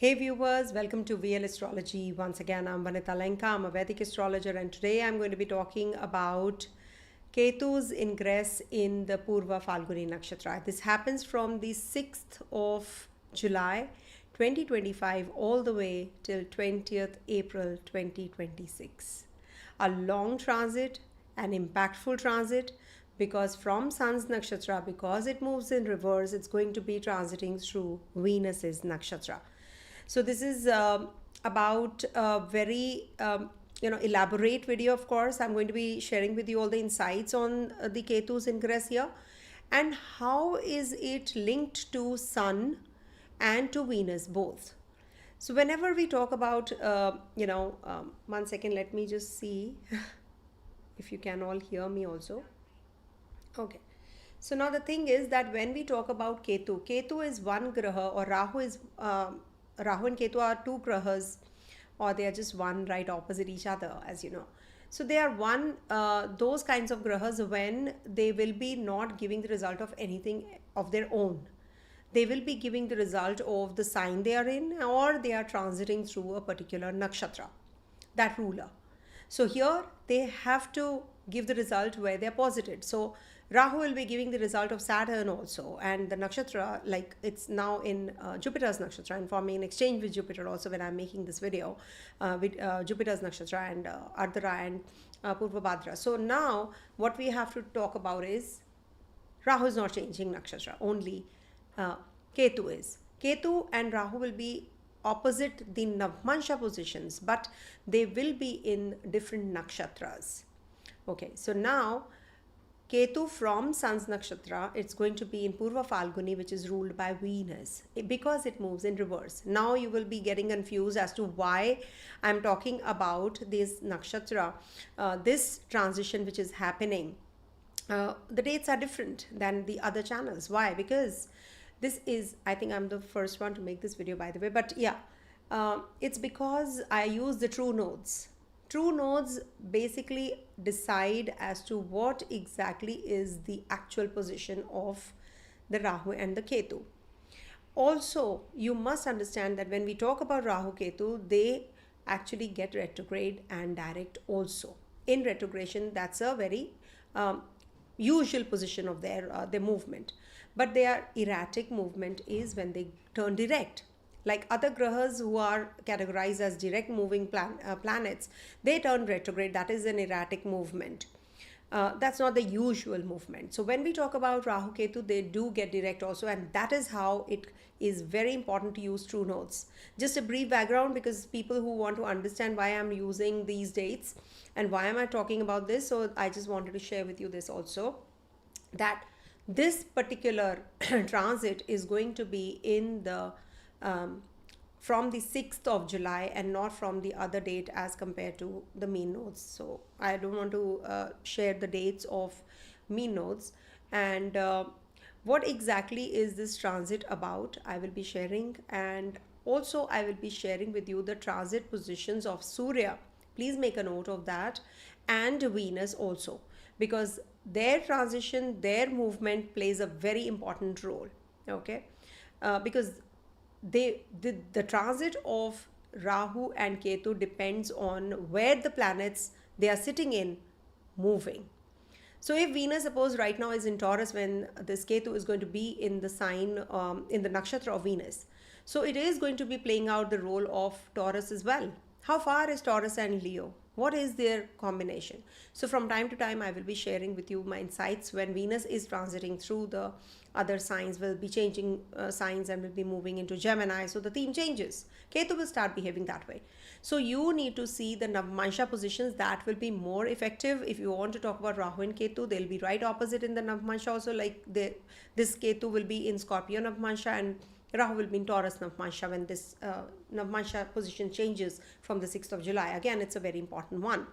Hey viewers, welcome to VL Astrology. Once again, I'm Vanita Lenka. I'm a Vedic astrologer, and today I'm going to be talking about Ketu's ingress in the PurvaPhalguni Nakshatra. This happens from the 6th of July 2025 all the way till 20th April 2026. A long transit, an impactful transit, because from Sun's Nakshatra, because it moves in reverse, it's going to be transiting through Venus's Nakshatra. So this is about a very elaborate video. Of course, I'm going to be sharing with you all the insights on the Ketu's ingress here, and how is it linked to Sun and to Venus both. So whenever we talk about 1 second, let me just see if you can all hear me also. Okay. So now the thing is that when we talk about Ketu is one graha, or Rahu and Ketu are two grahas, or they are just one right opposite each other, as you know. So they are those kinds of grahas when they will be not giving the result of anything of their own. They will be giving the result of the sign they are in, or they are transiting through a particular nakshatra, that ruler. So here they have to give the result where they are posited. So Rahu will be giving the result of Saturn also, and the nakshatra, like it's now in Jupiter's nakshatra and forming an exchange with Jupiter also when I'm making this video with Jupiter's nakshatra and Ardhara and Purva. So now what we have to talk about is Rahu is not changing nakshatra, only Ketu is. Ketu and Rahu will be opposite the Navamsa positions, but they will be in different nakshatras. Okay, so now Ketu from Sun's Nakshatra, it's going to be in PurvaPhalguni, which is ruled by Venus, because it moves in reverse. Now you will be getting confused as to why I'm talking about this Nakshatra, this transition which is happening. The dates are different than the other channels. Why? Because this is, I think I'm the first one to make this video, by the way, but yeah, it's because I use the true nodes. True nodes basically decide as to what exactly is the actual position of the Rahu and the Ketu. Also, you must understand that when we talk about Rahu Ketu, they actually get retrograde and direct also. In retrogression, that's a very usual position of their movement. But their erratic movement is when they turn direct. Like other grahas who are categorized as direct moving planets, they turn retrograde. That is an erratic movement. That's not the usual movement. So when we talk about Rahu Ketu, they do get direct also, and that is how it is very important to use true nodes. Just a brief background, because people who want to understand why I'm using these dates and why am I talking about this, so I just wanted to share with you this also, that this particular transit is going to be in the from the 6th of July and not from the other date as compared to the mean nodes. So I don't want to share the dates of mean nodes. And what exactly is this transit about, I will be sharing. And also I will be sharing with you the transit positions of Surya. Please make a note of that. And Venus also, because their transition, their movement plays a very important role. Okay, because the transit of Rahu and Ketu depends on where the planets they are sitting in moving. So if Venus, suppose right now, is in Taurus, when this Ketu is going to be in the sign, in the nakshatra of Venus, so it is going to be playing out the role of Taurus as well. How far is Taurus and Leo? What is their combination? So from time to time, I will be sharing with you my insights when Venus is transiting through the other signs, will be changing signs and will be moving into Gemini. So the theme changes. Ketu will start behaving that way. So you need to see the Navamsa positions. That will be more effective. If you want to talk about Rahu and Ketu, they'll be right opposite in the Navamsa also. Like this Ketu will be in Scorpio Navamsa and Rahu will be in Taurus Navamsa when this Navamsa position changes from the 6th of July. Again, it's a very important one.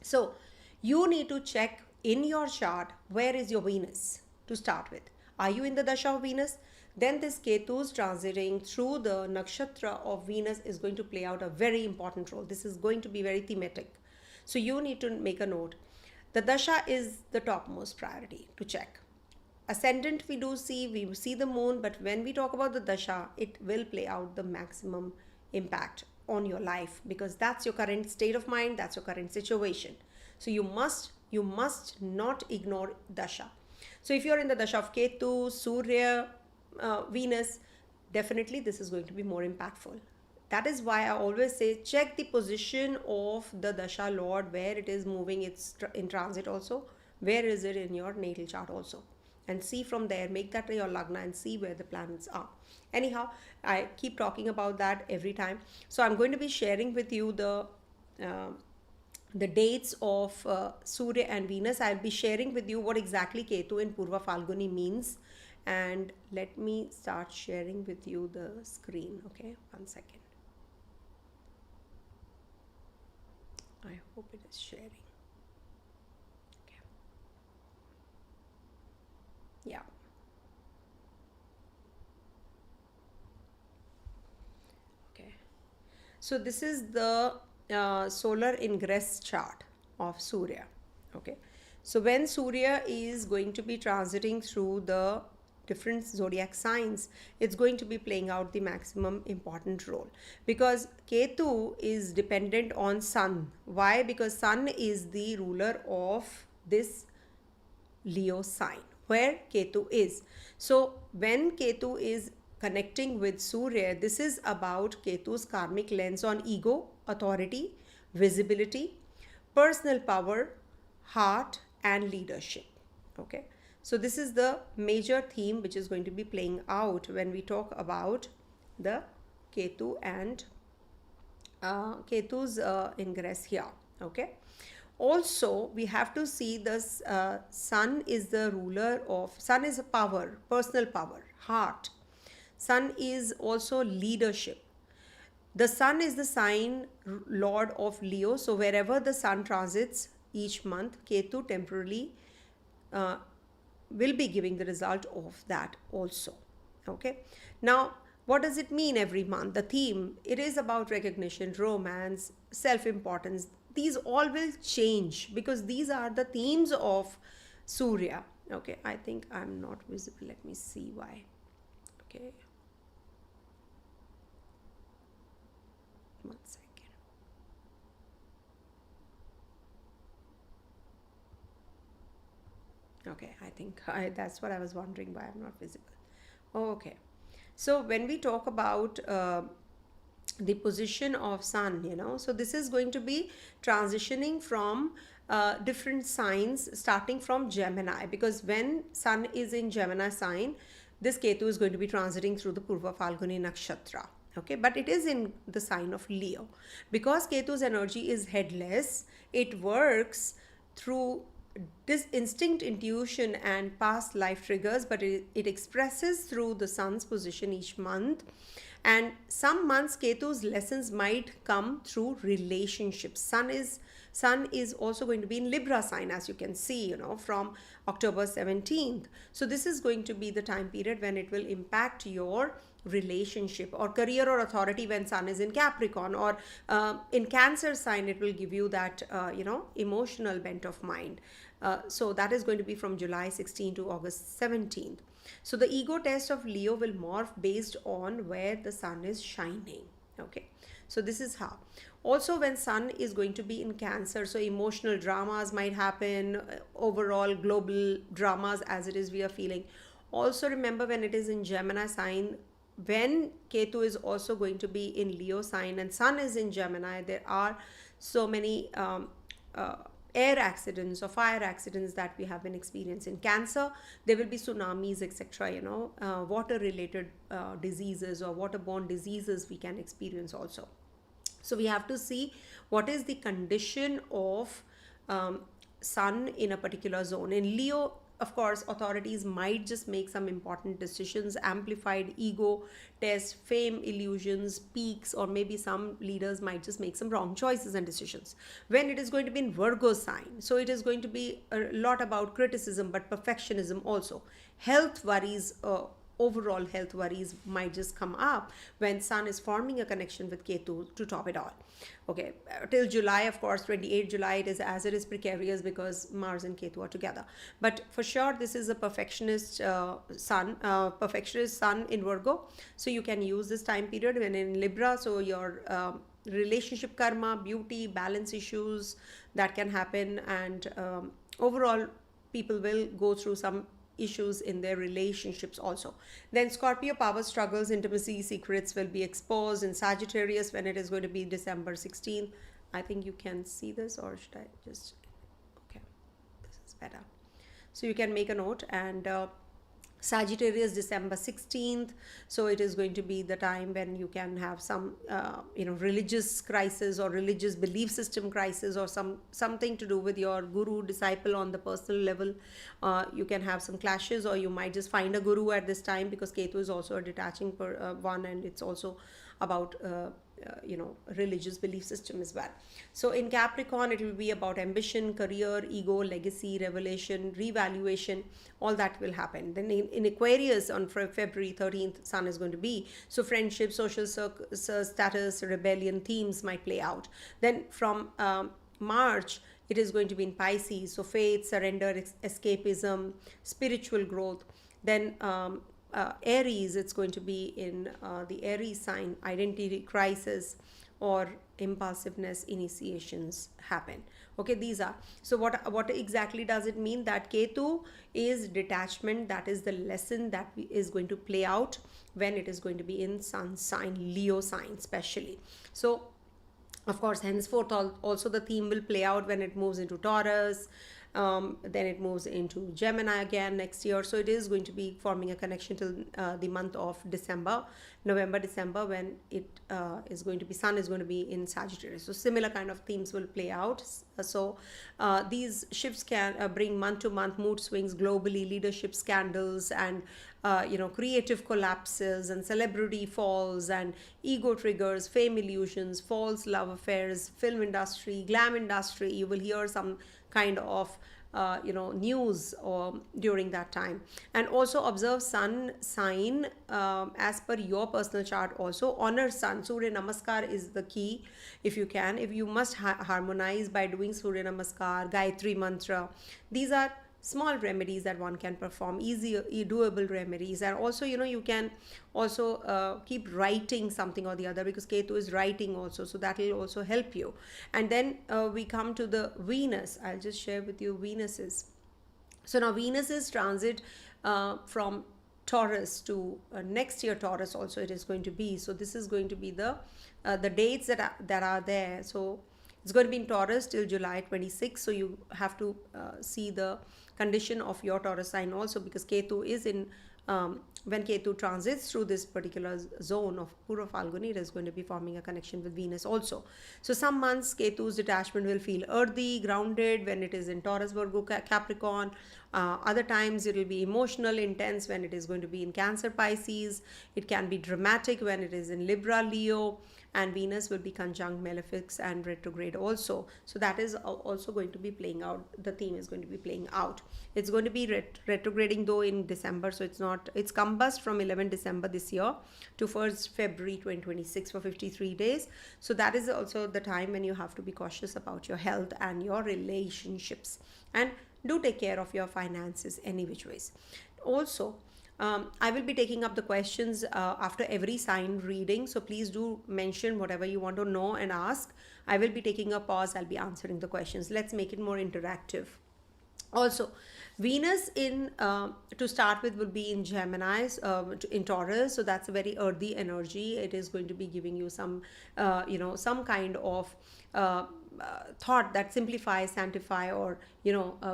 So you need to check in your chart, where is your Venus to start with. Are you in the dasha of Venus? Then this Ketu's transiting through the nakshatra of Venus is going to play out a very important role. This is going to be very thematic. So you need to make a note. The dasha is the topmost priority to check. ascendant we see the moon, but when we talk about the dasha, it will play out the maximum impact on your life, because that's your current state of mind, that's your current situation. So you must not ignore dasha. So if you're in the dasha of Ketu, Surya, Venus, definitely this is going to be more impactful. That is why I always say check the position of the dasha lord, where it is moving, it's in transit also, where is it in your natal chart also, and see from there, make that your lagna and see where the planets are. Anyhow, I keep talking about that every time. So I'm going to be sharing with you the dates of Surya and Venus. I'll be sharing with you what exactly Ketu in PurvaPhalguni means. And let me start sharing with you the screen. Okay, 1 second. I hope it is sharing. Okay. Yeah. Okay. So this is the solar ingress chart of Surya. Okay. So when Surya is going to be transiting through the different zodiac signs, it's going to be playing out the maximum important role, because Ketu is dependent on Sun. Why? Because Sun is the ruler of this Leo sign where Ketu is. So when Ketu is connecting with Surya, this is about Ketu's karmic lens on ego, authority, visibility, personal power, heart, and leadership. Okay. So this is the major theme which is going to be playing out when we talk about the Ketu and Ketu's ingress here. Okay. Also, we have to see this Sun is the ruler of, Sun is a power, personal power, heart. Sun is also leadership. The Sun is the sign lord of Leo. So wherever the Sun transits each month, Ketu temporarily will be giving the result of that also. Okay. Now, what does it mean every month? The theme, it is about recognition, romance, self-importance. These all will change because these are the themes of Surya. Okay, I think I'm not visible. Let me see why. Okay. 1 second. Okay, I think that's what I was wondering, why I'm not visible. Okay. So when we talk about the position of Sun, so this is going to be transitioning from different signs starting from Gemini, because when Sun is in Gemini sign, this Ketu is going to be transiting through the PurvaPhalguni-Nakshatra. Okay, but it is in the sign of Leo. Because Ketu's energy is headless, it works through this instinct, intuition, and past life triggers, but it expresses through the Sun's position each month. And some months Ketu's lessons might come through relationships. Sun is also going to be in Libra sign, as you can see, from October 17th. So this is going to be the time period when it will impact your relationship or career or authority when Sun is in Capricorn, or in Cancer sign, it will give you that emotional bent of mind. So that is going to be from July 16th to August 17th. So the ego test of Leo will morph based on where the Sun is shining. Okay, so this is how. Also, when Sun is going to be in Cancer, so emotional dramas might happen, overall global dramas as it is we are feeling. Also remember, when it is in Gemini sign, when Ketu is also going to be in Leo sign and Sun is in Gemini, there are so many air accidents or fire accidents that we have been experiencing. In Cancer, there will be tsunamis, etc. Water related diseases or waterborne diseases we can experience also. So we have to see what is the condition of Sun in a particular zone. In Leo, of course, authorities might just make some important decisions, amplified ego test, fame illusions, peaks, or maybe some leaders might just make some wrong choices and decisions. When it is going to be in Virgo sign, so it is going to be a lot about criticism, but perfectionism also. Health worries overall health worries might just come up when Sun is forming a connection with Ketu to top it all. Okay, till July, of course, 28 July, it is precarious because Mars and Ketu are together. But for sure, this is a perfectionist sun in Virgo. So you can use this time period when in Libra. So your relationship karma, beauty, balance issues that can happen, and overall, people will go through some issues in their relationships also. Then Scorpio, power struggles, intimacy, secrets will be exposed in Sagittarius when it is going to be December 16th. I think you can see this, or should I just, okay, this is better. So you can make a note, and Sagittarius December 16th. So it is going to be the time when you can have some religious crisis or religious belief system crisis, or something to do with your guru disciple on the personal level. You can have some clashes, or you might just find a guru at this time, because Ketu is also a detaching one, and it's also about religious belief system as well. So in Capricorn, it will be about ambition, career, ego, legacy, revelation, revaluation. All that will happen. Then in Aquarius, on February 13th, Sun is going to be. So friendship, social status, rebellion themes might play out. Then from March, it is going to be in Pisces. So faith, surrender, escapism, spiritual growth. Then Aries, it's going to be in the Aries sign, identity crisis or impulsiveness, initiations happen. Okay, these are. So what exactly does it mean? That Ketu is detachment. That is the lesson that is going to play out when it is going to be in Sun sign, Leo sign especially. So of course, henceforth also the theme will play out when it moves into Taurus. Then it moves into Gemini again next year. So it is going to be forming a connection till the month of November, December, when it is going to be, Sun is going to be in Sagittarius. So similar kind of themes will play out. So these shifts can bring month-to-month mood swings globally, leadership scandals, and creative collapses, and celebrity falls, and ego triggers, fame illusions, false love affairs, film industry, glam industry. You will hear some kind of news or during that time. And also observe Sun sign as per your personal chart. Also honor Sun. Surya Namaskar is the key. If you must harmonize by doing Surya Namaskar, Gayatri mantra. These are small remedies that one can perform, easy doable remedies. And also you can also keep writing something or the other, because Ketu is writing also, so that will also help you. And then we come to the Venus. I'll just share with you Venuses. So now Venus is transit from Taurus to next year Taurus also it is going to be. So this is going to be the dates that are there. So it's going to be in Taurus till July 26. So you have to see the condition of your Taurus sign also, because Ketu is in, when Ketu transits through this particular zone of PurvaPhalguni, it is going to be forming a connection with Venus also. So some months Ketu's detachment will feel earthy, grounded when it is in Taurus, Virgo, Capricorn. Other times it will be emotional, intense when it is going to be in Cancer, Pisces. It can be dramatic when it is in Libra, Leo. And Venus will be conjunct malefics and retrograde also. So that is also going to be playing out. The theme is going to be playing out. It's going to be retrograding though in December. So it's combust from 11 December this year to 1st February 2026 for 53 days. So that is also the time when you have to be cautious about your health and your relationships. And do take care of your finances any which ways. Also, I will be taking up the questions after every sign reading. So please do mention whatever you want to know and ask. I will be taking a pause. I'll be answering the questions. Let's make it more interactive. Also, Venus to start with will be in Gemini, in Taurus. So that's a very earthy energy. It is going to be giving you some, some kind of thought that simplify, sanctify, or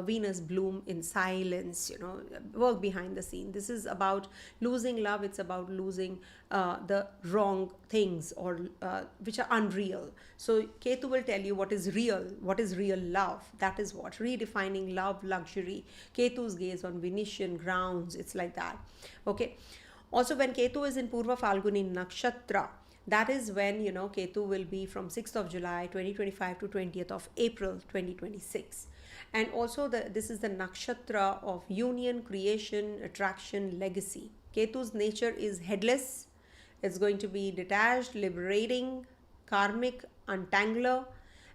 Venus bloom in silence, work behind the scene. This is about losing love. It's about losing the wrong things or which are unreal. So Ketu will tell you what is real love. That is what redefining love, luxury. Ketu's gaze on Venetian grounds. It's like that. Okay. Also, when Ketu is in PurvaPhalguni-Nakshatra, that is when, Ketu will be from 6th of July, 2025 to 20th of April, 2026. And also this is the nakshatra of union, creation, attraction, legacy. Ketu's nature is headless. It's going to be detached, liberating, karmic, untangler.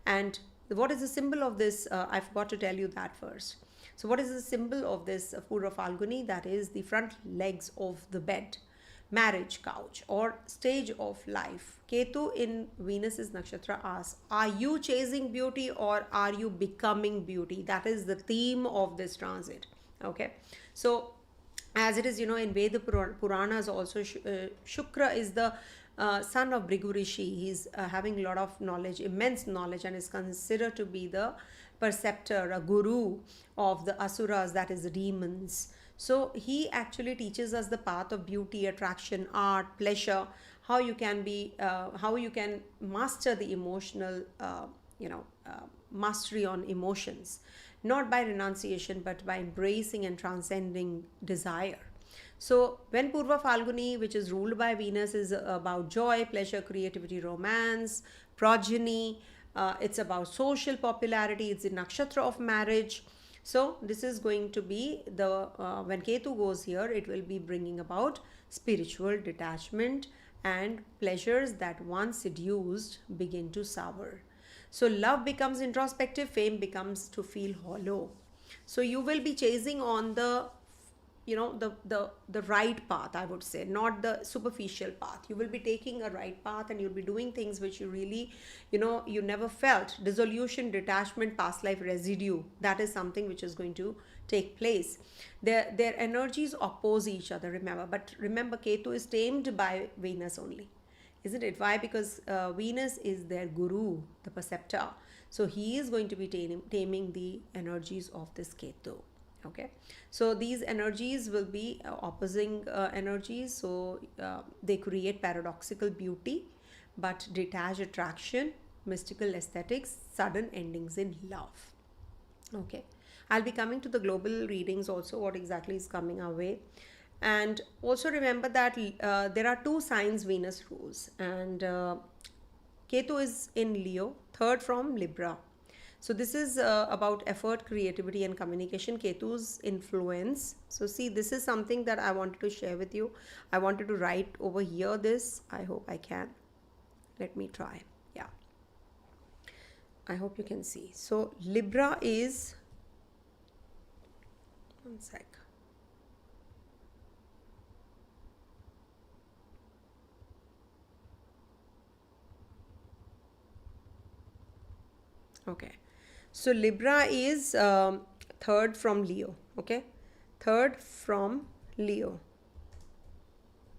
And what is the symbol of this? I forgot to tell you that first. So, what is the symbol of this Purva Falguni? That is the front legs of the bed, marriage couch, or stage of life. Ketu in Venus's nakshatra asks, are you chasing beauty or are you becoming beauty? That is the theme of this transit. Okay. So, as it is, in Veda Puranas also, Shukra is the son of Bhrigu Rishi. He's having a lot of knowledge, immense knowledge, and is considered to be the preceptor, a guru of the asuras, that is the demons. So he actually teaches us the path of beauty, attraction, art, pleasure, how you can master the emotional, mastery on emotions, not by renunciation but by embracing and transcending desire. So when Purva Falguni, which is ruled by Venus, is about joy, pleasure, creativity, romance, progeny, it's about social popularity, it's the nakshatra of marriage. So this is going to be the when Ketu goes here, it will be bringing about spiritual detachment, and pleasures that once seduced begin to sour. So love becomes introspective, fame becomes to feel hollow. So you will be chasing on the the right path, I would say, not the superficial path. You will be taking a right path, and you'll be doing things which you really, you never felt. Dissolution, detachment, past life residue, that is something which is going to take place. Their energies oppose each other, remember Ketu is tamed by Venus only, isn't it? Why? Because Venus is their guru, the preceptor. So he is going to be taming the energies of this Ketu. Okay, so these energies will be opposing energies. So they create paradoxical beauty, but detached attraction, mystical aesthetics, sudden endings in love. Okay, I'll be coming to the global readings also, what exactly is coming our way. And also remember that there are two signs Venus rules, and Ketu is in Leo, third from Libra. So this is about effort, creativity, and communication. Ketu's influence. So see, this is something that I wanted to share with you. I wanted to write over here this. I hope I can. Let me try. Yeah. I hope you can see. So Libra is, one sec. Okay. So Libra is third from Leo. Okay, third from Leo.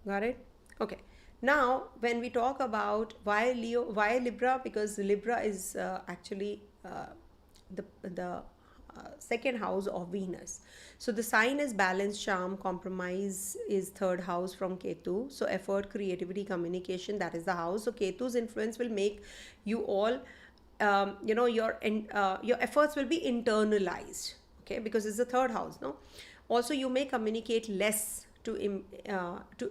Got it? Okay. Now, when we talk about why Libra, because Libra is actually the second house of Venus. So the sign is balance, charm, compromise is third house from Ketu. So effort, creativity, communication, that is the house. So Ketu's influence will make you all your efforts will be internalized, okay, because it's the third house. No, also you may communicate less to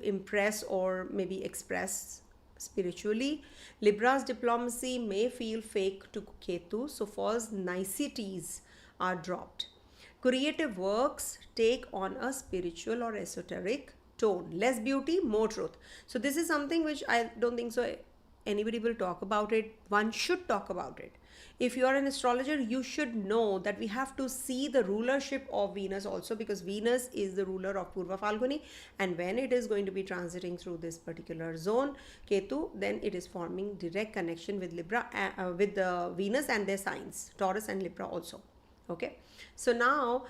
impress or maybe express spiritually. Libra's diplomacy may feel fake to Ketu, so false niceties are dropped. Creative works take on a spiritual or esoteric tone, less beauty, more truth. So this is something which I don't think so anybody will talk about it. One should talk about it. If you are an astrologer, you should know that we have to see the rulership of Venus also, because Venus is the ruler of Purva Falguni, and when it is going to be transiting through this particular zone, Ketu, then it is forming direct connection with Libra, with the Venus and their signs, Taurus and Libra also. Okay, so now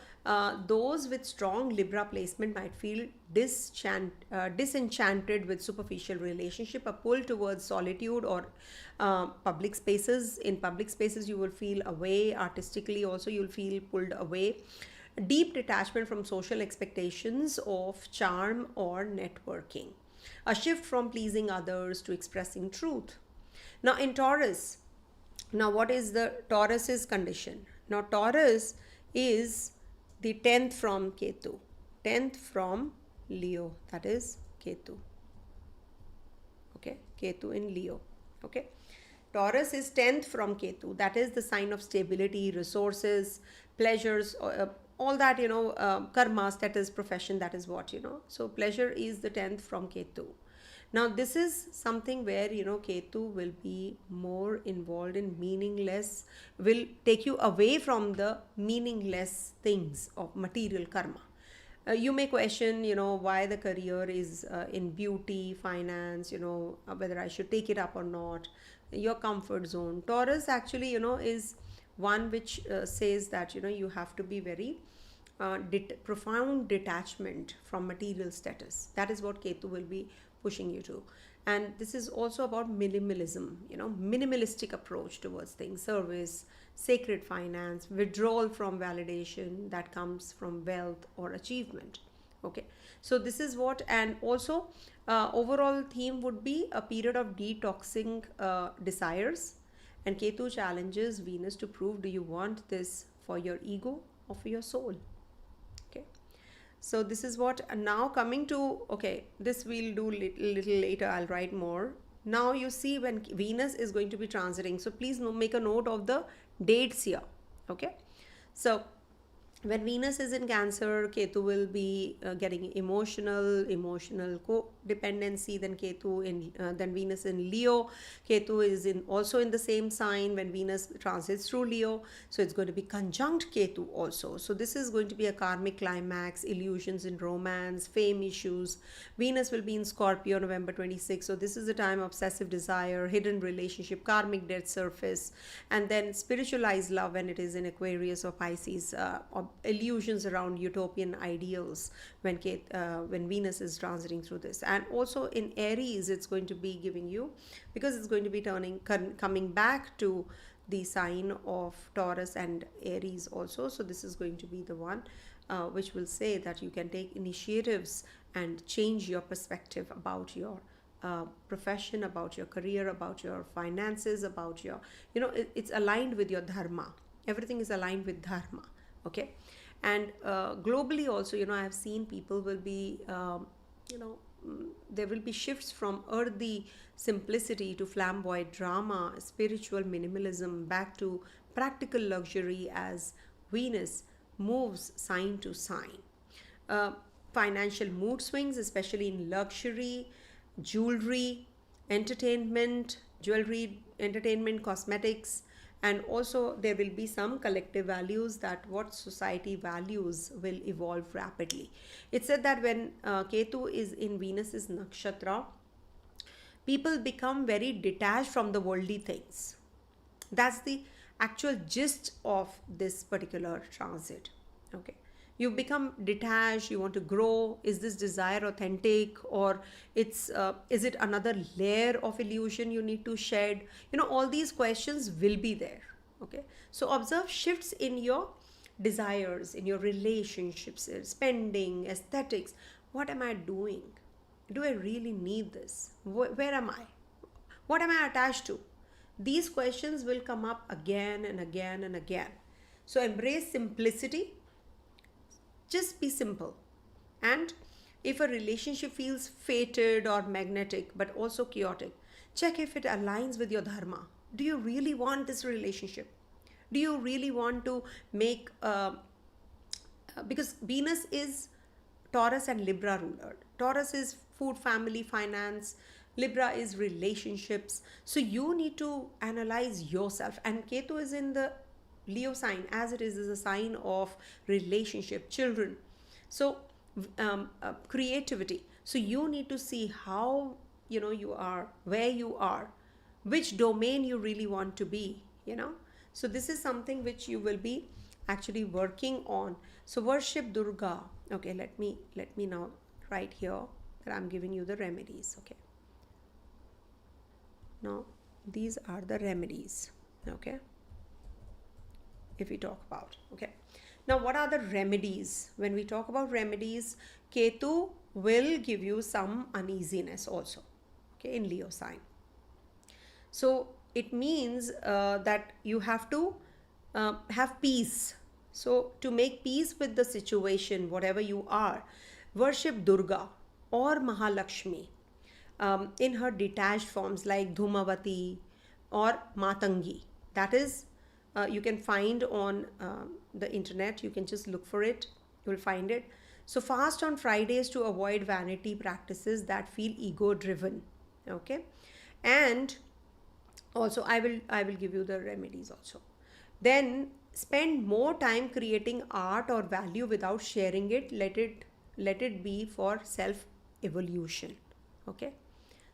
those with strong Libra placement might feel disenchanted with superficial relationship, a pull towards solitude or public spaces. In public spaces you will feel away. Artistically also you'll feel pulled away. Deep detachment from social expectations of charm or networking. A shift from pleasing others to expressing truth. Now in Taurus, now what is the Taurus's condition? Now Taurus is the 10th from Ketu, 10th from Leo, that is Ketu. Okay, Ketu in Leo. Okay, Taurus is 10th from Ketu, that is the sign of stability, resources, pleasures, all that, karma, status, profession, that is what, so pleasure is the 10th from Ketu. Now this is something where, Ketu will be more involved in meaningless, will take you away from the meaningless things of material karma. You may question, why the career is in beauty, finance, whether I should take it up or not, your comfort zone. Taurus actually, is one which says that, you have to be very profound detachment from material status. That is what Ketu will be pushing you to. And this is also about minimalism, minimalistic approach towards things, service, sacred finance, withdrawal from validation that comes from wealth or achievement. Okay, so this is what, and also overall theme would be a period of detoxing desires. And Ketu challenges Venus to prove, do you want this for your ego or for your soul? Okay, so this is what. Now coming to, okay, this we'll do little later, I'll write more. Now you see when Venus is going to be transiting, so please make a note of the dates here. Okay, so when Venus is in Cancer, Ketu will be getting emotional codependency. Then then Venus in Leo. Ketu is also in the same sign when Venus transits through Leo. So it's going to be conjunct Ketu also. So this is going to be a karmic climax, illusions in romance, fame issues. Venus will be in Scorpio November 26. So this is the time of obsessive desire, hidden relationship, karmic dead surface, and then spiritualized love when it is in Aquarius or Pisces. Illusions around utopian ideals when Venus is transiting through this. And also in Aries, it's going to be giving you, because it's going to be coming back to the sign of Taurus and Aries also. So this is going to be the one which will say that you can take initiatives and change your perspective about your profession, about your career, about your finances, about your, it's aligned with your dharma. Everything is aligned with dharma. Okay, and globally also, I have seen people will be, there will be shifts from earthy simplicity to flamboyant drama, spiritual minimalism, back to practical luxury as Venus moves sign to sign. Financial mood swings, especially in luxury, jewelry, entertainment, cosmetics. And also there will be some collective values, that what society values will evolve rapidly. It's said that when Ketu is in Venus's Nakshatra, people become very detached from the worldly things. That's the actual gist of this particular transit. Okay, you become detached, you want to grow. Is this desire authentic, or is it another layer of illusion you need to shed? All these questions will be there. Okay, so observe shifts in your desires, in your relationships, spending, aesthetics. What am I doing? Do I really need this? Where am I? What am I attached to? These questions will come up again and again and again. So embrace simplicity. Just be simple. And if a relationship feels fated or magnetic but also chaotic, check if it aligns with your dharma. Do you really want this relationship? Do you really want to make because Venus is Taurus and Libra ruler. Taurus is food, family, finance. Libra is relationships. So you need to analyze yourself. And Ketu is in the Leo sign, as it is a sign of relationship, children. So creativity. So you need to see how you are, where you are, which domain you really want to be. So this is something which you will be actually working on. So worship Durga. Okay, let me now write here that I'm giving you the remedies. Okay, now these are the remedies. Okay, if we talk about, okay, now what are the remedies? When we talk about remedies, Ketu will give you some uneasiness also, okay, in Leo sign. So it means that you have to have peace. So to make peace with the situation, whatever you are, worship Durga or Mahalakshmi in her detached forms like Dhumavati or Matangi. That is you can find on the internet. You can just look for it, you will find it. So fast on Fridays to avoid vanity practices that feel ego driven. Okay, and also I will give you the remedies also. Then spend more time creating art or value without sharing it. Let it be for self evolution. Okay,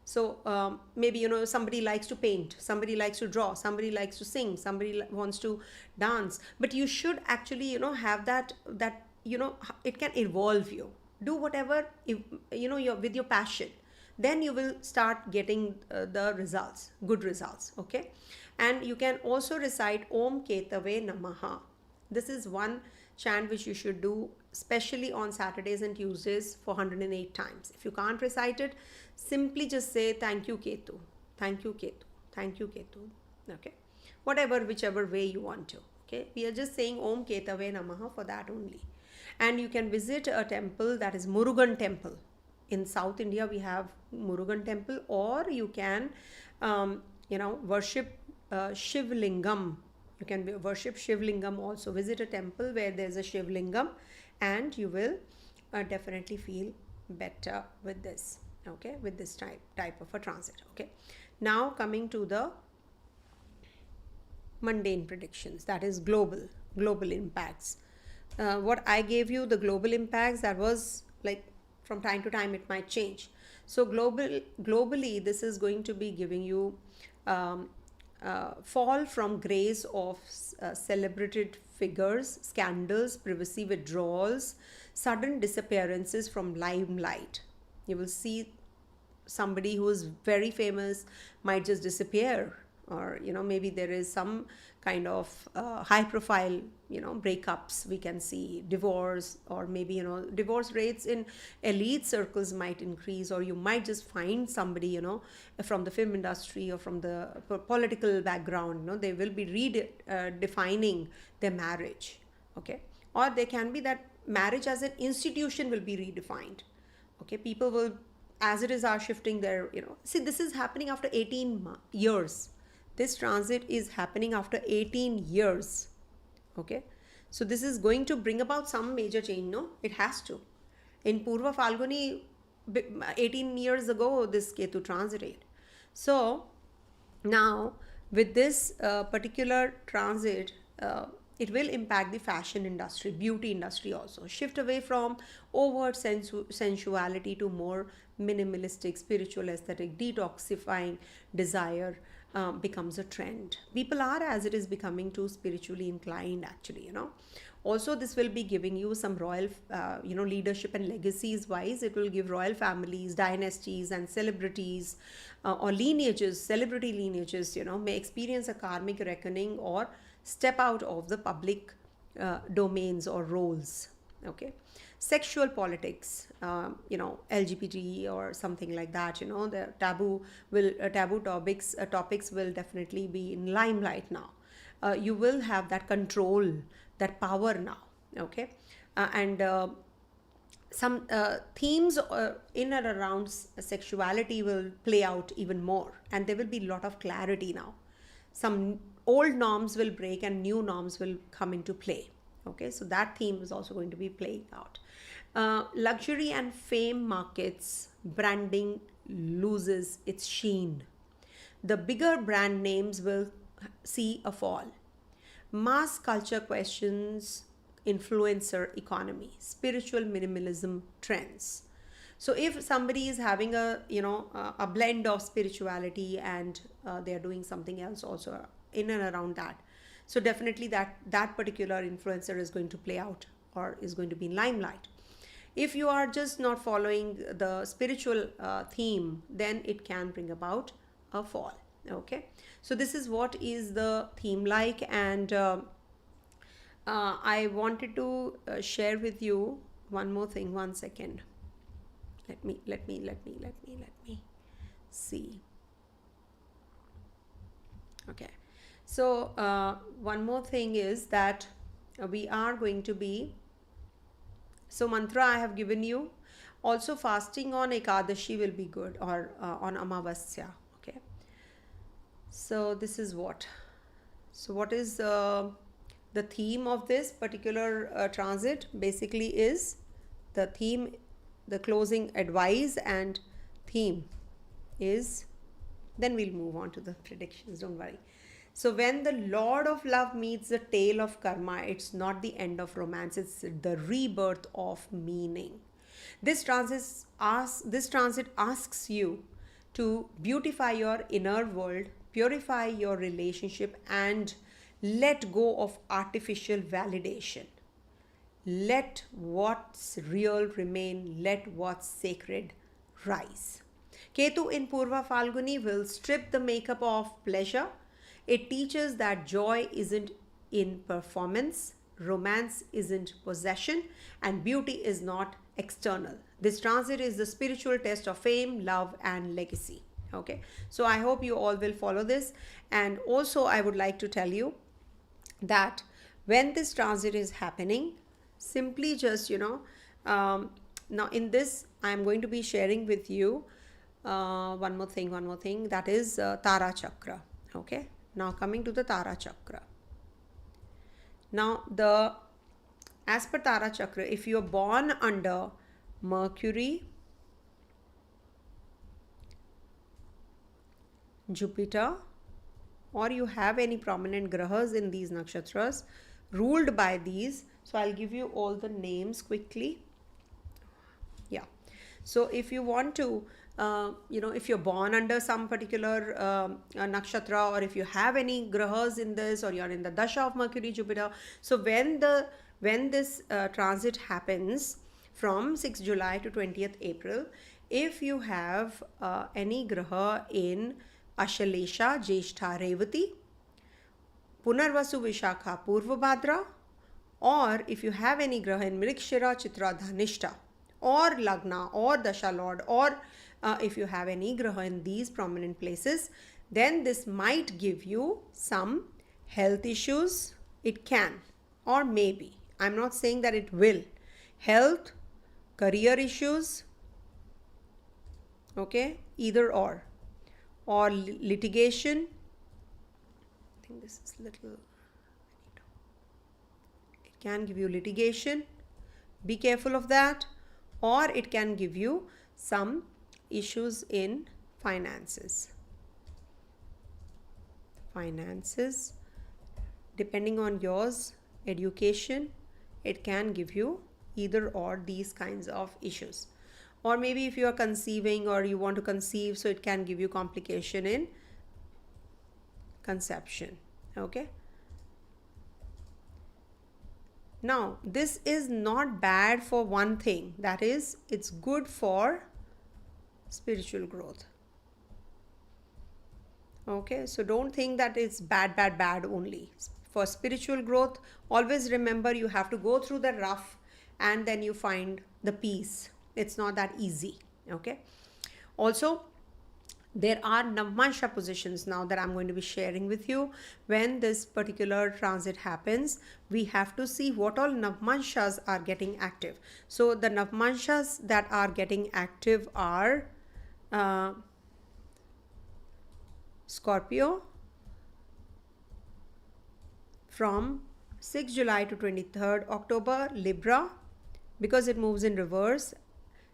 so maybe somebody likes to paint, somebody likes to draw, somebody likes to sing, somebody wants to dance, but you should actually have that it can evolve you. Do whatever your with your passion, then you will start getting the results, good results. Okay, and you can also recite Om Ketave Namaha. This is one chant which you should do, especially on Saturdays and Tuesdays, for 108 times. If you can't recite it, simply just say thank you Ketu, thank you Ketu, thank you Ketu. Okay, whichever way you want to. Okay, we are just saying Om Ketave Namaha for that only. And you can visit a temple, that is Murugan temple. In South India we have Murugan temple, or you can worship Shiv Lingam. You can worship Shiv Lingam also. Visit a temple where there's a Shiv Lingam, and you will definitely feel better with this. Okay, with this type of a transit. Okay, now coming to the mundane predictions, that is global impacts. What I gave you, the global impacts, that was like from time to time it might change. So globally, this is going to be giving you fall from grace of celebrated figures, scandals, privacy withdrawals, sudden disappearances from limelight. You will see somebody who is very famous might just disappear, or maybe there is some kind of high profile breakups. We can see divorce, or maybe divorce rates in elite circles might increase, or you might just find somebody from the film industry or from the political background. They will be redefining their marriage. Okay, or they can be that marriage as an institution will be redefined. Okay, people will, as it is, are shifting their see, this is happening after 18 years. This transit is happening after 18 years. Okay, so this is going to bring about some major change. No, it has to. In Purva Falguni, 18 years ago this Ketu transited. So now with this particular transit, it will impact the fashion industry, beauty industry also. Shift away from overt sensuality to more minimalistic, spiritual, aesthetic, detoxifying desire becomes a trend. People are, as it is, becoming too spiritually inclined actually. Also, this will be giving you some royal leadership and legacies wise. It will give royal families, dynasties and celebrities or lineages, celebrity lineages may experience a karmic reckoning or step out of the public domains or roles. Okay, sexual politics, LGBT or something like that, the taboo topics will definitely be in limelight now. You will have that control, that power now. Okay, and some themes in and around sexuality will play out even more, and there will be a lot of clarity now. Some old norms will break and new norms will come into play. Okay, so that theme is also going to be playing out. Luxury and fame markets, branding loses its sheen. The bigger brand names will see a fall. Mass culture questions influencer economy, spiritual minimalism trends. So if somebody is having a blend of spirituality and they are doing something else also in and around that, so definitely that particular influencer is going to play out or is going to be in limelight. If you are just not following the spiritual theme, then it can bring about a fall. Okay, so this is what is the theme like, and I wanted to share with you one more thing. One second. Let me see. Okay, so one more thing is that we are going to be, so mantra I have given you. Also fasting on Ekadashi will be good, or on Amavasya. Okay, so this is what. So what is the theme of this particular transit? Basically is the theme, the closing advice and theme is, then we'll move on to the predictions, don't worry. So when the Lord of Love meets the tail of karma, it's not the end of romance, it's the rebirth of meaning. This transit asks you to beautify your inner world, purify your relationship, and let go of artificial validation. Let what's real remain, let what's sacred rise. Ketu in Purva Falguni will strip the makeup of pleasure. It teaches that joy isn't in performance, romance isn't possession, and beauty is not external. This transit is the spiritual test of fame, love, and legacy. Okay, so I hope you all will follow this. And also, I would like to tell you that when this transit is happening, simply just, now in this, I am going to be sharing with you one more thing, that is Tara Chakra. Okay, now coming to the Tara Chakra. Now, as per Tara Chakra, if you are born under Mercury, Jupiter, or you have any prominent grahas in these nakshatras ruled by these, so I'll give you all the names quickly. Yeah, so if you want to if you're born under some particular nakshatra, or if you have any grahas in this, or you're in the dasha of Mercury, Jupiter, so when this transit happens from 6th July to 20th April, if you have any graha in Ashalesha, Jyeshtha, Revati, Punarvasu, Vishakha, Purva, Bhadra, or if you have any graha in Mrikshira, Chitra, Dhanishta, or Lagna, or Dasha Lord, or if you have any graha in these prominent places, then this might give you some health issues. It can, or maybe, I'm not saying that it will. Health, career issues, okay, either or litigation. I think this is little, it can give you litigation, be careful of that, or it can give you some issues in finances, depending on yours, education, it can give you either or these kinds of issues. Or maybe if you are conceiving or you want to conceive, so it can give you complication in conception. Okay, now this is not bad for one thing, that is, it's good for spiritual growth. Okay, so don't think that it's bad only. For spiritual growth, always remember you have to go through the rough and then you find the peace. It's not that easy. Okay, also there are Navamsa positions now that I'm going to be sharing with you. When this particular transit happens, we have to see what all Navamsas are getting active. So the Navamsas that are getting active are Scorpio from 6th July to 23rd October, Libra, because it moves in reverse,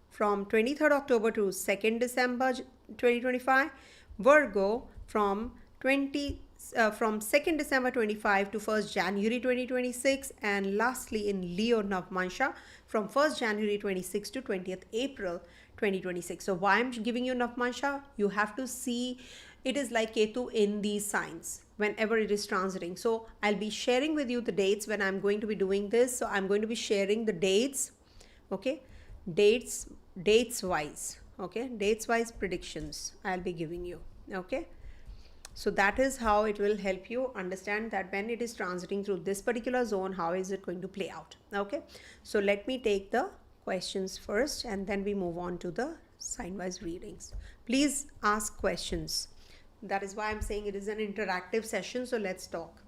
from 23rd October to 2nd December 2025, Virgo from 2nd December 25 to 1st January 2026, and lastly in Leo Navamsa from 1st January 26 to 20th April 2026. So why I'm giving you Navamsa? You have to see it is like Ketu in these signs whenever it is transiting. So I'll be sharing with you the dates when I'm going to be doing this. So I'm going to be sharing the dates, okay, dates wise, okay, dates wise predictions I'll be giving you. Okay, so that is how it will help you understand that when it is transiting through this particular zone, how is it going to play out. Okay, so let me take the questions first and then we move on to the sign wise readings. Please ask questions. That is why I'm saying it is an interactive session, so let's talk.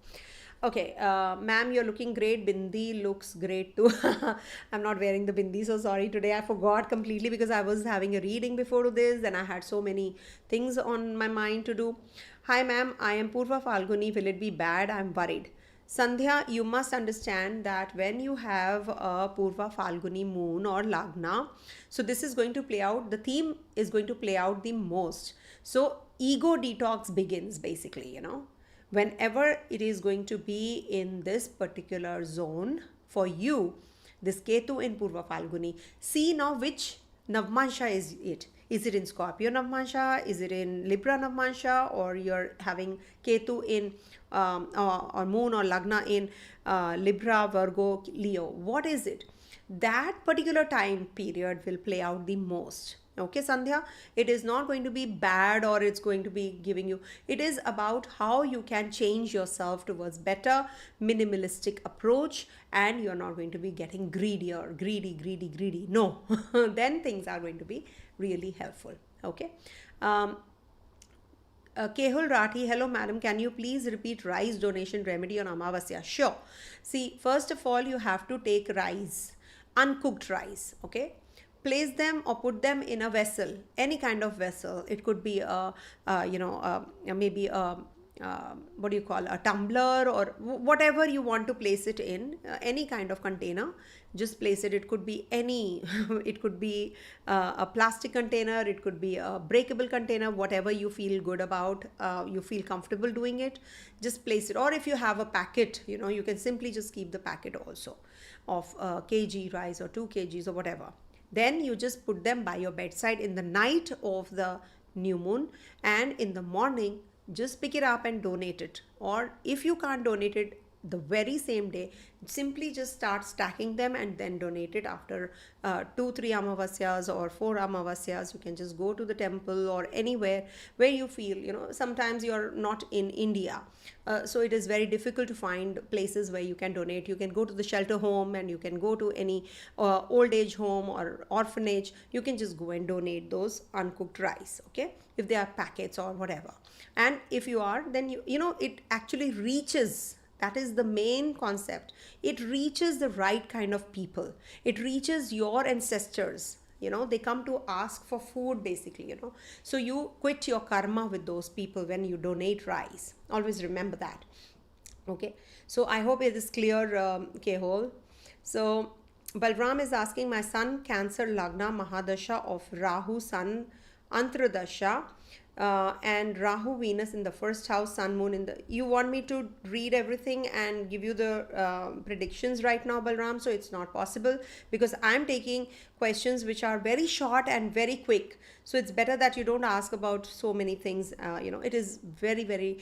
Okay, ma'am, you're looking great. Bindi looks great too. I'm not wearing the bindi, so sorry. Today I forgot completely because I was having a reading before this and I had so many things on my mind to do. Hi, ma'am, I am Purva Falguni. Will it be bad? I'm worried. Sandhya, you must understand that when you have a Purva Falguni moon or Lagna, so this is going to play out, the theme is going to play out the most. So, ego detox begins basically, whenever it is going to be in this particular zone for you, this Ketu in Purva Falguni. See now which Navamsa is it. Is it in Scorpio Navamsa? Is it in Libra Navamsa? Or you're having Ketu in or Moon or Lagna in Libra, Virgo, Leo? What is it? That particular time period will play out the most. Okay, Sandhya, it is not going to be bad or it's going to be giving you. It is about how you can change yourself towards better minimalistic approach, and you're not going to be getting greedy or greedy. No, then things are going to be really helpful. Okay. Kehul Rathi, hello madam, can you please repeat rice donation remedy on Amavasya? Sure. See, first of all, you have to take rice, uncooked rice, okay? Place them or put them in a vessel, any kind of vessel. It could be maybe a what do you call, a tumbler or whatever you want to place it in, any kind of container. Just place it. It could be any it could be a plastic container, it could be a breakable container, whatever you feel good about, you feel comfortable doing it, just place it. Or if you have a packet, you can simply just keep the packet also of kg rice or 2 kgs or whatever. Then you just put them by your bedside in the night of the new moon, and in the morning just pick it up and donate it. Or if you can't donate it the very same day, simply just start stacking them and then donate it after 2-3 amavasyas or 4 amavasyas. You can just go to the temple or anywhere where you feel, sometimes you're not in India, so it is very difficult to find places where you can donate. You can go to the shelter home, and you can go to any old age home or orphanage. You can just go and donate those uncooked rice, okay, if they are packets or whatever. And if you are, then it actually reaches. That is the main concept. It reaches the right kind of people. It reaches your ancestors. They come to ask for food basically, So you quit your karma with those people when you donate rice. Always remember that. Okay. So I hope it is clear, Kehol. So Balram is asking, my son, Cancer Lagna Mahadasha of Rahu Sun Antradasha. And Rahu Venus in the first house, Sun Moon in the. You want me to read everything and give you the predictions right now, Balram? So it's not possible because I'm taking questions which are very short and very quick. So it's better that you don't ask about so many things. It is very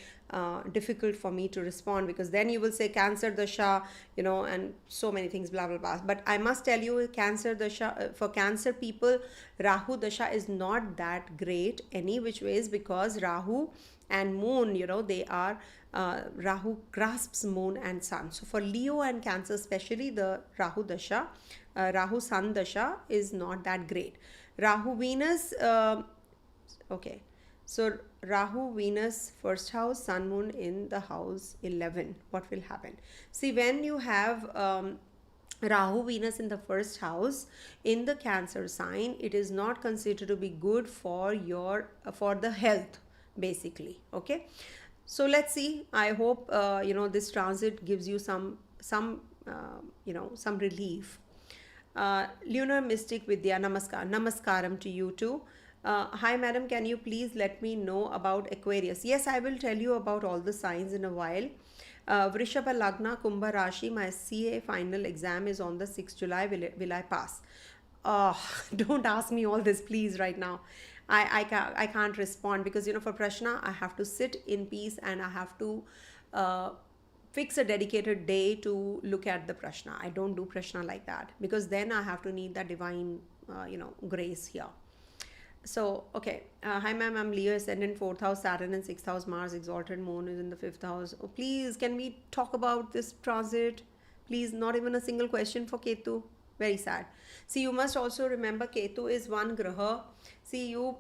difficult for me to respond, because then you will say Cancer Dasha, and so many things, blah blah blah. But I must tell you, Cancer Dasha, for Cancer people, Rahu Dasha is not that great any which ways, because Rahu and Moon, they are Rahu grasps Moon and Sun. So for Leo and Cancer especially, the Rahu Dasha, Rahu Sun Dasha is not that great. Rahu Venus, okay, so Rahu Venus first house, Sun Moon in the house 11. What will happen? See, when you have Rahu Venus in the first house in the Cancer sign, it is not considered to be good for the health basically. Okay, so let's see. I hope this transit gives you some relief. Lunar Mystic Vidya, namaskaram to you too. Hi madam, can you please let me know about Aquarius? Yes, I will tell you about all the signs in a while. Vrishaba Lagna Kumbha Rashi, my CA final exam is on the 6th July. Will I pass? Don't ask me all this please right now. I can't respond, because for Prashna I have to sit in peace and I have to fix a dedicated day to look at the Prashna. I don't do Prashna like that, because then I have to need that divine grace here. So, okay. Hi ma'am, I'm Leo, ascendant 4th house, Saturn in 6th house, Mars exalted, Moon is in the 5th house. Oh, please, can we talk about this transit? Please, not even a single question for Ketu. Very sad. See, you must also remember Ketu is one graha. See, you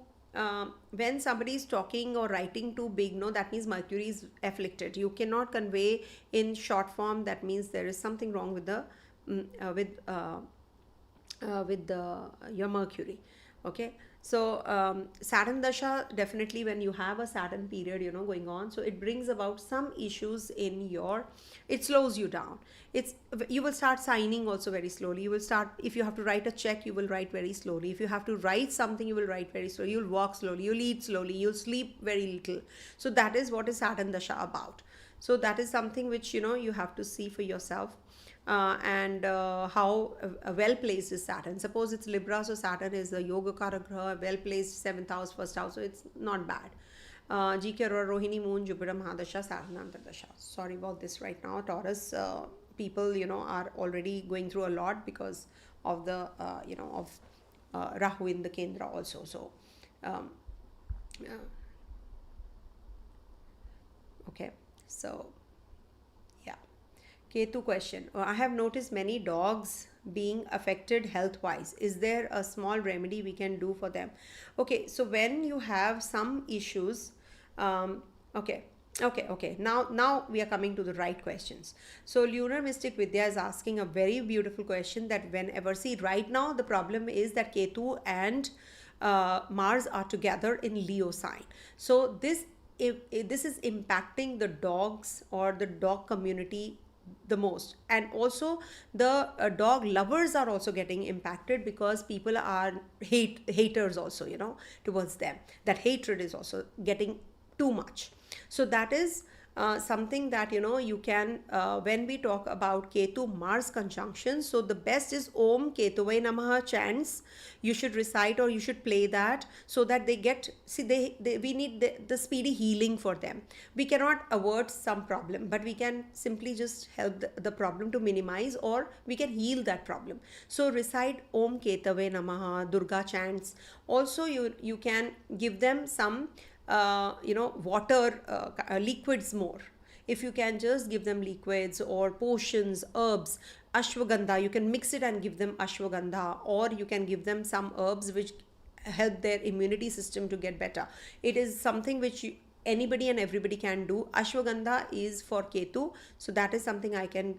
when somebody is talking or writing too big, no, that means Mercury is afflicted. You cannot convey in short form. That means there is something wrong with the your Mercury. Okay, so Saturn dasha, definitely when you have a Saturn period, you know, going on, so it brings about some issues in your, it slows you down. It's, you will start signing also very slowly. You will start, if you have to write a check, you will write very slowly. If you have to write something, you will write very slowly. You'll walk slowly, you'll eat slowly, you'll sleep very little. So that is what is Saturn dasha about. So that is something which, you know, you have to see for yourself. And how well placed is Saturn. Suppose it's Libra, so Saturn is a yoga karagraha, well placed, 7th house, 1st house, so it's not bad. GK or Rohini, Moon, Jupiter, Mahadasha, Saturn, Antardasha. Sorry about this right now. Taurus people, you know, are already going through a lot because of the, you know, of Rahu in the Kendra also. So, okay, so yeah. Ketu question. I have noticed many dogs being affected health wise. Is there a small remedy we can do for them? Okay, so when you have some issues, okay. Now we are coming to the right questions. So Lunar Mystic Vidya is asking a very beautiful question that whenever, see, right now the problem is that Ketu and Mars are together in Leo sign. So this, if this is impacting the dogs or the dog community the most, and also the dog lovers are also getting impacted because people are haters also, you know, towards them. That hatred is also getting too much. So that is something that, you know, you can, when we talk about Ketu Mars conjunction, so the best is Om Ketuvai Namaha chants. You should recite or you should play that so that they get, see, we need the speedy healing for them. We cannot avert some problem, but we can simply just help the problem to minimize, or we can heal that problem. So recite Om Ketuvai Namaha, Durga chants. Also you can give them some you know, water, liquids more. If you can just give them liquids or potions, herbs, ashwagandha, you can mix it and give them ashwagandha, or you can give them some herbs which help their immunity system to get better. It is something which anybody and everybody can do. Ashwagandha is for Ketu, so that is something I can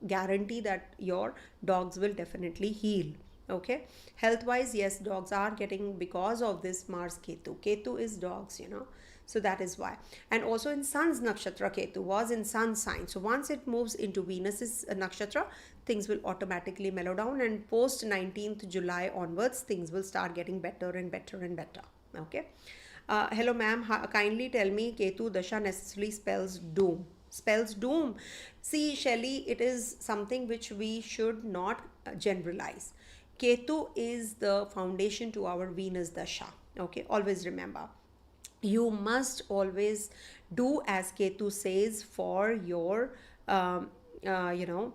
guarantee that your dogs will definitely heal. Okay, health wise, yes, dogs are getting, because of this Mars Ketu is dogs, you know, so that is why. And also in Sun's nakshatra, Ketu was in Sun sign, so once it moves into Venus's nakshatra, things will automatically mellow down, and post 19th July onwards, things will start getting better and better and better. Okay, hello ma'am, kindly tell me, Ketu dasha necessarily spells doom? See Shelly, it is something which we should not generalize. Ketu is the foundation to our Venus dasha. Okay, always remember. You must always do as Ketu says for your, you know,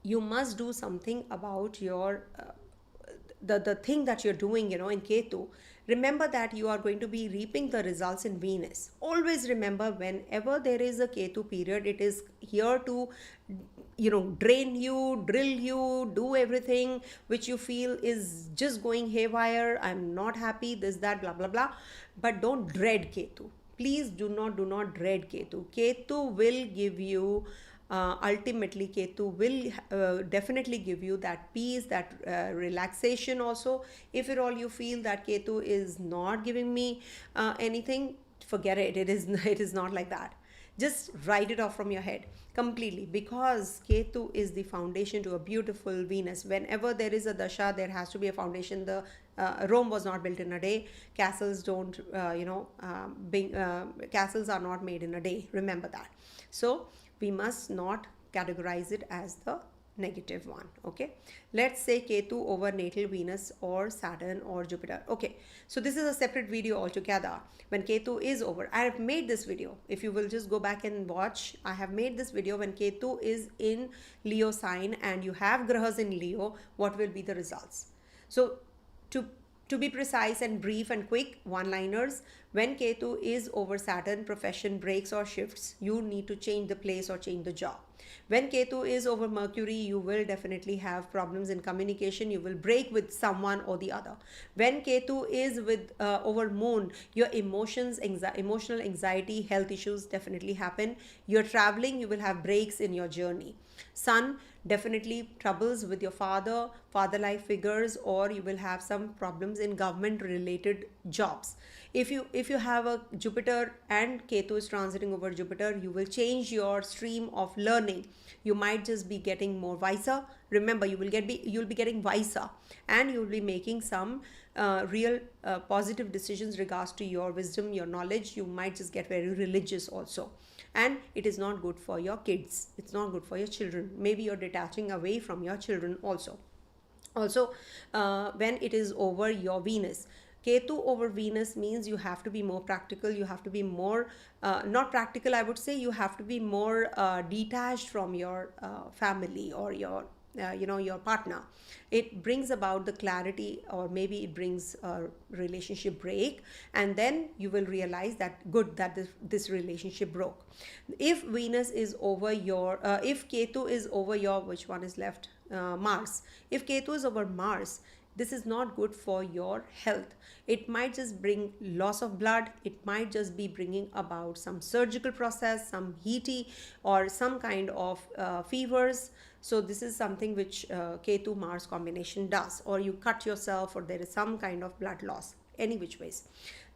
you must do something about your, the thing that you're doing, you know, in Ketu. Remember that you are going to be reaping the results in Venus. Always remember, whenever there is a Ketu period, it is here to, you know, drain you, drill you, do everything which you feel is just going haywire. I'm not happy, this, that, blah, blah, blah. But don't dread Ketu. Please do not dread Ketu. Ketu will give you, ultimately Ketu will definitely give you that peace, that relaxation also. If at all you feel that Ketu is not giving me anything, forget it. It is not like that. Just write it off from your head completely, because Ketu is the foundation to a beautiful Venus. Whenever there is a dasha, there has to be a foundation. The Rome was not built in a day. Castles don't, you know, castles are not made in a day. Remember that. So we must not categorize it as the negative one. Okay, let's say Ketu over natal Venus or Saturn or Jupiter. Okay, so this is a separate video altogether. When Ketu is over, I have made this video. If you will just go back and watch, I have made this video when Ketu is in Leo sign and you have grahas in Leo, what will be the results. So to To be precise and brief and quick, one-liners, when Ketu is over Saturn, profession breaks or shifts. You need to change the place or change the job. When Ketu is over Mercury, you will definitely have problems in communication. You will break with someone or the other. When Ketu is with over Moon, your emotional anxiety, health issues definitely happen. You're traveling, you will have breaks in your journey. Sun, definitely troubles with your father life figures, or you will have some problems in government related jobs. If you have a Jupiter and Ketu is transiting over Jupiter, you will change your stream of learning. You might just be getting more wiser. Remember, you'll be getting wiser, and you'll be making some real positive decisions regards to your wisdom, your knowledge. You might just get very religious also, and it is not good for your kids. It's not good for your children. Maybe you're detaching away from your children also. When it is over your Venus, Ketu over Venus means you have to be more practical. You have to be more, not practical, I would say. You have to be more detached from your family or your your partner. It brings about the clarity, or maybe it brings a relationship break, and then you will realize that good that this relationship broke. If Venus is over your if Ketu is over your, which one is left, Mars. If Ketu is over Mars, this is not good for your health. It might just bring loss of blood. It might just be bringing about some surgical process, some heaty, or some kind of fevers. So this is something which Ketu Mars combination does, or you cut yourself, or there is some kind of blood loss, any which ways.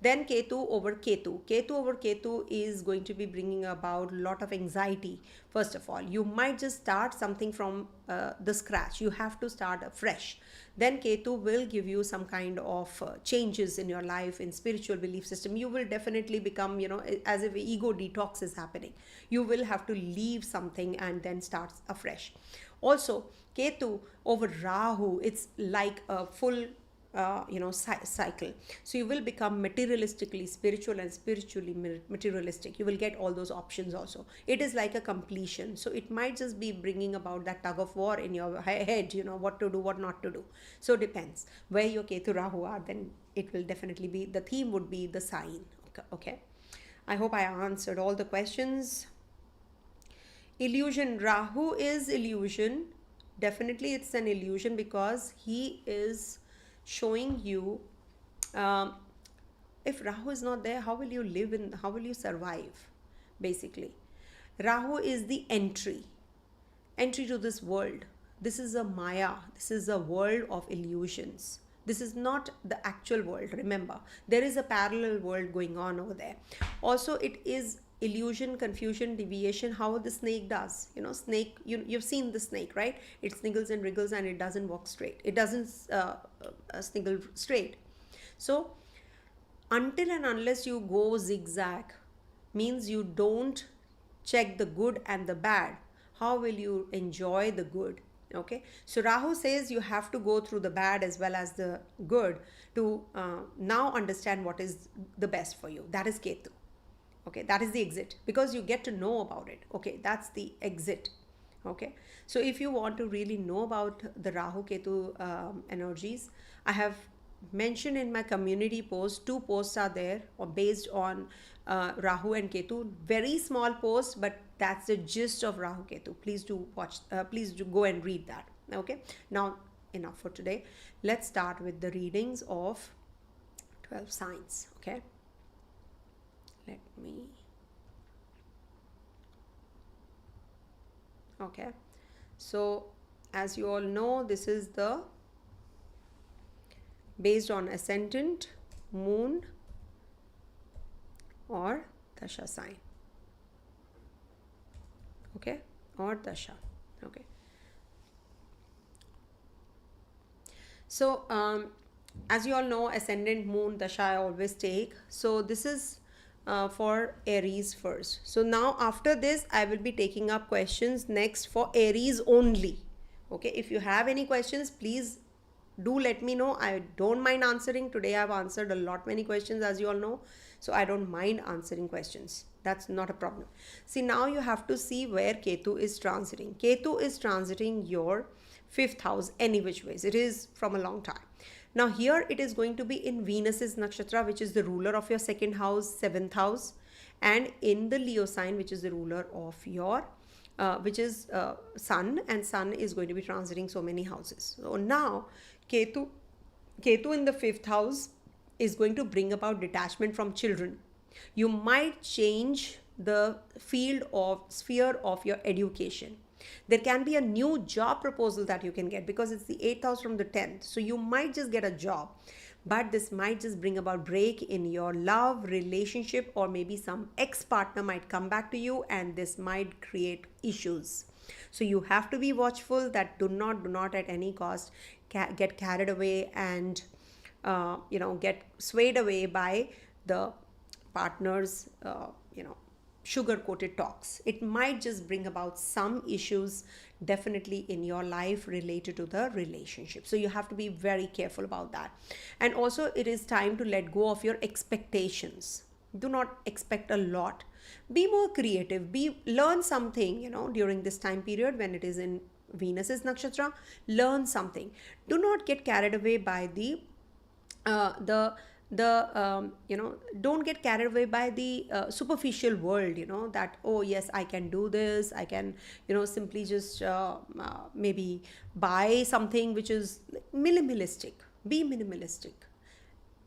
Then Ketu over Ketu. Ketu over Ketu is going to be bringing about a lot of anxiety. First of all, you might just start something from the scratch. You have to start afresh. Then Ketu will give you some kind of changes in your life, in spiritual belief system. You will definitely become, as if ego detox is happening. You will have to leave something and then start afresh. Also, Ketu over Rahu, it's like a full cycle. So you will become materialistically spiritual and spiritually materialistic. You will get all those options also. It is like a completion. So it might just be bringing about that tug of war in your head, what to do, what not to do. So depends where your Ketu Rahu are, then it will definitely be, the theme would be the sign. Okay. I hope I answered all the questions. Illusion. Rahu is illusion. Definitely it's an illusion, because he is showing you, if Rahu is not there, how will you live how will you survive? Basically, Rahu is the entry to this world. This is a Maya. This is a world of illusions. This is not the actual world. Remember, there is a parallel world going on over there. Also, it is illusion, confusion, deviation, how the snake does. Snake, you've seen the snake, right? It sniggles and wriggles, and it doesn't walk straight. It doesn't sniggle straight. So until and unless you go zigzag, means you don't check the good and the bad, how will you enjoy the good? Okay, so Rahu says you have to go through the bad as well as the good to now understand what is the best for you. That is Ketu. Okay, that is the exit, because you get to know about it. Okay, that's the exit. Okay, so if you want to really know about the Rahu Ketu energies, I have mentioned in my community post, 2 posts are there, or based on Rahu and Ketu. Very small post, but that's the gist of Rahu Ketu. Please do watch, please do go and read that. Okay, now enough for today. Let's start with the readings of 12 signs. Okay, let me, okay, so as you all know, this is the based on ascendant, moon, or dasha sign. Okay, or dasha. Okay, so as you all know, ascendant, moon, dasha I always take. So this is for Aries first. So now after this I will be taking up questions next for Aries only. Okay, if you have any questions, please do let me know. I don't mind answering. Today I've answered many questions, as you all know, so I don't mind answering questions. That's not a problem. See, now you have to see where Ketu is transiting. Ketu is transiting your 5th house any which ways. It is from a long time. Now here it is going to be in Venus's nakshatra, which is the ruler of your second house, seventh house, and in the Leo sign, which is the ruler of your which is Sun, and Sun is going to be transiting so many houses. So now Ketu in the fifth house is going to bring about detachment from children. You might change the sphere of your education. There can be a new job proposal that you can get because it's the 8th house from the 10th. So you might just get a job, but this might just bring about break in your love relationship, or maybe some ex-partner might come back to you and this might create issues. So you have to be watchful that do not at any cost get carried away and get swayed away by the partner's sugar coated talks. It might just bring about some issues definitely in your life related to the relationship. So you have to be very careful about that. And also it is time to let go of your expectations. Do not expect a lot. Be more creative. Learn something, during this time period when it is in Venus's nakshatra. Learn something. Do not get carried away by don't get carried away by the superficial world, that, oh yes, I can do this, I can simply just maybe buy something which is minimalistic. Be minimalistic.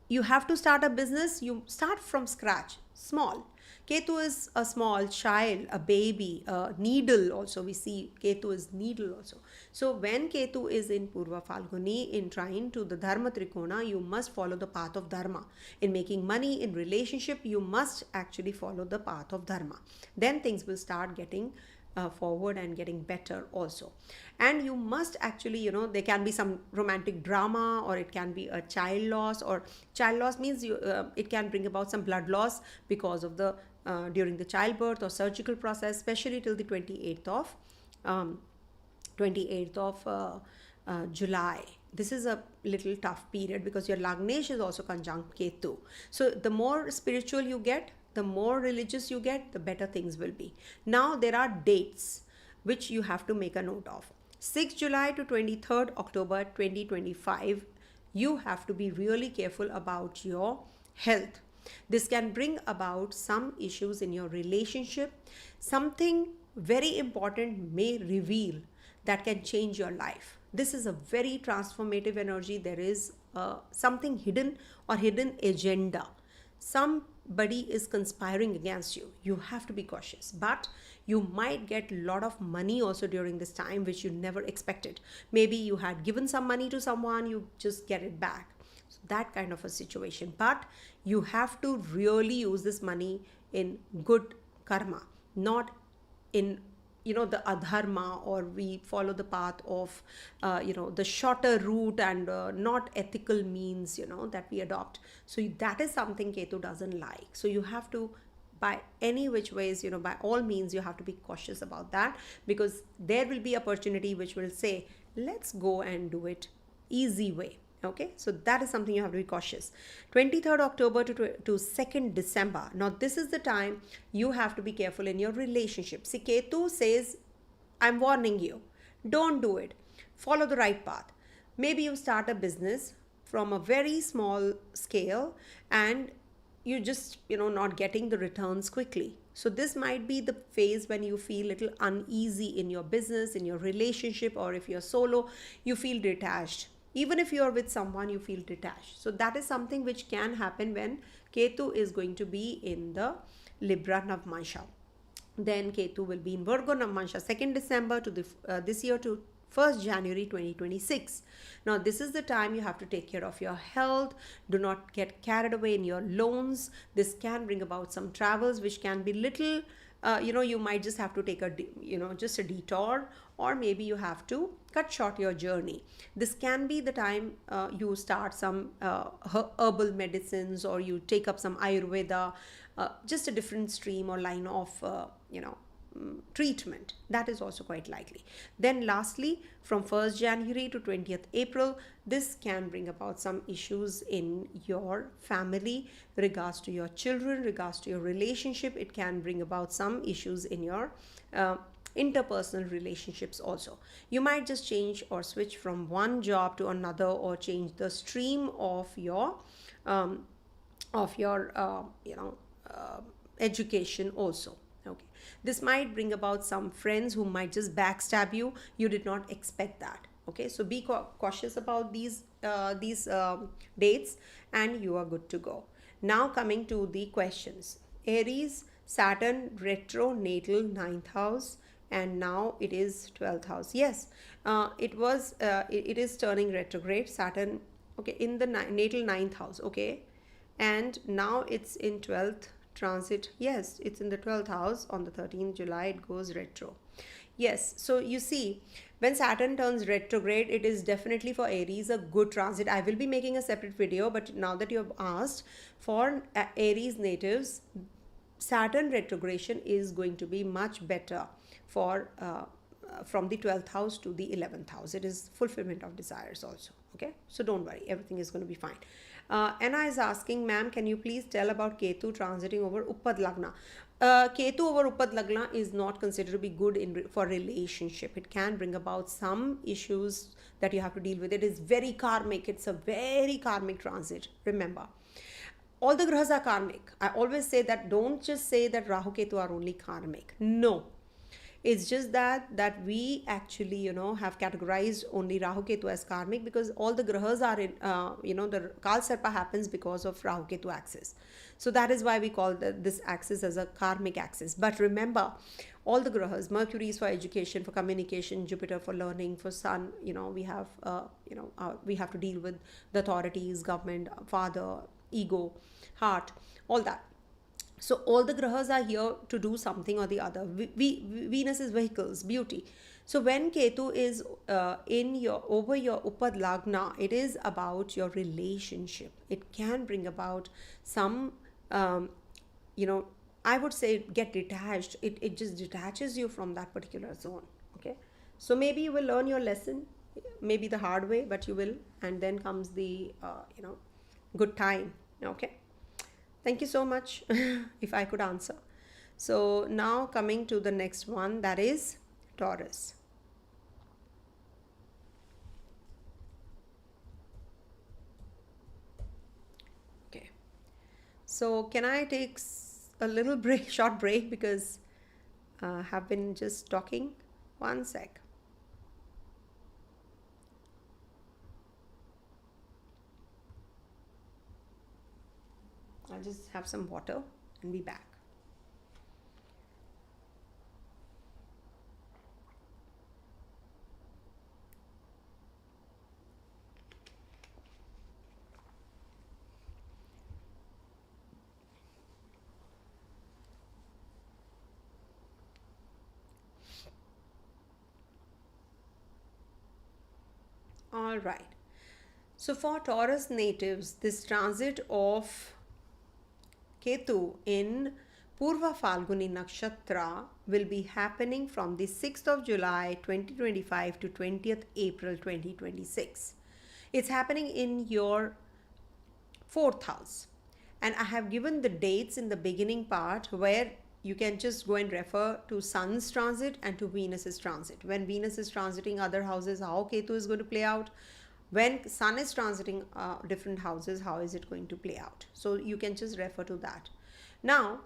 You have to start a business, you start from scratch, small. Ketu is a small child, a baby, a needle also. We see Ketu is needle also. So when Ketu is in Purva Falguni, in trine to the Dharma Trikona, you must follow the path of Dharma. In making money, in relationship, you must actually follow the path of Dharma. Then things will start getting forward and getting better also. And you must actually, there can be some romantic drama, or it can be a child loss, or child loss means it can bring about some blood loss because of the during the childbirth or surgical process, especially till the 28th of July. This is a little tough period because your Lagnesh is also conjunct Ketu. So the more spiritual you get, the more religious you get, the better things will be. Now there are dates which you have to make a note of. 6th July to 23rd October 2025, you have to be really careful about your health. This can bring about some issues in your relationship. Something very important may reveal that can change your life. This is a very transformative energy. There is something hidden or hidden agenda. Somebody is conspiring against you. You have to be cautious. But you might get a lot of money also during this time, which you never expected. Maybe you had given some money to someone, you just get it back. So that kind of a situation. But you have to really use this money in good karma, not in the adharma, or we follow the path of the shorter route and not ethical means that we adopt. So that is something Ketu doesn't like. So you have to, by any which ways, by all means, you have to be cautious about that, because there will be opportunity which will say, let's go and do it easy way. Okay, so that is something you have to be cautious. 23rd October to 2nd December. Now this is the time you have to be careful in your relationship. See, Ketu says, I'm warning you, don't do it. Follow the right path. Maybe you start a business from a very small scale and you just, not getting the returns quickly. So this might be the phase when you feel little uneasy in your business, in your relationship, or if you're solo, you feel detached. Even if you're with someone, you feel detached. So that is something which can happen when Ketu is going to be in the Libra Navamsa. Then Ketu will be in Virgo Navamsa 2nd December to this year to 1st January 2026. Now this is the time you have to take care of your health. Do not get carried away in your loans. This can bring about some travels which can be little you might just have to take a just a detour, or maybe you have to cut short your journey. This can be the time you start some herbal medicines, or you take up some Ayurveda, just a different stream or line of treatment. That is also quite likely. Then lastly, from 1st January to 20th April, this can bring about some issues in your family, regards to your children, regards to your relationship. It can bring about some issues in your interpersonal relationships also. You might just change or switch from one job to another, or change the stream of your um, education also. Okay, this might bring about some friends who might just backstab you. You did not expect that. Okay, so be cautious about these dates, and you are good to go. Now coming to the questions. Aries, Saturn retro natal 9th house, and now it is 12th house. Yes, it is turning retrograde, Saturn, okay, in the natal 9th house. Okay, and now it's in 12th transit. Yes, it's in the 12th house. On the 13th July it goes retro. Yes, so you see, when Saturn turns retrograde, it is definitely for Aries a good transit. I will be making a separate video, but now that you have asked, for Aries natives, Saturn retrogression is going to be much better for from the 12th house to the 11th house. It is fulfillment of desires also. Okay, so don't worry, everything is going to be fine. Anna is asking, ma'am, can you please tell about Ketu transiting over Uppad Lagna? Ketu over Uppad Lagna is not considered to be good for relationship. It can bring about some issues that you have to deal with. It is very karmic. It's a very karmic transit. Remember, all the grahas are karmic. I always say that don't just say that Rahu Ketu are only karmic. No. It's just that we actually, have categorized only Rahu Ketu as karmic, because all the grahas are in, the Kal Sarpa happens because of Rahu Ketu axis. So that is why we call this axis as a karmic axis. But remember, all the grahas, Mercury is for education, for communication, Jupiter for learning, for Sun, we have, we have to deal with the authorities, government, father, ego, heart, all that. So all the grahas are here to do something or the other. Venus is vehicles, beauty. So when Ketu is over your Uppad Lagna, it is about your relationship. It can bring about some, I would say get detached. It just detaches you from that particular zone. Okay, so maybe you will learn your lesson, maybe the hard way, but you will, and then comes the good time. Okay. Thank you so much if I could answer. So now coming to the next one, that is Taurus. Okay. So can I take a little break, short break, because I have been just talking. One sec. I'll just have some water and be back. All right. So for Taurus natives, this transit of Ketu in PurvaPhalguni-Nakshatra will be happening from the 6th of July 2025 to 20th April 2026. It's happening in your 4th house. And I have given the dates in the beginning part where you can just go and refer to Sun's transit and to Venus's transit. When Venus is transiting other houses, how Ketu is going to play out. When Sun is transiting different houses, how is it going to play out? So you can just refer to that. Now,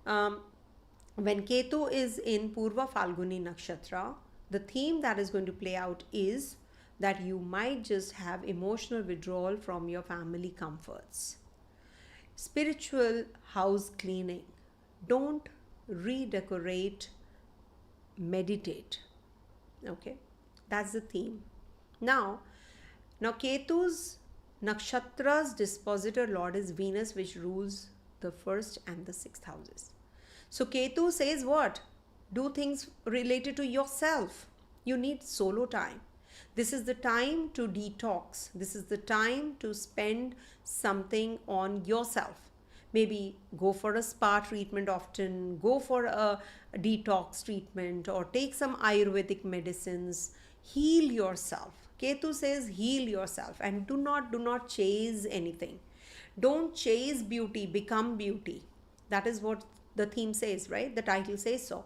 when Ketu is in PurvaPhalguni-Nakshatra, the theme that is going to play out is that you might just have emotional withdrawal from your family comforts. Spiritual house cleaning. Don't redecorate, meditate. Okay, that's the theme. Now Ketu's Nakshatra's dispositor lord is Venus, which rules the 1st and the 6th houses. So Ketu says what? Do things related to yourself. You need solo time. This is the time to detox. This is the time to spend something on yourself. Maybe go for a spa treatment often, go for a detox treatment, or take some Ayurvedic medicines. Heal yourself. Ketu says heal yourself, and do not chase anything. Don't chase beauty, become beauty. That is what the theme says, right? The title says so.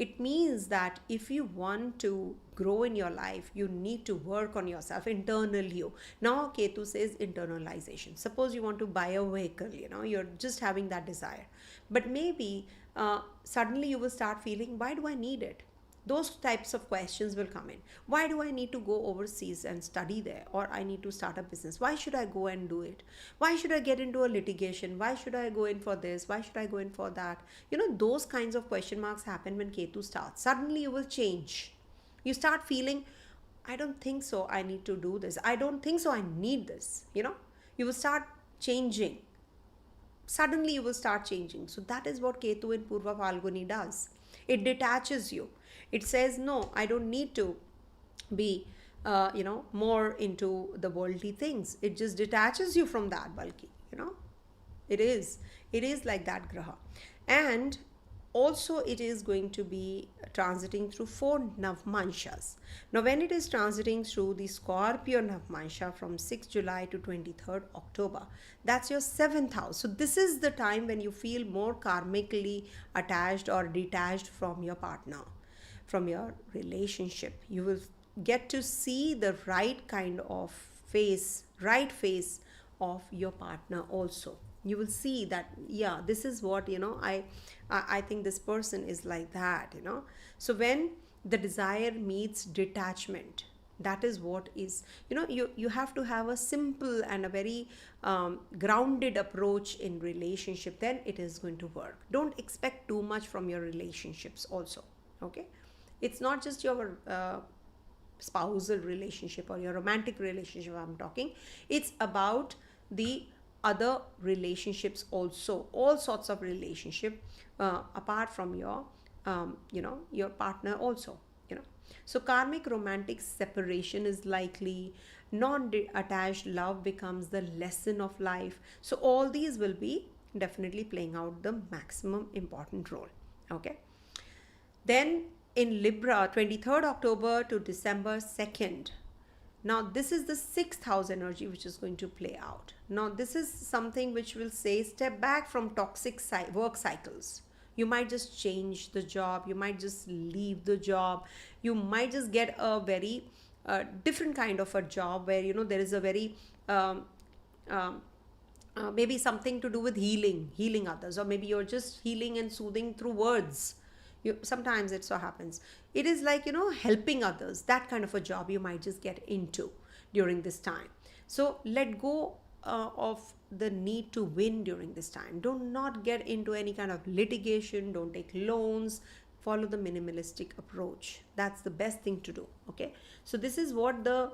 It means that if you want to grow in your life, you need to work on yourself, internal you. Now Ketu says internalization. Suppose you want to buy a vehicle, you're just having that desire, but maybe suddenly you will start feeling, why do I need it? Those types of questions will come in. Why do I need to go overseas and study there? Or I need to start a business. Why should I go and do it? Why should I get into a litigation? Why should I go in for this? Why should I go in for that? Those kinds of question marks happen when Ketu starts. Suddenly you will change. You start feeling, I don't think so I need to do this. I don't think so I need this. You will start changing. Suddenly you will start changing. So that is what Ketu in Purva Falguni does. It detaches you. It says, no, I don't need to be, more into the worldly things. It just detaches you from that, bulky, It is like that graha. And also it is going to be transiting through 4 Navamsas. Now when it is transiting through the Scorpio Navamsa from 6th July to 23rd October, that's your 7th house. So this is the time when you feel more karmically attached or detached from your partner, from your relationship. You will get to see the right kind of right face of your partner also. You will see that, yeah, this is what, I think this person is like that, So when the desire meets detachment, that is what is, you have to have a simple and a very grounded approach in relationship, then it is going to work. Don't expect too much from your relationships also, okay? It's not just your spousal relationship or your romantic relationship I'm talking. It's about the other relationships also, all sorts of relationship apart from your your partner also, So karmic romantic separation is likely. Non-attached love becomes the lesson of life. So all these will be definitely playing out the maximum important role, okay? Then in Libra, 23rd October to December 2nd, now this is the 6th house energy which is going to play out. Now this is something which will say step back from toxic work cycles. You might just change the job, you might just leave the job, you might just get a very different kind of a job where there is a very maybe something to do with healing others, or maybe you're just healing and soothing through words. Sometimes it so happens it is like helping others. That kind of a job you might just get into during this time. So let go of the need to win during this time. Do not get into any kind of litigation. Don't take loans. Follow the minimalistic approach. That's the best thing to do, okay? So this is what the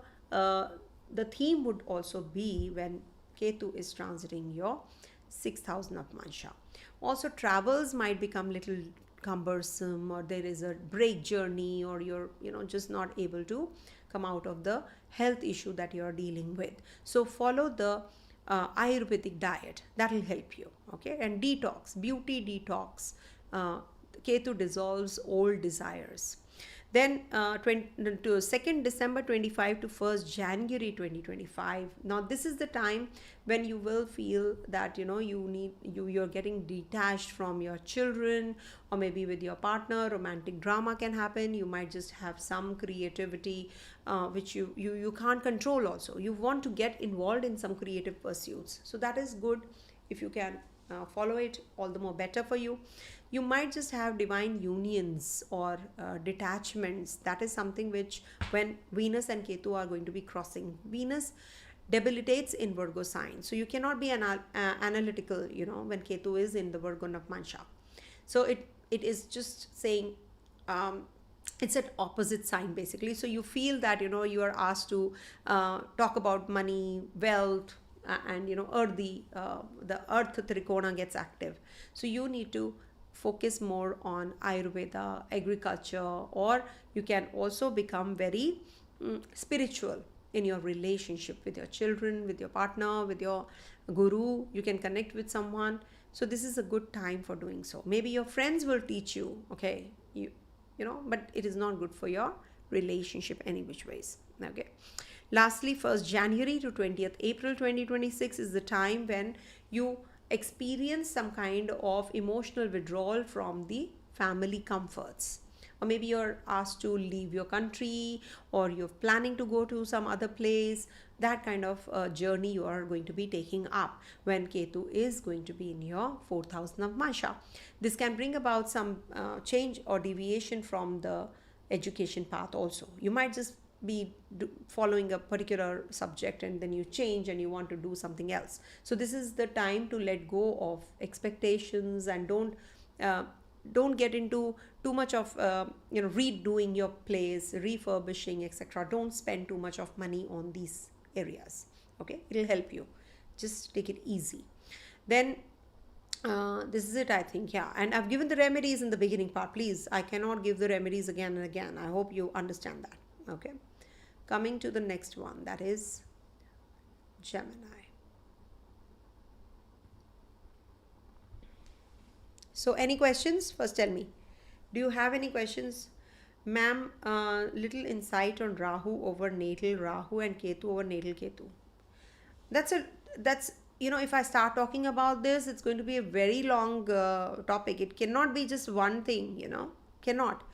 theme would also be when Ketu is transiting your 6th house Navamsa. Also travels might become little cumbersome, or there is a break journey, or you're just not able to come out of the health issue that you're dealing with. So follow the Ayurvedic diet. That will help you, okay? And detox, beauty detox. Ketu dissolves old desires. Then 2nd December 25 to 1st January 2025. Now this is the time when you will feel that you're getting detached from your children, or maybe with your partner. Romantic drama can happen. You might just have some creativity which you can't control also. You want to get involved in some creative pursuits. So that is good. If you can follow it, all the more better for you. You might just have divine unions or detachments. That is something which, when Venus and Ketu are going to be crossing, Venus debilitates in Virgo sign. So you cannot be analytical, when Ketu is in the Virgo Navamsa. So it is just saying it's an opposite sign basically. So you feel that, you are asked to talk about money, wealth, and the earth trikona gets active. So you need to focus more on Ayurveda, agriculture, or you can also become very spiritual in your relationship with your children, with your partner, with your guru. You can connect with someone. So this is a good time for doing so. Maybe your friends will teach you, okay, but it is not good for your relationship any which ways, okay? Lastly, 1st January to 20th April 2026 is the time when you experience some kind of emotional withdrawal from the family comforts. or maybe you're asked to leave your country, or you're planning to go to some other place. That kind of journey you are going to be taking up when Ketu is going to be in your 4th house Navamsa. This can bring about some change or deviation from the education path also. You might just be following a particular subject and then you change and you want to do something else. So this is the time to let go of expectations and don't get into too much of redoing your place, refurbishing, etc. Don't spend too much of money on these areas. Okay, it'll help you. Just take it easy. Then this is it, I think. Yeah, and I've given the remedies in the beginning part. Please, I cannot give the remedies again and again. I hope you understand that. Okay, coming to the next one, that is Gemini. So any questions? First tell me, do you have any questions? Ma'am, little insight on Rahu over natal Rahu and Ketu over natal Ketu. That's if I start talking about this, it's going to be a very long topic. It cannot be just one thing, cannot.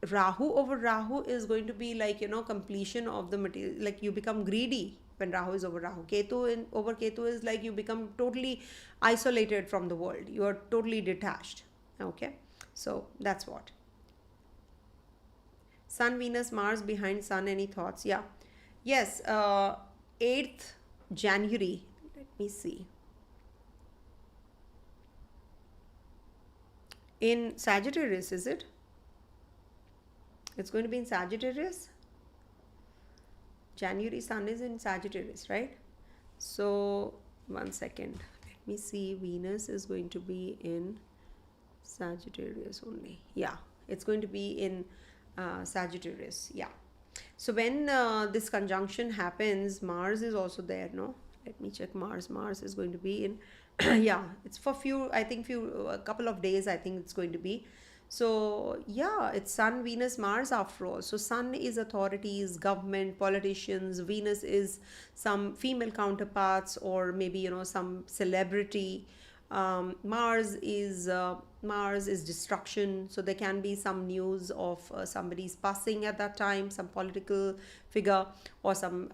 Rahu over Rahu is going to be like, completion of the material, like you become greedy when Rahu is over Rahu. Ketu over Ketu is like you become totally isolated from the world. You are totally detached. Okay, so that's what. Sun, Venus, Mars behind Sun. Any thoughts? Yeah. Yes. 8th January. Let me see. In Sagittarius, is it? It's going to be in Sagittarius. January Sun is in Sagittarius, right? So, one second. Let me see. Venus is going to be in Sagittarius only. Yeah, it's going to be in Sagittarius. Yeah. So when this conjunction happens, Mars is also there, no? Let me check Mars. Mars is going to be in, yeah, it's for a couple of days, I think it's going to be. So yeah, it's Sun, Venus, Mars after all. So Sun is authorities, government, politicians. Venus is some female counterparts or maybe, some celebrity. Mars is destruction. So there can be some news of somebody's passing at that time, some political figure or some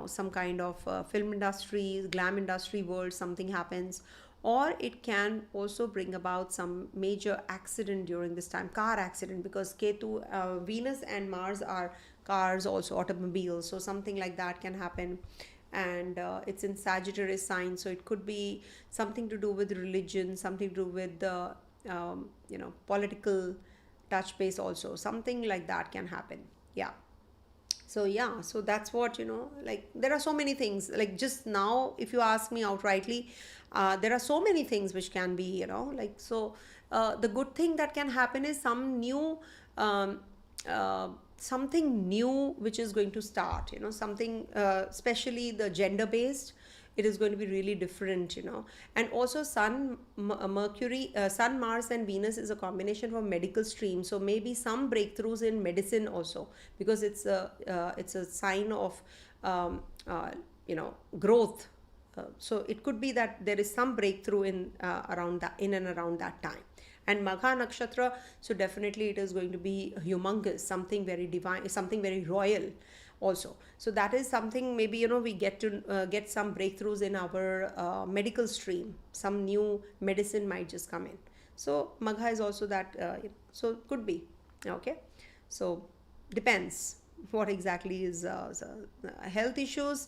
some kind of film industry, glam industry world, something happens. Or it can also bring about some major accident during this time, car accident, because Ketu, Venus and Mars are cars, also automobiles. So something like that can happen. And it's in Sagittarius sign, so it could be something to do with religion, something to do with the political touch base also. Something like that can happen. Yeah. So yeah, so that's what, like there are so many things. Like just now, if you ask me outrightly, there are so many things which can be, the good thing that can happen is some new something new which is going to start, something especially the gender based. It is going to be really different, and also Sun, Mercury, Sun, Mars and Venus is a combination for medical stream. So maybe some breakthroughs in medicine also, because it's a sign of growth. So it could be that there is some breakthrough in and around that time. And Magha Nakshatra, so definitely it is going to be humongous, something very divine, something very royal also. So that is something, maybe, we get to get some breakthroughs in our medical stream. Some new medicine might just come in. So Magha is also that, so could be. Okay. So depends what exactly is health issues.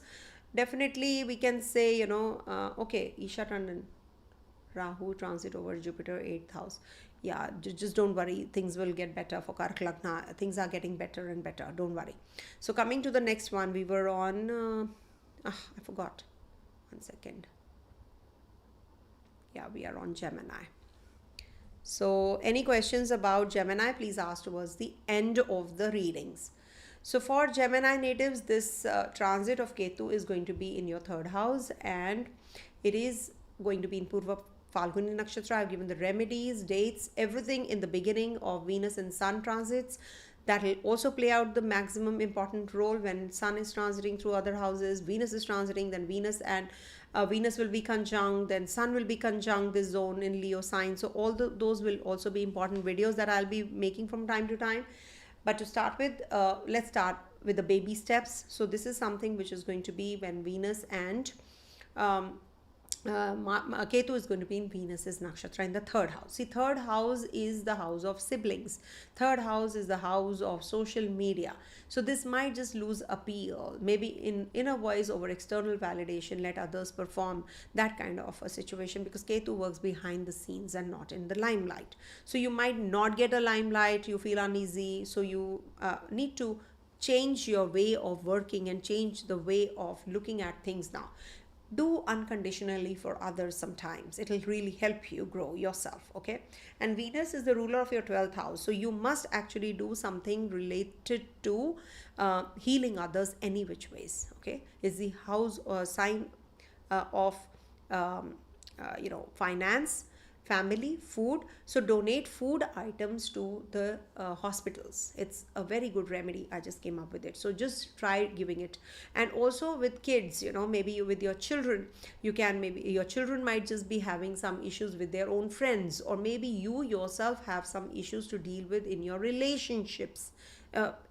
Definitely we can say, okay, Isha Tandon, Rahu transit over Jupiter, 8th house. Yeah, just don't worry. Things will get better for Kark Lagna. Things are getting better and better. Don't worry. So coming to the next one, we were on, I forgot. One second. Yeah, we are on Gemini. So any questions about Gemini, please ask towards the end of the readings. So for Gemini natives, this transit of Ketu is going to be in your 3rd house, and it is going to be in PurvaPhalguni Nakshatra. I've given the remedies, dates, everything in the beginning of Venus and Sun transits. That will also play out the maximum important role when Sun is transiting through other houses, Venus is transiting, then Venus will be conjunct, then Sun will be conjunct this zone in Leo sign. So all those will also be important videos that I'll be making from time to time. But to start with, let's start with the baby steps. So this is something which is going to be when Venus and Ketu is going to be in Venus's nakshatra in the third house. See, third house is the house of siblings. Third house is the house of social media. So this might just lose appeal. Maybe in inner voice over external validation, let others perform, that kind of a situation, because Ketu works behind the scenes and not in the limelight. So you might not get a limelight, you feel uneasy. So you need to change your way of working and change the way of looking at things now. Do unconditionally for others sometimes. It will really help you grow yourself, okay? And Venus is the ruler of your 12th house. So you must actually do something related to healing others any which ways, okay? Is the house or sign of, finance, family, food. So donate food items to the hospitals. It's a very good remedy. I just came up with it. So just try giving it. And also with kids, maybe with your children, maybe your children might just be having some issues with their own friends, or maybe you yourself have some issues to deal with in your relationships,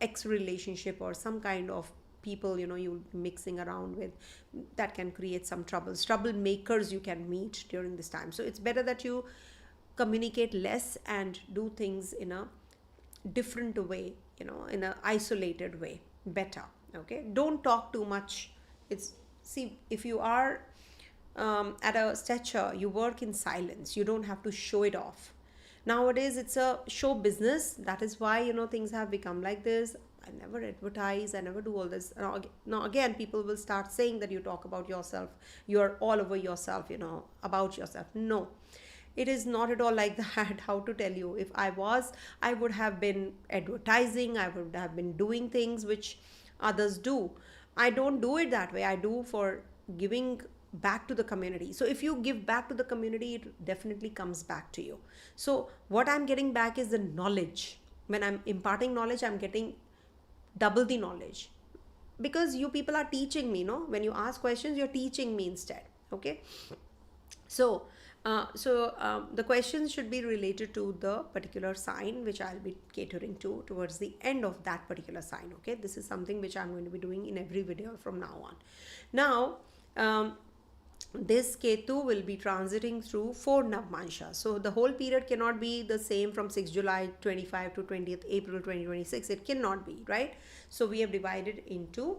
ex relationship, or some kind of people you'll be mixing around with that can create some troublemakers you can meet during this time. So it's better that you communicate less and do things in a different way, in an isolated way, better, okay? Don't talk too much. If you are at a stature, you work in silence, you don't have to show it off. Nowadays it's a show business. That is why things have become like this. I never advertise, I never do all this. Now again, people will start saying that you talk about yourself, you're all over yourself, about yourself. No, it is not at all like that. How to tell you? If I was, I would have been advertising, I would have been doing things which others do. I don't do it that way. I do for giving back to the community. So if you give back to the community, it definitely comes back to you. So what I'm getting back is the knowledge. When I'm imparting knowledge, I'm getting double the knowledge, because you people are teaching me. When you ask questions, you're teaching me instead, okay? So the questions should be related to the particular sign which I'll be catering to towards the end of that particular sign, okay? This is something which I'm going to be doing in every video from now on. Now this Ketu will be transiting through 4 Navamsa. So the whole period cannot be the same from 6 July 25 to 20th April 2026. It cannot be, right? So we have divided into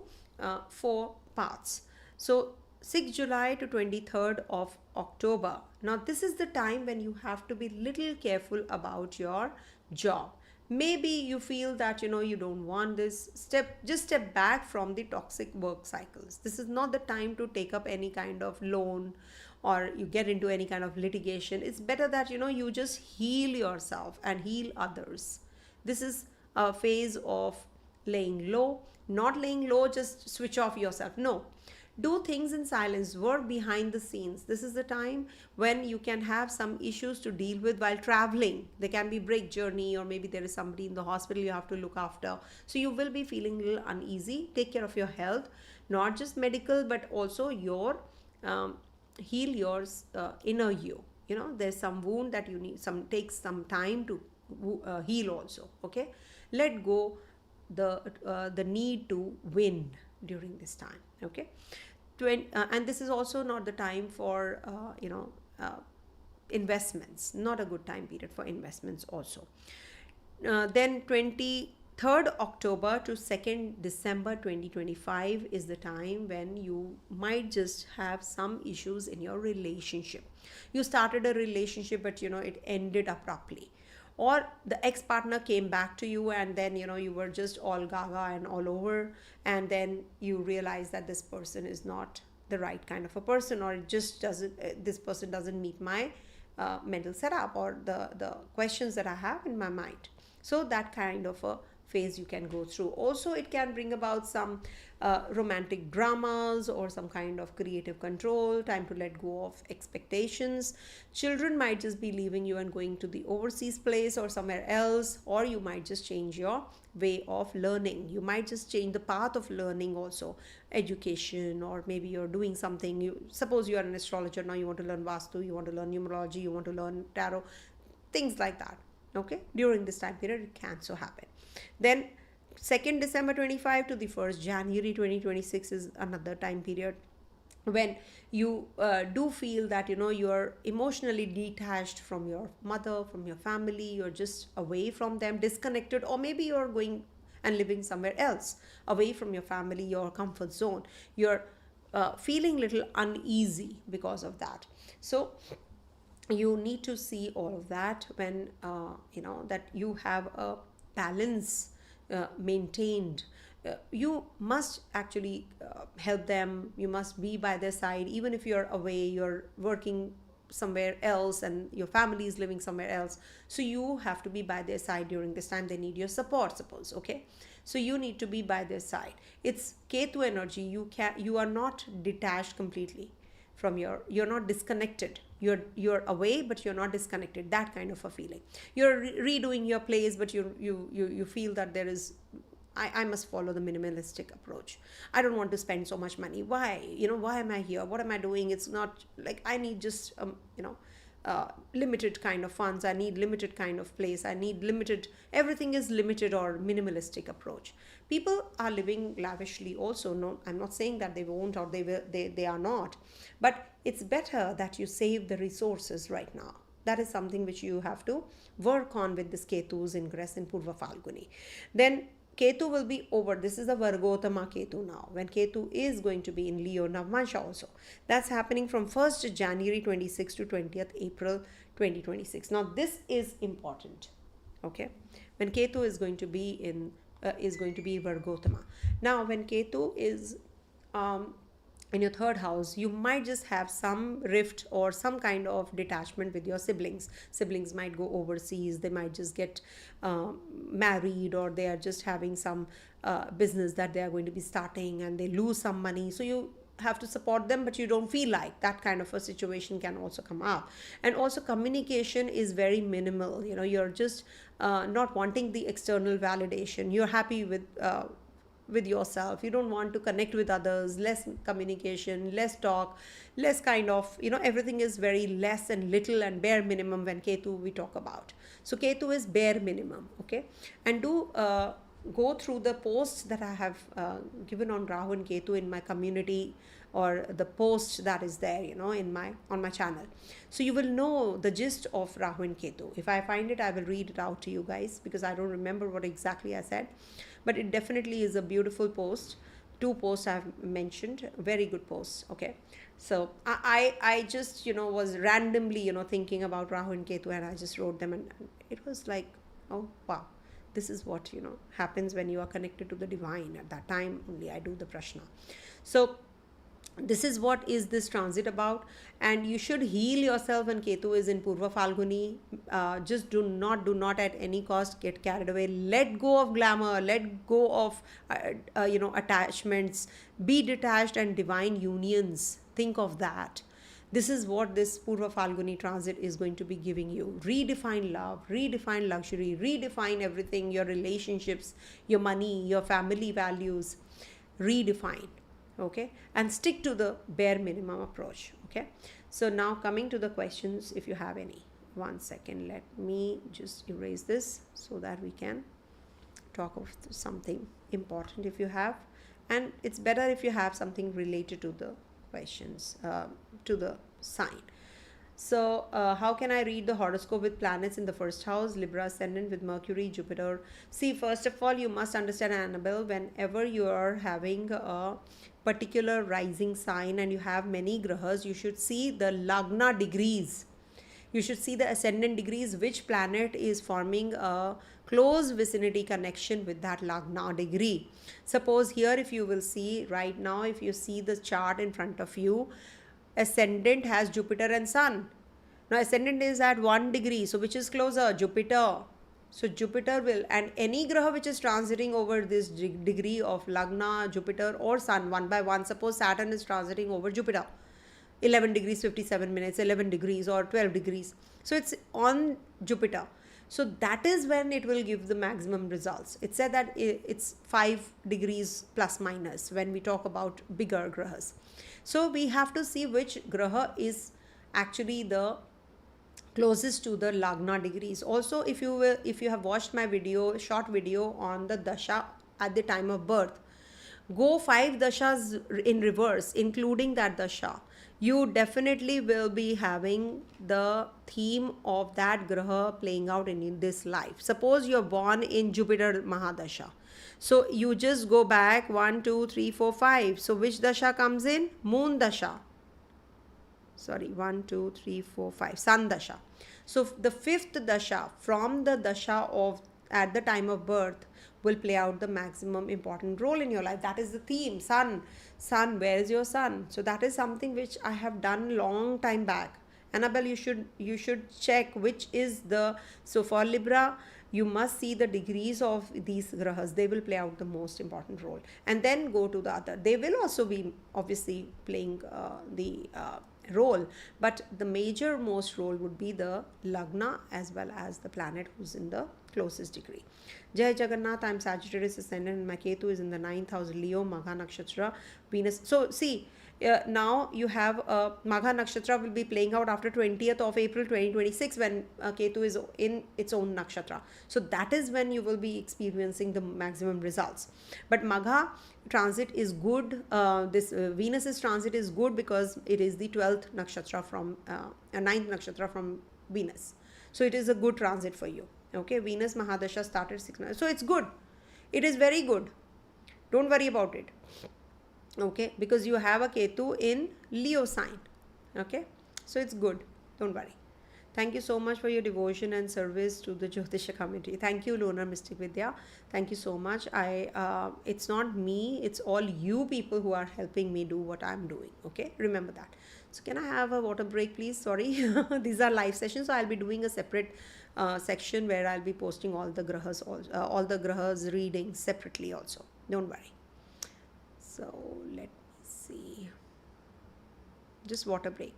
4 parts. So 6 July to 23rd of October. Now this is the time when you have to be little careful about your job. Maybe you feel that you don't want this. Just step back from the toxic work cycles. This is not the time to take up any kind of loan or you get into any kind of litigation. It's better that you just heal yourself and heal others. This is a phase of laying low. Not laying low, just switch off yourself. No, do things in silence, work behind the scenes. This is the time when you can have some issues to deal with while traveling. There can be break journey, or maybe there is somebody in the hospital you have to look after. So you will be feeling a little uneasy. Take care of your health, not just medical, but also your heal your inner you. There's some wound that you need, takes some time to heal also, okay? Let go the need to win during this time, okay? And this is also not the time for investments. Not a good time period for investments also. Then 23rd October to 2nd December 2025 is the time when you might just have some issues in your relationship. You started a relationship, but it ended abruptly, or the ex-partner came back to you, and then you were just all gaga and all over, and then you realize that this person is not the right kind of a person, or it just doesn't, this person doesn't meet my mental setup or the questions that I have in my mind. So that kind of a phase you can go through. Also, it can bring about some romantic dramas or some kind of creative control, time to let go of expectations. Children might just be leaving you and going to the overseas place or somewhere else, or you might just change your way of learning. You might just change the path of learning also, education, or maybe you're doing something. You suppose you are an astrologer, now you want to learn Vastu, you want to learn numerology, you want to learn tarot, things like that. Okay, during this time period it can so happen. Then 2nd December 25 to the 1st January 2026 is another time period when you do feel that you're emotionally detached from your mother, from your family. You're just away from them, disconnected, or maybe you're going and living somewhere else, away from your family, your comfort zone. You're feeling little uneasy because of that. So you need to see all of that when that you have a balance maintained. You must actually help them. You must be by their side, even if you're away, you're working somewhere else and your family is living somewhere else. So you have to be by their side during this time. They need your support, suppose. Okay, so you need to be by their side. It's Ketu energy. You are not detached completely from you're not disconnected. You're away, but you're not disconnected. That kind of a feeling. You're redoing your plays, but you feel that there is, I must follow the minimalistic approach. I don't want to spend so much money. Why? Why am I here? What am I doing? It's not like I need just limited kind of funds. I need limited kind of place. I need limited, everything is limited or minimalistic approach. People are living lavishly also. No, I'm not saying that they won't or they are not. But it's better that you save the resources right now. That is something which you have to work on with this Ketu's ingress in PurvaPhalguni. Then Ketu will be over. This is a Vargotama Ketu now. When Ketu is going to be in Leo Navamsa also. That's happening from 1st January 26 to 20th April 2026. Now this is important. Okay. When Ketu is going to be Vargotama. Now when Ketu is in your 3rd house, you might just have some rift or some kind of detachment with your siblings. Siblings might go overseas. They might just get married, or they are just having some business that they are going to be starting and they lose some money. So you have to support them, but you don't feel like that kind of a situation can also come up. And also communication is very minimal. You're just not wanting the external validation. You're happy with yourself. You don't want to connect with others. Less communication, less talk, less kind of, everything is very less and little and bare minimum when Ketu we talk about. So Ketu is bare minimum. Okay. And do go through the posts that I have given on Rahu and Ketu in my community, or the post that is there, on my channel. So you will know the gist of Rahu and Ketu. If I find it, I will read it out to you guys, because I don't remember what exactly I said. But it definitely is a beautiful post. 2 posts I've mentioned, very good posts. Okay, so I just was randomly thinking about Rahu and Ketu, and I just wrote them, and it was like, oh wow, this is what happens when you are connected to the divine. At that time only I do the prashna. So this is what is this transit about, and you should heal yourself when Ketu is in PurvaPhalguni. Just do not at any cost get carried away. Let go of glamour, let go of attachments. Be detached and divine unions. Think of that. This is what this PurvaPhalguni transit is going to be giving you. Redefine love, redefine luxury, redefine everything, your relationships, your money, your family values. Redefine. Okay, and stick to the bare minimum approach. Okay, so now coming to the questions, if you have any. 1 second, let me just erase this so that we can talk of something important if you have, and it's better if you have something related to the questions, to the sign. So how can I read the horoscope with planets in the 1st house, Libra ascendant with Mercury, Jupiter? See, first of all, you must understand, Annabelle, whenever you are having a particular rising sign and you have many grahas, you should see the lagna degrees. You should see the ascendant degrees, which planet is forming a close vicinity connection with that lagna degree. Suppose here, if you will see right now, if you see the chart in front of you, ascendant has Jupiter and Sun. Now ascendant is at 1 degree, so which is closer? Jupiter. So Jupiter will, and any graha which is transiting over this degree of Lagna, Jupiter or Sun, one by one. Suppose Saturn is transiting over Jupiter, 11 degrees 57 minutes, 11 degrees or 12 degrees. So it's on Jupiter. So that is when it will give the maximum results. It said that it's 5 degrees plus minus when we talk about bigger grahas. So we have to see which graha is actually the closest to the Lagna degrees. Also, if you have watched my short video on the dasha at the time of birth, go 5 dashas in reverse, including that dasha. You definitely will be having the theme of that graha playing out in this life. Suppose you're born in Jupiter Mahadasha. So you just go back 1, 2, 3, 4, 5. So which dasha comes in? Moon dasha. Sorry, 1, 2, 3, 4, 5. Sun dasha. So the 5th dasha from the dasha of at the time of birth will play out the maximum important role in your life. That is the theme. Sun, where is your sun? So that is something which I have done long time back. Annabelle, you should check which is the, so for Libra, you must see the degrees of these grahas. They will play out the most important role. And then go to the other. They will also be obviously playing the role, but the most role would be the Lagna as well as the planet who's in the closest degree. Jai Jagannath, I'm Sagittarius ascendant and my Ketu is in the 9th house, Leo, Magha Nakshatra, Venus. So see, now you have Magha Nakshatra will be playing out after 20th of April 2026 when Ketu is in its own Nakshatra. So that is when you will be experiencing the maximum results. But Magha transit is good. This Venus's transit is good because it is the 12th Nakshatra from 9th Nakshatra from Venus. So it is a good transit for you. Okay, Venus Mahadasha started 6 months. So it's good. It is very good. Don't worry about it. Okay, because you have a Ketu in Leo sign. Okay, so it's good. Don't worry. Thank you so much for your devotion and service to the Jyotisha community. Thank you, Lunar Mystic Vidya. Thank you so much. It's not me, it's all you people who are helping me do what I'm doing. Okay, remember that. So can I have a water break, please? Sorry, these are live sessions, so I'll be doing a separate section where I'll be posting all the grahas, all the grahas readings separately also. Don't worry. So let me see. Just water break.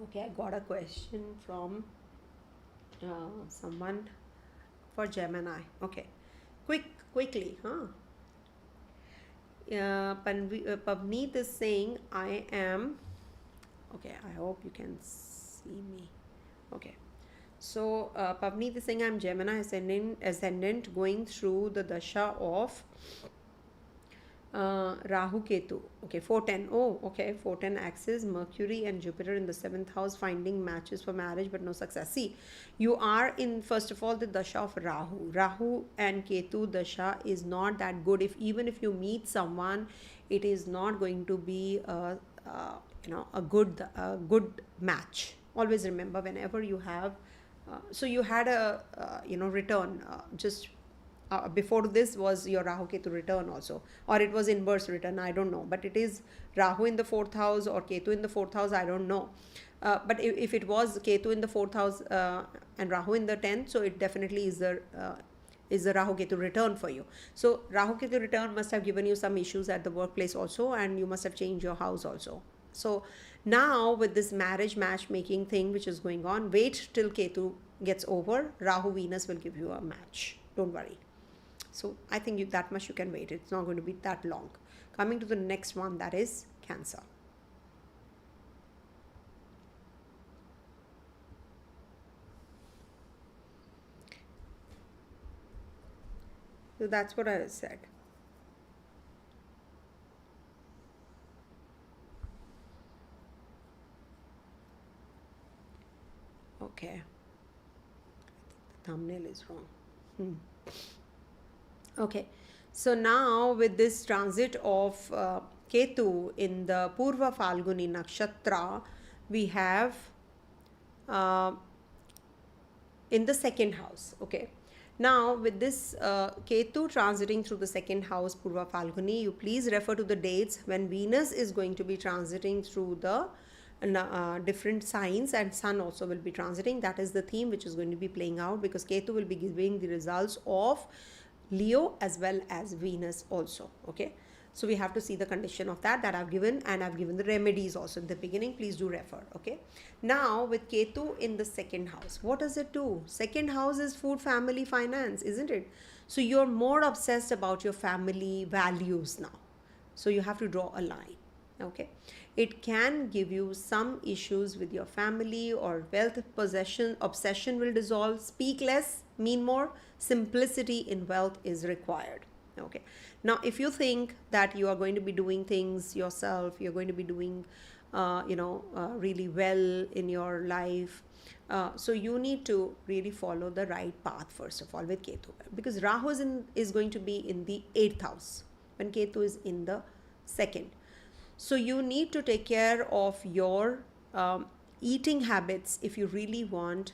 Okay, I got a question from someone for Gemini. Okay, quickly, huh? Pavneet is saying, I am, okay, I hope you can see me. Okay, so Pavneet is saying, I'm Gemini ascendant going through the dasha of Rahu Ketu. Okay, 410. Oh, okay, 410 axis, Mercury and Jupiter in the 7th house, finding matches for marriage but no success. See, you are in, first of all, the dasha of Rahu. Rahu and Ketu dasha is not that good. Even if you meet someone, it is not going to be a good match. Always remember, whenever you have so you had a return just before this was your Rahu Ketu return also, or it was inverse return, I don't know, but it is Rahu in the 4th house or Ketu in the 4th house, I don't know, but if it was Ketu in the 4th house and Rahu in the 10th, so it definitely is the Rahu Ketu return for you. So Rahu Ketu return must have given you some issues at the workplace also, and you must have changed your house also. So now with this marriage matchmaking thing which is going on, wait till Ketu gets over. Rahu Venus will give you a match. Don't worry. So I think that much you can wait. It's not going to be that long. Coming to the next one, that is Cancer. So that's what I said. Okay. The thumbnail is wrong. Okay. So now with this transit of Ketu in the PurvaPhalguni-Nakshatra, we have in the 2nd house. Okay. Now, with this Ketu transiting through the second house, Purva Falguni, you please refer to the dates when Venus is going to be transiting through the different signs, and Sun also will be transiting. That is the theme which is going to be playing out, because Ketu will be giving the results of Leo as well as Venus also. Okay. So we have to see the condition of that I've given, and I've given the remedies also in the beginning. Please do refer. Okay. Now with Ketu in the second house, what does it do? Second house is food, family, finance, isn't it? So you're more obsessed about your family values now. So you have to draw a line. Okay. It can give you some issues with your family, or wealth, possession, obsession will dissolve. Speak less, mean more. Simplicity in wealth is required. Okay. Now, if you think that you are going to be doing things yourself, you're going to be doing, really well in your life. So you need to really follow the right path, first of all, with Ketu. Because Rahu is going to be in the 8th house when Ketu is in the 2nd. So you need to take care of your eating habits if you really want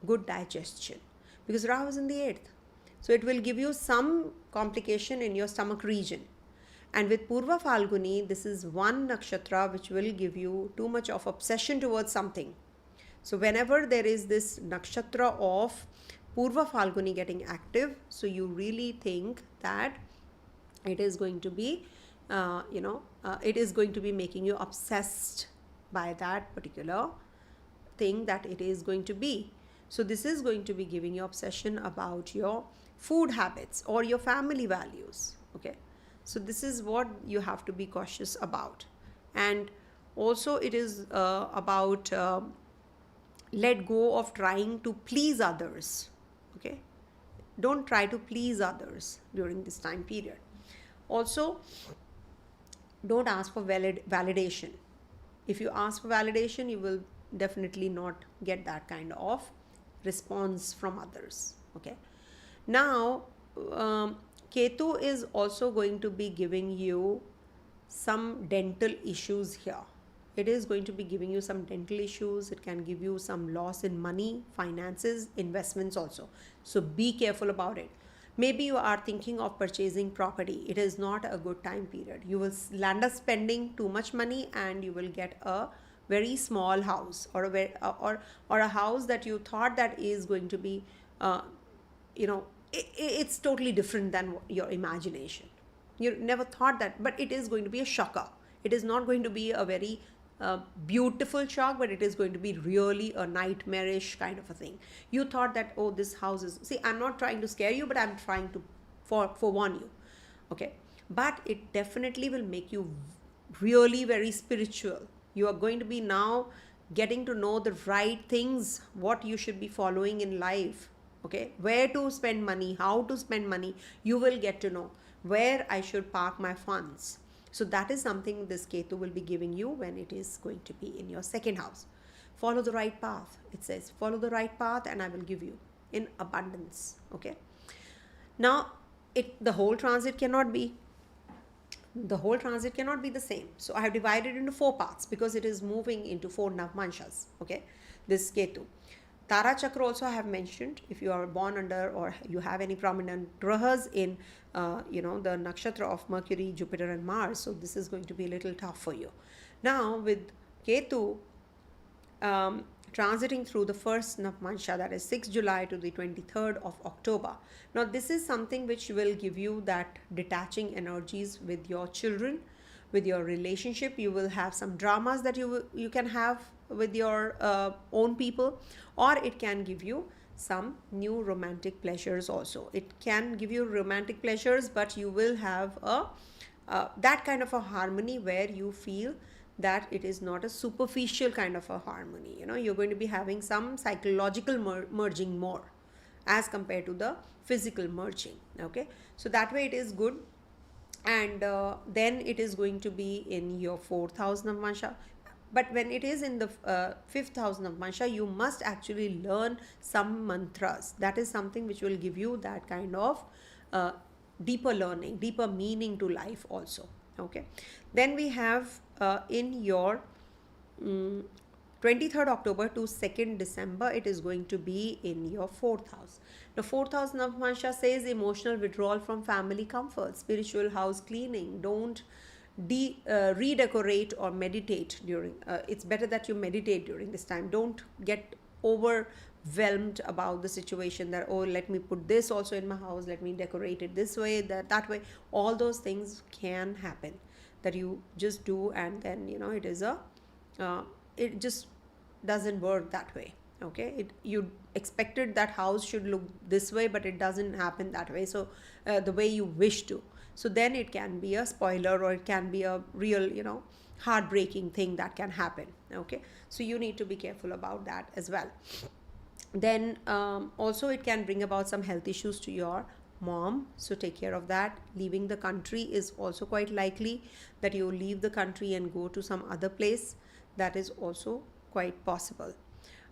good digestion. Because Rahu is in the 8th. So it will give you some complication in your stomach region. And with Purva Falguni, this is one nakshatra which will give you too much of obsession towards something. So whenever there is this nakshatra of Purva Falguni getting active, so you really think that it is going to be, it is going to be making you obsessed by that particular thing that it is going to be. So this is going to be giving you obsession about your food habits or your family values. Okay. So this is what you have to be cautious about. And also it is about let go of trying to please others. Okay. Don't try to please others during this time period. Also, don't ask for validation. If you ask for validation, you will definitely not get that kind of response from others. Okay. Now, Ketu is also going to be giving you some dental issues here. It is going to be giving you some dental issues. It can give you some loss in money, finances, investments also. So be careful about it. Maybe you are thinking of purchasing property. It is not a good time period. You will land up spending too much money, and you will get a very small house, or a house that you thought that is going to be, it's totally different than your imagination. You never thought that, but it is going to be a shocker. It is not going to be a very beautiful shock, but it is going to be really a nightmarish kind of a thing. You thought that, oh, this house is, see, I'm not trying to scare you, but I'm trying to forewarn you. Okay. But it definitely will make you really very spiritual. You are going to be now getting to know the right things, what you should be following in life. Okay. Where to spend money, how to spend money. You will get to know where I should park my funds. So that is something this Ketu will be giving you when it is going to be in your second house. Follow the right path. It says, follow the right path and I will give you in abundance. Okay. Now, the whole transit cannot be the same. So I have divided into 4 parts because it is moving into 4 Navamsas. Okay. This Ketu. Tara Chakra also I have mentioned. If you are born under, or you have any prominent grahas in, the nakshatra of Mercury, Jupiter and Mars. So this is going to be a little tough for you. Now with Ketu transiting through the first Navamsa, that is 6 July to the 23rd of October. Now this is something which will give you that detaching energies with your children, with your relationship. You will have some dramas that you can have with your own people, or it can give you some new romantic pleasures also. It can give you romantic pleasures, but you will have that kind of a harmony where you feel that it is not a superficial kind of a harmony. You're going to be having some psychological merging more as compared to the physical merging. Okay, so that way it is good. And then it is going to be in your 4th house Navamsa. But when it is in the 5th house Navamsa, you must actually learn some mantras. That is something which will give you that kind of deeper learning, deeper meaning to life also. Okay. Then we have in your 23rd October to 2nd December, it is going to be in your 4th house. The fourth house Navamsa says emotional withdrawal from family comfort, spiritual house cleaning. Don't redecorate or meditate during. It's better that you meditate during this time. Don't get overwhelmed about the situation that, oh, let me put this also in my house, let me decorate it this way, that way. All those things can happen that you just do, and then it is it just doesn't work that way. Okay, you expected that house should look this way, but it doesn't happen that way, so the way you wish to. So then it can be a spoiler, or it can be a real heartbreaking thing that can happen. Okay, so you need to be careful about that as well. Then also it can bring about some health issues to your mom, so take care of that. Leaving the country is also quite likely, that you leave the country and go to some other place. That is also quite possible.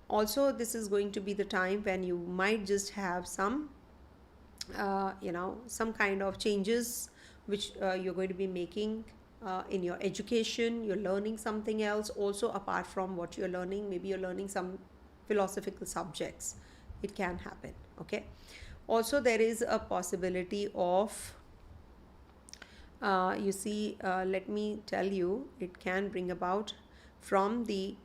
Also, this is going to be the time when you might just have some some kind of changes which you're going to be making in your education. You're learning something else also apart from what you're learning. Maybe you're learning some philosophical subjects. It can happen. Okay, also there is a possibility of let me tell you, it can bring about from the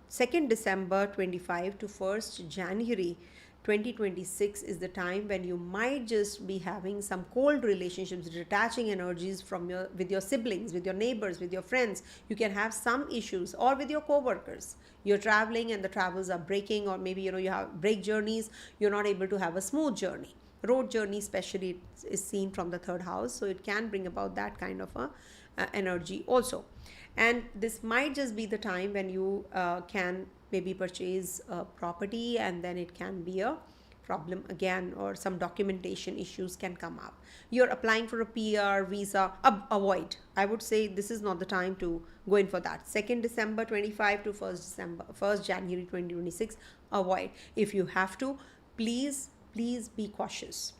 2nd December 25 to 1st January 2026 is the time when you might just be having some cold relationships, detaching energies from with your siblings, with your neighbors, with your friends. You can have some issues, or with your co-workers. You're traveling and the travels are breaking, or maybe you have break journeys. You're not able to have a smooth journey. Road journey especially is seen from the 3rd house, so it can bring about that kind of a energy also. And this might just be the time when you can maybe purchase a property, and then it can be a problem again, or some documentation issues can come up. You're applying for a PR visa, avoid. I would say this is not the time to go in for that. 2nd December 25 to 1st January 2026, avoid. If you have to, please be cautious,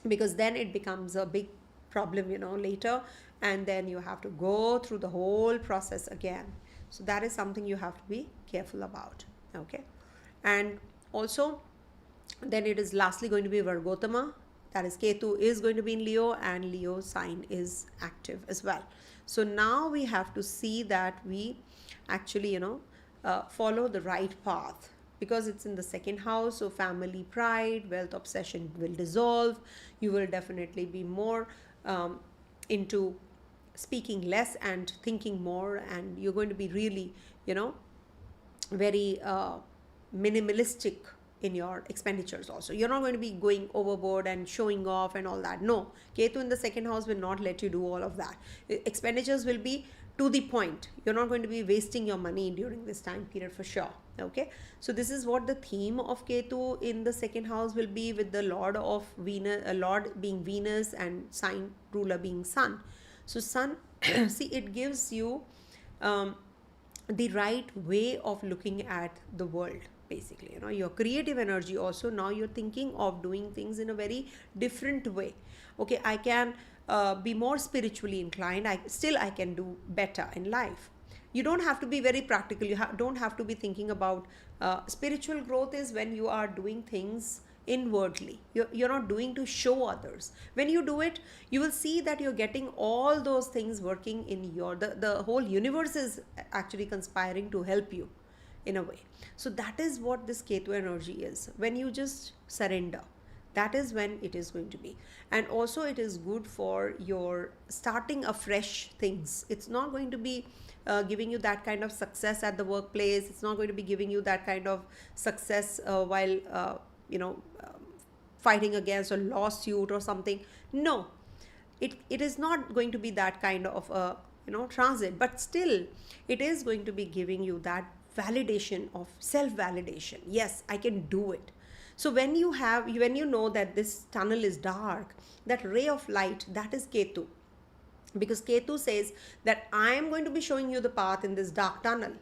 because then it becomes a big problem later, and then you have to go through the whole process again. So that is something you have to be careful about. Okay, and also then it is lastly going to be Virgotama, that is Ketu is going to be in Leo, and Leo sign is active as well. So now we have to see that we actually follow the right path, because it's in the 2nd house. So family pride, wealth obsession will dissolve. You will definitely be more into speaking less and thinking more, and you're going to be really very minimalistic in your expenditures also. You're not going to be going overboard and showing off and all that. No, Ketu in the 2nd house will not let you do all of that. Expenditures will be to the point. You're not going to be wasting your money during this time period for sure. Okay, so this is what the theme of Ketu in the 2nd house will be, with the Lord of Venus, Lord being Venus, and sign ruler being Sun. So Sun, see, it gives you the right way of looking at the world. Basically, your creative energy also. Now you're thinking of doing things in a very different way. Okay, I can be more spiritually inclined. I can do better in life. You don't have to be very practical. You don't have to be thinking about spiritual growth is when you are doing things inwardly. You're not doing to show others. When you do it, you will see that you're getting all those things working in the whole universe is actually conspiring to help you in a way. So that is what this Ketu energy is. When you just surrender, that is when it is going to be. And also it is good for your starting afresh things. It's not going to be giving you that kind of success at the workplace. It's not going to be giving you that kind of success while fighting against a lawsuit or something. No, it is not going to be that kind of a transit, but still it is going to be giving you that validation of self-validation. Yes, I can do it. So when you know that this tunnel is dark, that ray of light, that is Ketu. Because Ketu says that I am going to be showing you the path in this dark tunnel.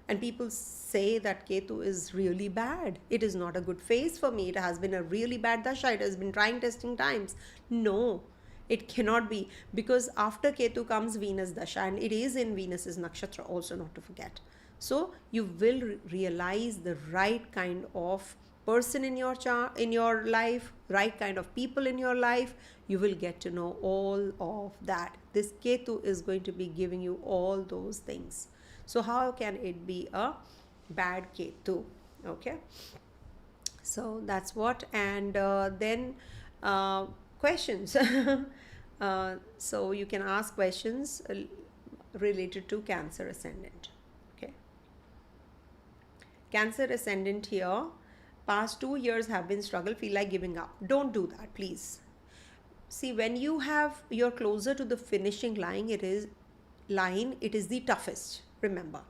And people say that Ketu is really bad. It is not a good phase for me. It has been a really bad dasha. It has been trying testing times. No, it cannot be, because after Ketu comes Venus dasha, and it is in Venus's Nakshatra also, not to forget. So you will realize the right kind of person in your in your life, right kind of people in your life, you will get to know all of that. This Ketu is going to be giving you all those things. So how can it be a bad Ketu? Okay, so that's what. And then questions. So you can ask questions related to Cancer ascendant. Okay, Cancer ascendant here, past 2 years have been struggle, feel like giving up. Don't do that, please. See, when you're closer to the finishing line, it is the toughest. Remember,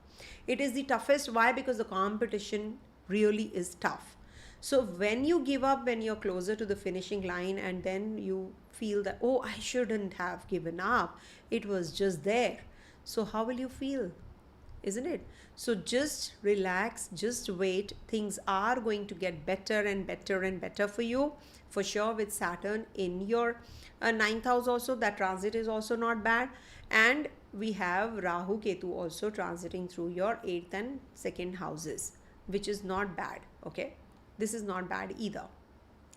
it is the toughest. Why? Because the competition really is tough. So when you give up, when you're closer to the finishing line, and then you feel that, oh, I shouldn't have given up, it was just there. So how will you feel? Isn't it? So just relax, just wait. Things are going to get better and better and better for you, for sure. With Saturn in your ninth house also, that transit is also not bad. And we have Rahu Ketu also transiting through your 8th and 2nd houses, which is not bad. Okay, this is not bad either.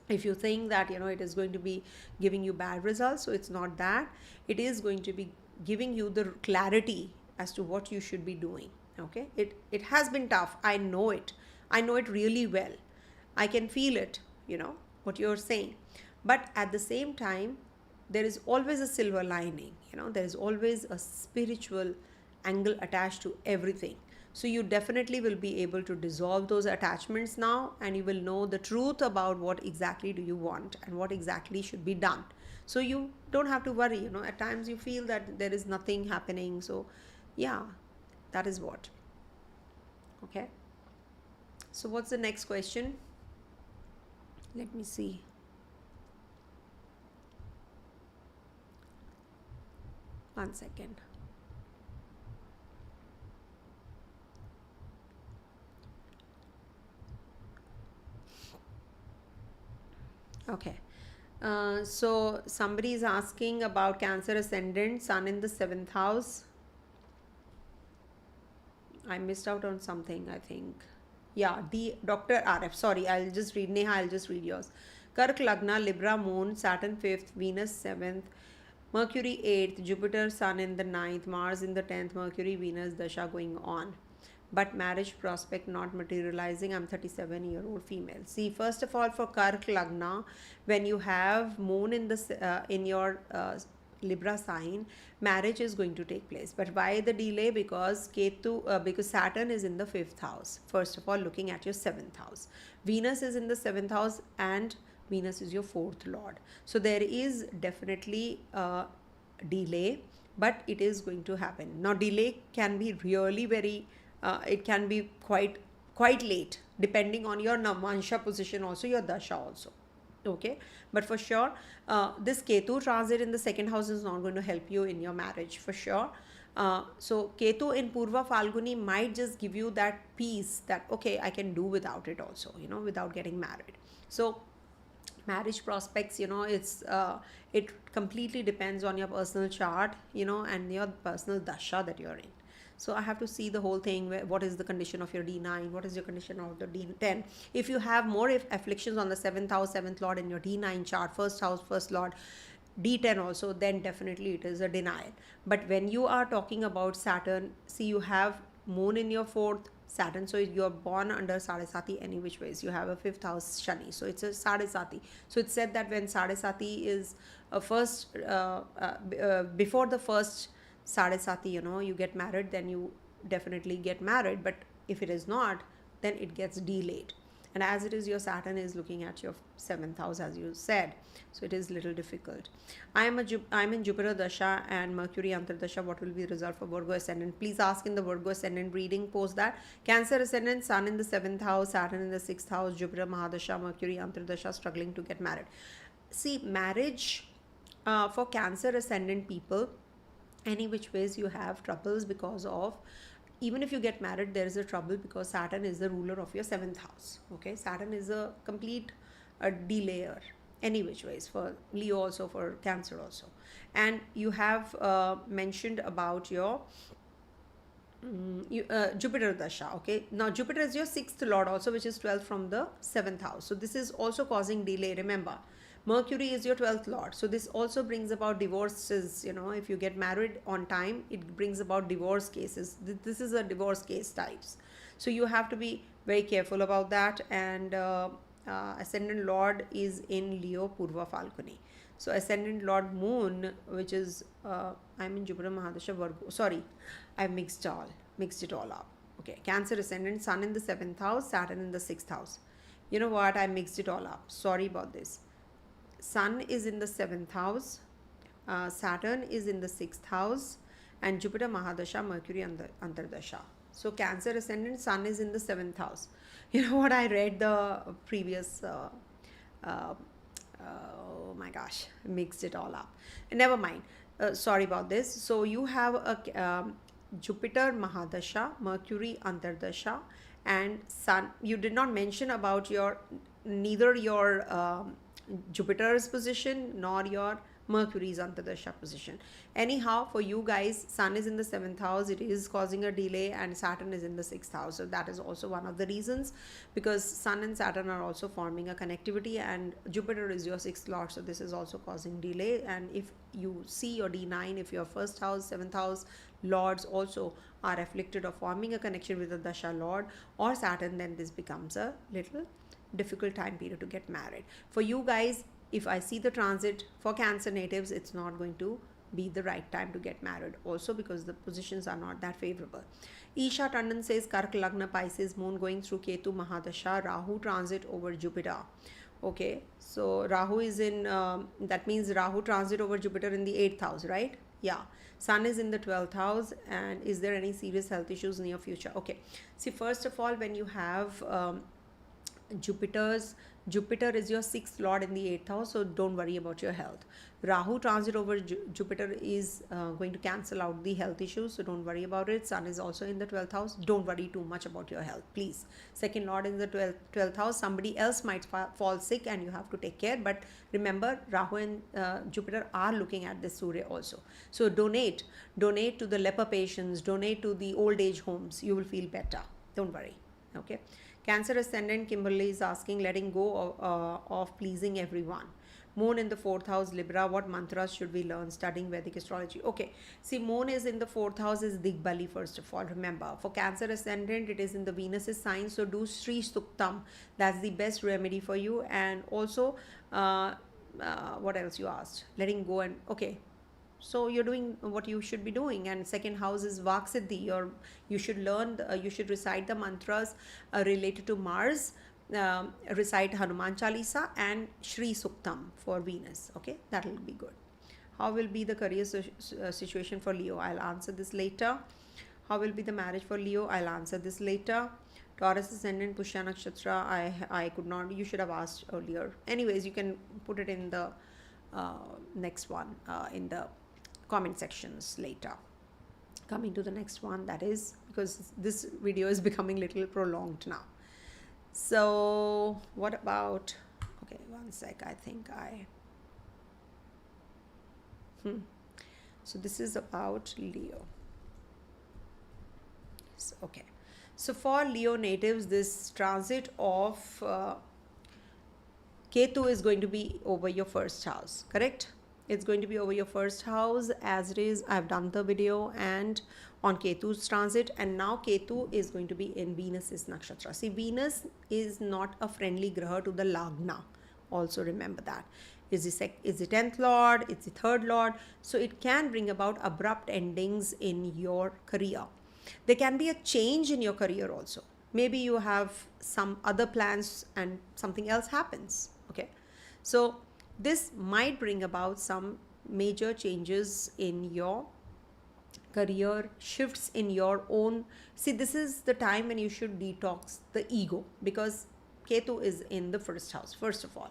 If you think that it is going to be giving you bad results, so it's not that. It is going to be giving you the clarity as to what you should be doing. Okay, it has been tough. I know it really well. I can feel it, what you're saying. But at the same time, there is always a silver lining. There is always a spiritual angle attached to everything. So you definitely will be able to dissolve those attachments now, and you will know the truth about what exactly do you want and what exactly should be done. So you don't have to worry. At times you feel that there is nothing happening. So yeah, that is what. Okay, so what's the next question? Let me see. One second. Okay, so somebody is asking about Cancer ascendant, Sun in the 7th house. I missed out on something, I think. Yeah, Dr. RF. Sorry, I'll just read. Neha, I'll just read yours. Kark Lagna, Libra Moon, Saturn 5th, Venus 7th, Mercury 8th, Jupiter, Sun in the 9th, Mars in the 10th, Mercury, Venus, Dasha going on. But marriage prospect not materializing. I'm 37-year-old female. See, first of all, for Kark Lagna, when you have Moon in the in your Libra sign, marriage is going to take place. But why the delay? Because because Saturn is in the 5th house. First of all, looking at your 7th house, Venus is in the 7th house, and Venus is your 4th lord. So there is definitely a delay, but it is going to happen. Now, delay can be really very. It can be quite late, depending on your Navamsa position, also your Dasha also. Okay, but for sure, this Ketu transit in the 2nd house is not going to help you in your marriage, for sure. So Ketu in PurvaPhalguni might just give you that peace that, okay, I can do without it also, without getting married. So marriage prospects, it completely depends on your personal chart, and your personal Dasha that you're in. So I have to see the whole thing. What is the condition of your D9? What is your condition of the D10? If you have more afflictions on the 7th house, 7th lord in your D9 chart, 1st house, 1st lord, D10 also, then definitely it is a denial. But when you are talking about Saturn, see, you have Moon in your 4th, Saturn, so you're born under Sadesati any which ways. You have a 5th house Shani, so it's a Sadesati. So it's said that when Sadesati is before the first Sadesati, you get married, then you definitely get married. But if it is not, then it gets delayed. And as it is, your Saturn is looking at your 7th house, as you said, so it is little difficult. I'm in Jupiter Dasha and Mercury Antardasha. What will be the result for Virgo ascendant? Please ask in the Virgo ascendant reading. Post that. Cancer ascendant, Sun in the 7th house, Saturn in the 6th house, Jupiter Mahadasha, Mercury Antardasha, struggling to get married. See, marriage for Cancer ascendant people, any which ways you have troubles, because of, even if you get married, there is a trouble because Saturn is the ruler of your 7th house. Okay, Saturn is a complete delayer, any which ways, for Leo also, for Cancer also. And you have mentioned about your Jupiter Dasha. Okay, now Jupiter is your sixth lord also, which is 12th from the seventh house. So this is also causing delay. Remember, Mercury is your 12th lord. So this also brings about divorces. You know, if you get married on time, it brings about divorce cases. This is a divorce case types. So you have to be very careful about that. And ascendant lord is in Leo, PurvaPhalguni. So ascendant lord moon, which is I'm in Jupiter Mahadasha Virgo. Sorry, I mixed it all up. Okay, Cancer ascendant, Sun in the 7th house, Saturn in the 6th house. You know what? I mixed it all up. Sorry about this. Sun is in the 7th house, Saturn is in the 6th house, and Jupiter Mahadasha, Mercury Antardasha. So Cancer ascendant, Sun is in the 7th house. You know what? I read the previous. Oh my gosh, mixed it all up. Never mind. Sorry about this. So you have a Jupiter Mahadasha, Mercury Antardasha, and Sun. You did not mention about neither your Jupiter's position nor your Mercury's Antardasha position. Anyhow, for you guys, Sun is in the 7th house. It is causing a delay, and Saturn is in the 6th house. So that is also one of the reasons, because Sun and Saturn are also forming a connectivity, and Jupiter is your 6th lord. So this is also causing delay. And if you see your D9, if your 1st house, 7th house lords also are afflicted or forming a connection with the Dasha lord or Saturn, then this becomes a little difficult time period to get married. For you guys, if I see the transit for Cancer natives, it's not going to be the right time to get married also, because the positions are not that favorable. Isha Tandon says Kark Lagna Pisces moon going through Ketu Mahadasha, Rahu transit over Jupiter. Okay, so Rahu is in that means Rahu transit over Jupiter in the 8th house, right? Yeah. Sun is in the 12th house. And is there any serious health issues near future? Okay, see, first of all, when you have Jupiter is your 6th lord in the 8th house, so don't worry about your health. Rahu transit over Jupiter is going to cancel out the health issues, so don't worry about it. Sun is also in the 12th house. Don't worry too much about your health, please. Second lord in the 12th house, somebody else might fall sick and you have to take care. But remember, Rahu and Jupiter are looking at this Surya also. So donate to the leper patients, donate to the old age homes. You will feel better. Don't worry. Okay. Cancer ascendant, Kimberly is asking, letting go of pleasing everyone. Moon in the 4th house, Libra, what mantras should we learn studying Vedic astrology? Okay, see, Moon is in the 4th house is Digbali, first of all. Remember, for Cancer ascendant, it is in the Venus's sign, so do Sri Suktam. That's the best remedy for you. And also, what else you asked? Letting go and, okay. So you're doing what you should be doing. And second house is Vaksiddhi. You should learn, you should recite the mantras related to Mars, recite Hanuman Chalisa and Shri Suktam for Venus. Okay, that will be good. How will be the career situation for Leo? I'll answer this later. How will be the marriage for Leo? I'll answer this later. Taurus ascendant, Pushya Nakshatra. I could not, you should have asked earlier. Anyways, you can put it in the next one, in the comment sections later. Coming to the next one, that is because this video is becoming a little prolonged now. So what about, okay, one sec, I think so this is about Leo. So, okay, so for Leo natives, this transit of Ketu is going to be over your 1st house, correct? It's going to be over your 1st house, as it is. I've done the video and on Ketu's transit, and now Ketu is going to be in Venus's nakshatra. See, Venus is not a friendly graha to the Lagna. Also remember that. Is the 10th lord, it's the 3rd lord. So it can bring about abrupt endings in your career. There can be a change in your career also. Maybe you have some other plans and something else happens. Okay. So this might bring about some major changes in your career, shifts in your own. See, this is the time when you should detox the ego, because Ketu is in the 1st house. First of all,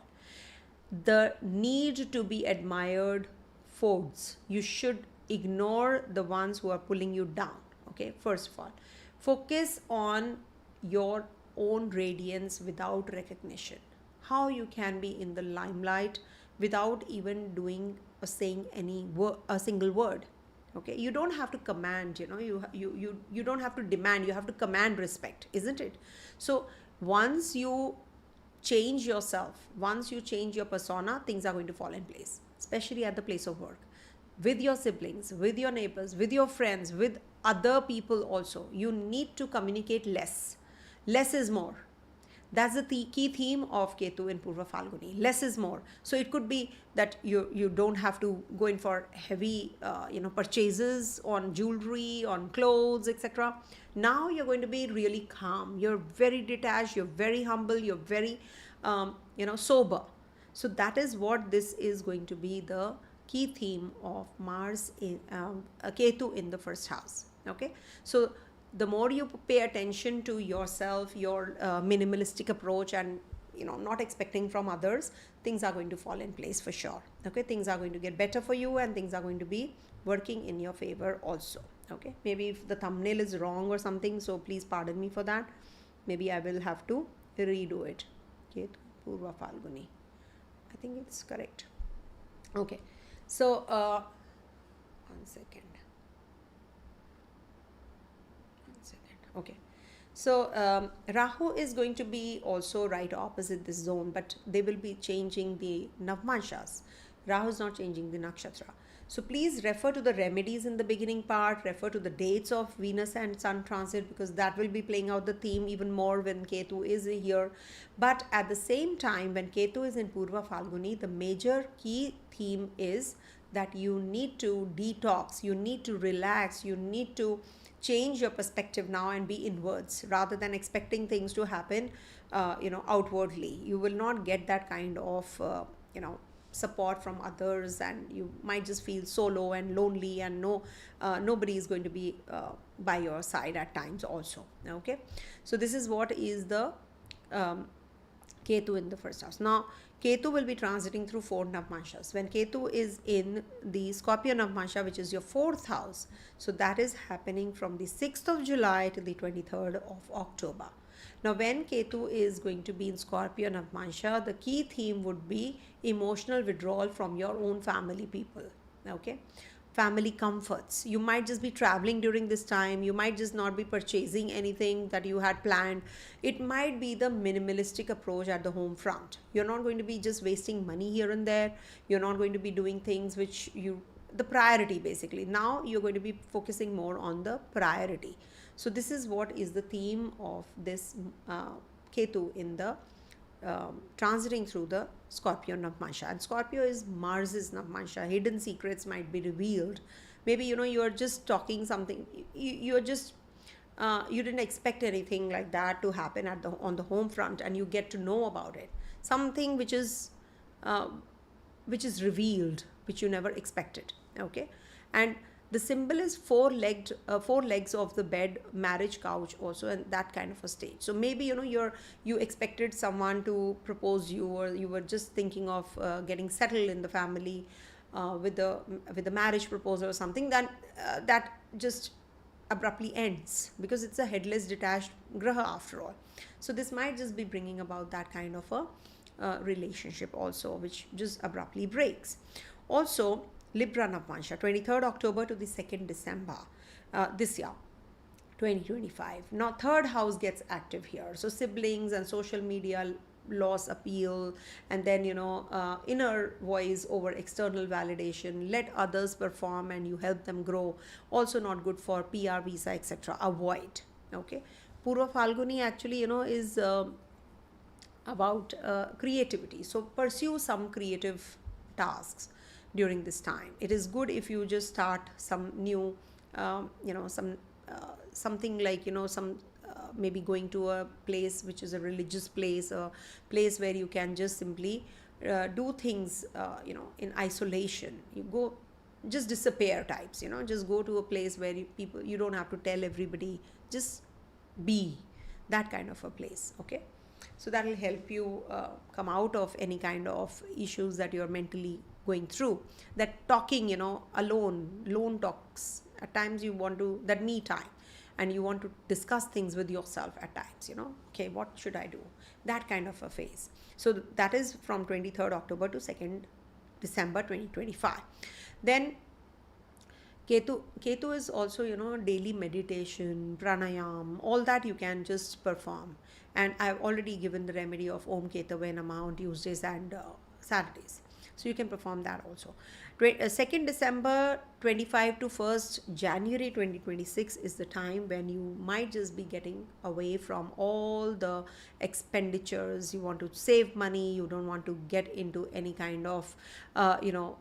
the need to be admired folds. You should ignore the ones who are pulling you down. Okay, first of all, focus on your own radiance without recognition. How you can be in the limelight without even doing or saying a single word. Okay, you don't have to command, you don't have to demand, you have to command respect, isn't it? So once you change yourself, once you change your persona, things are going to fall in place, especially at the place of work, with your siblings, with your neighbors, with your friends, with other people also. You need to communicate less. Less is more. That's the key theme of Ketu in Purva Falguni. Less is more. So it could be that you don't have to go in for heavy purchases on jewelry, on clothes, etc. Now you're going to be really calm. You're very detached. You're very humble. You're very sober. So that is what this is going to be, the key theme of Mars in Ketu in the first house. Okay, so the more you pay attention to yourself, your minimalistic approach, and not expecting from others, things are going to fall in place for sure. Okay, things are going to get better for you, and things are going to be working in your favor also. Okay, maybe if the thumbnail is wrong or something, so please pardon me for that. Maybe I will have to redo it. Ketu Purva Falguni, I think it's correct. Okay, so 1 second. Okay, so Rahu is going to be also right opposite this zone, but they will be changing the Navamsas. Rahu is not changing the Nakshatra. So please refer to the remedies in the beginning part, refer to the dates of Venus and Sun transit, because that will be playing out the theme even more when Ketu is here. But at the same time, when Ketu is in Purva Falguni, the major key theme is that you need to detox, you need to relax, you need to change your perspective now and be inwards rather than expecting things to happen outwardly. You will not get that kind of support from others, and you might just feel solo and lonely, and nobody is going to be by your side at times also. Okay, so this is what is the Ketu in the first house. Now Ketu will be transiting through 4 Navamshas. When Ketu is in the Scorpio Navamsha, which is your 4th house, so that is happening from the 6th of July to the 23rd of October. Now when Ketu is going to be in Scorpio Navamsha, the key theme would be emotional withdrawal from your own family people. Okay, family comforts. You might just be traveling during this time. You might just not be purchasing anything that you had planned. It might be the minimalistic approach at the home front. You're not going to be just wasting money here and there. You're not going to be doing things which the priority basically. Now you're going to be focusing more on the priority. So this is what is the theme of this Ketu in the transiting through the Scorpio Navamsha. And Scorpio is Mars's Navamsha. Hidden secrets might be revealed. Maybe you are just talking something, you're just you didn't expect anything like that to happen on the home front, and you get to know about it. Something which is revealed, which you never expected. Okay, and the symbol is four legs of the bed, marriage couch also, and that kind of a stage. So maybe you expected someone to propose you, or you were just thinking of getting settled in the family with the marriage proposal or something. That just abruptly ends, because it's a headless detached graha after all. So this might just be bringing about that kind of a relationship also, which just abruptly breaks. Also Libra Navamsha, 23rd October to the 2nd December this year, 2025. Now 3rd house gets active here. So siblings and social media loss appeal, and then inner voice over external validation. Let others perform and you help them grow. Also not good for PR, visa, etc. Avoid. Okay, Purva Falguni actually is about creativity. So pursue some creative tasks during this time. It is good if you just start some new something like maybe going to a place which is a religious place, a place where you can just simply do things in isolation. You go, just disappear types, just go to a place where you don't have to tell everybody, just be that kind of a place. Okay, so that will help you come out of any kind of issues that you're mentally going through. That talking, lone talks, at times you want to, that me time, and you want to discuss things with yourself at times, okay, what should I do, that kind of a phase. So that is from 23rd October to 2nd December 2025. Then Ketu is also, daily meditation, pranayam, all that you can just perform. And I've already given the remedy of Om Ketave Namah on Tuesdays and Saturdays. So you can perform that also. 2nd December 25 to 1st January 2026 is the time when you might just be getting away from all the expenditures. You want to save money, you don't want to get into any kind of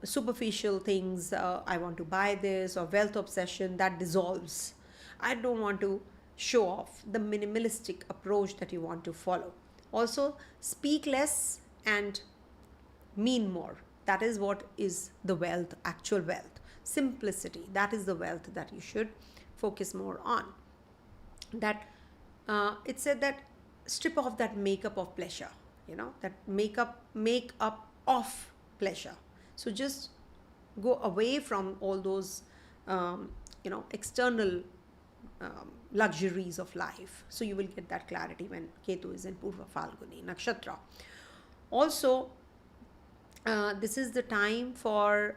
superficial things. I want to buy this, or wealth obsession that dissolves. I don't want to show off. The minimalistic approach that you want to follow. Also, speak less and mean more. That is what is the wealth, actual wealth. Simplicity, that is the wealth that you should focus more on. That it said that strip off that makeup of pleasure, that makeup of pleasure. So just go away from all those external luxuries of life. So you will get that clarity when Ketu is in PurvaPhalguni Nakshatra. Also, this is the time for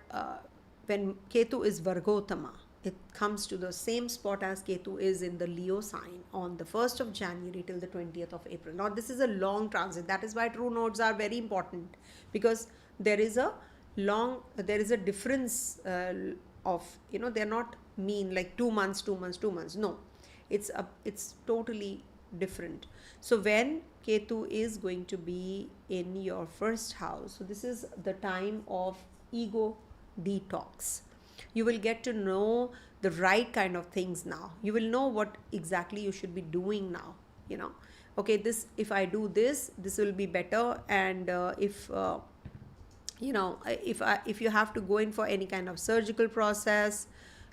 when Ketu is Vargotama. It comes to the same spot as Ketu is in the Leo sign on the 1st of January till the 20th of April. Now, this is a long transit. That is why true nodes are very important, because there is a difference of, they're not mean like 2 months, 2 months, 2 months. No, it's totally different. So when Ketu is going to be in your first house, so this is the time of ego detox. You will get to know the right kind of things now. You will know what exactly you should be doing now. Okay, if I do this will be better. And if you have to go in for any kind of surgical process,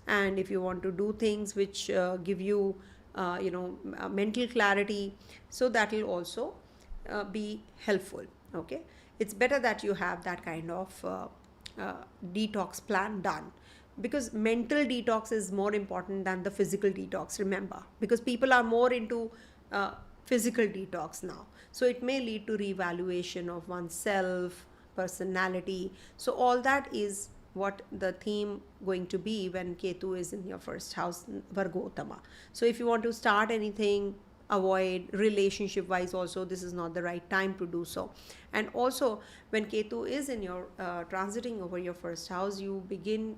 and if you want to do things which give you mental clarity, so that will also be helpful. Okay, it's better that you have that kind of detox plan done, because mental detox is more important than the physical detox, remember, because people are more into physical detox now. So it may lead to reevaluation of oneself, personality. So all that is what the theme going to be when Ketu is in your first house, Vargotama. So if you want to start anything, avoid relationship wise also, this is not the right time to do so. And also when Ketu is in your transiting over your first house, you begin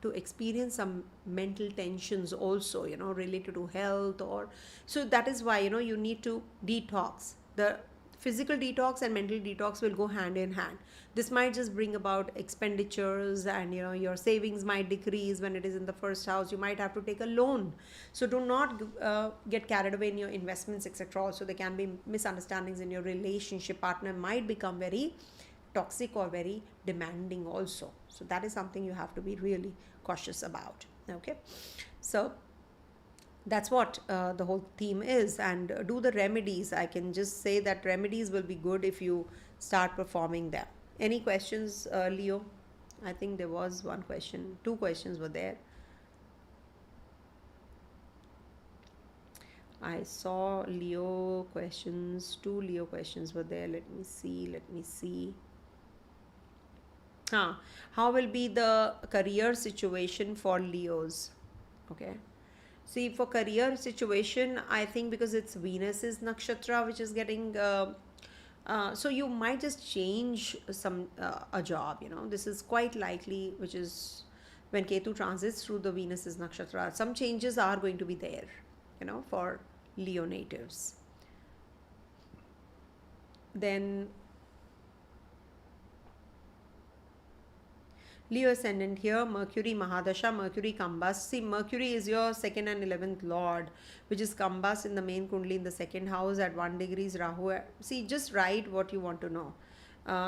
to experience some mental tensions also, related to health, or so that is why you need to detox. The physical detox and mental detox will go hand in hand. This might just bring about expenditures, and your savings might decrease when it is in the first house. You might have to take a loan. So do not get carried away in your investments, etc. Also, there can be misunderstandings in your relationship. Partner might become very toxic or very demanding also. So that is something you have to be really cautious about. Okay, so that's what the whole theme is. And do the remedies. I can just say that remedies will be good if you start performing them. Any questions, Leo? I think there was one question, 2 questions were there. I saw Leo questions, 2 Leo questions were there. Let me see. How will be the career situation for Leos? Okay. See, for career situation, I think because it's Venus's nakshatra which is getting so you might just change some a job. This is quite likely, which is when Ketu transits through the Venus's nakshatra. Some changes are going to be there, for Leo natives. Then Leo ascendant here, Mercury Mahadasha, Mercury combust. See, Mercury is your 2nd and 11th lord, which is combust in the main kundli in the 2nd house at 1 degrees Rahu. See, just write what you want to know.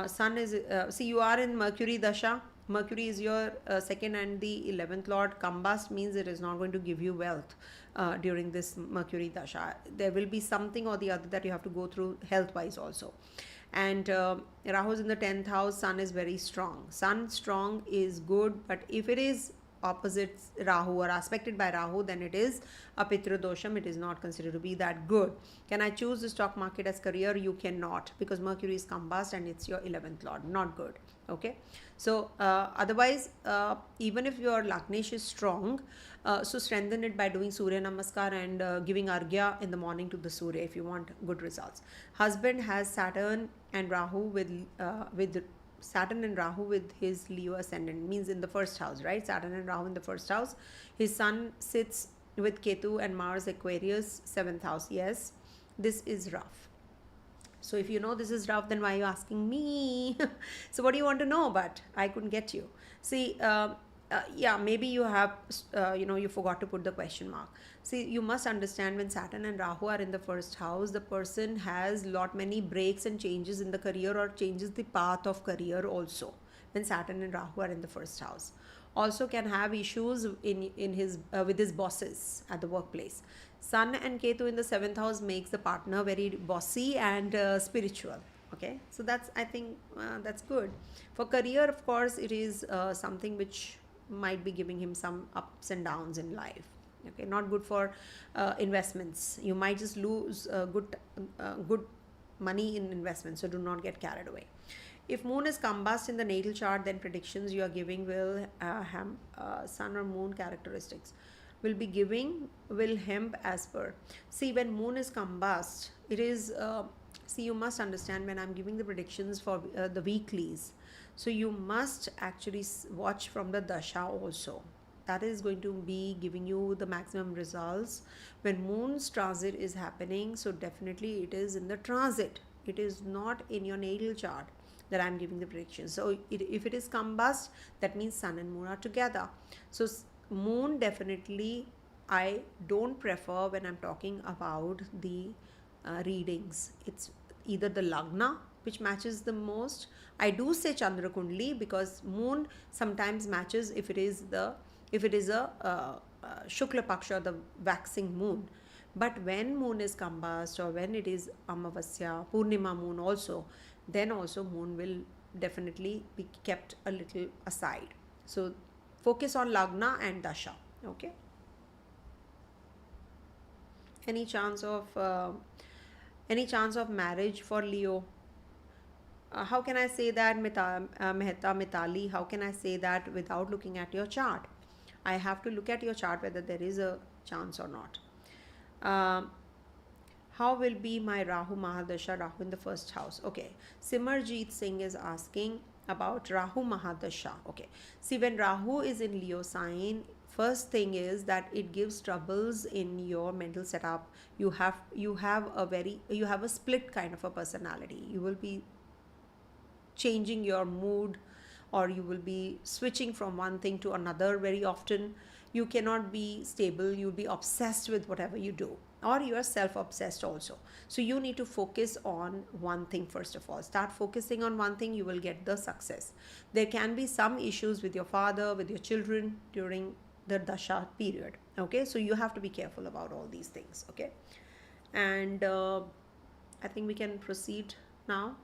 Sun is, see, you are in Mercury Dasha. Mercury is your 2nd and the 11th lord. Combust means it is not going to give you wealth during this Mercury Dasha. There will be something or the other that you have to go through health-wise also. And Rahu is in the 10th house. Sun is very strong. Sun strong is good, but if it is opposites Rahu or aspected by Rahu, then it is a Pitra dosham. It is not considered to be that good. Can I choose the stock market as career? You cannot, because Mercury is combust and it's your 11th lord. Not good. Okay. So otherwise, even if your Lagnesh is strong, so strengthen it by doing Surya Namaskar and giving Arghya in the morning to the Surya if you want good results. Husband has Saturn and Rahu with Saturn and Rahu with his Leo ascendant, means in the first house, right? Saturn and Rahu in the first house. His sun sits with Ketu and Mars Aquarius, 7th house. Yes, this is rough. So if you know this is rough, then why are you asking me? So what do you want to know? But I couldn't get you. See, yeah, maybe you have, you forgot to put the question mark. See, you must understand, when Saturn and Rahu are in the first house, the person has many breaks and changes in the career, or changes the path of career also, when Saturn and Rahu are in the first house. Also can have issues in his with his bosses at the workplace. Sun and Ketu in the 7th house makes the partner very bossy and spiritual. Okay, so that's, I think, that's good. For career, of course, it is something which might be giving him some ups and downs in life. Okay, not good for investments. You might just lose good money in investments, so do not get carried away. If moon is combust in the natal chart, then predictions you are giving will sun or moon characteristics will hemp as per. See, when moon is combust, it is see, you must understand, when I'm giving the predictions for the weeklies, so you must actually watch from the dasha also. That is going to be giving you the maximum results when moon's transit is happening. So definitely it is in the transit, it is not in your natal chart that I'm giving the prediction. So if it is combust, that means sun and moon are together. So moon, definitely I don't prefer when I'm talking about the readings. It's either the lagna, which matches the most. I do say Chandra Kundli, because moon sometimes matches if it is a Shukla Paksha, the waxing moon. But when moon is combust, or when it is Amavasya, Purnima moon also, then also moon will definitely be kept a little aside. So focus on lagna and dasha. Okay. Any chance of marriage for Leo? How can I say that, Mehta Mitali? How can I say that without looking at your chart? I have to look at your chart whether there is a chance or not. How will be my Rahu Mahadasha, Rahu in the first house? Okay. Simarjeet Singh is asking about Rahu Mahadasha. Okay. See, when Rahu is in Leo sign, first thing is that it gives troubles in your mental setup. You have a split kind of a personality. You will be changing your mood, or you will be switching from one thing to another very often. You cannot be stable. You'll be obsessed with whatever you do, or you are self-obsessed also. So you need to focus on one thing first of all. Start focusing on one thing, you will get the success. There can be some issues with your father, with your children during the dasha period. Okay, so you have to be careful about all these things. Okay, and I think we can proceed now.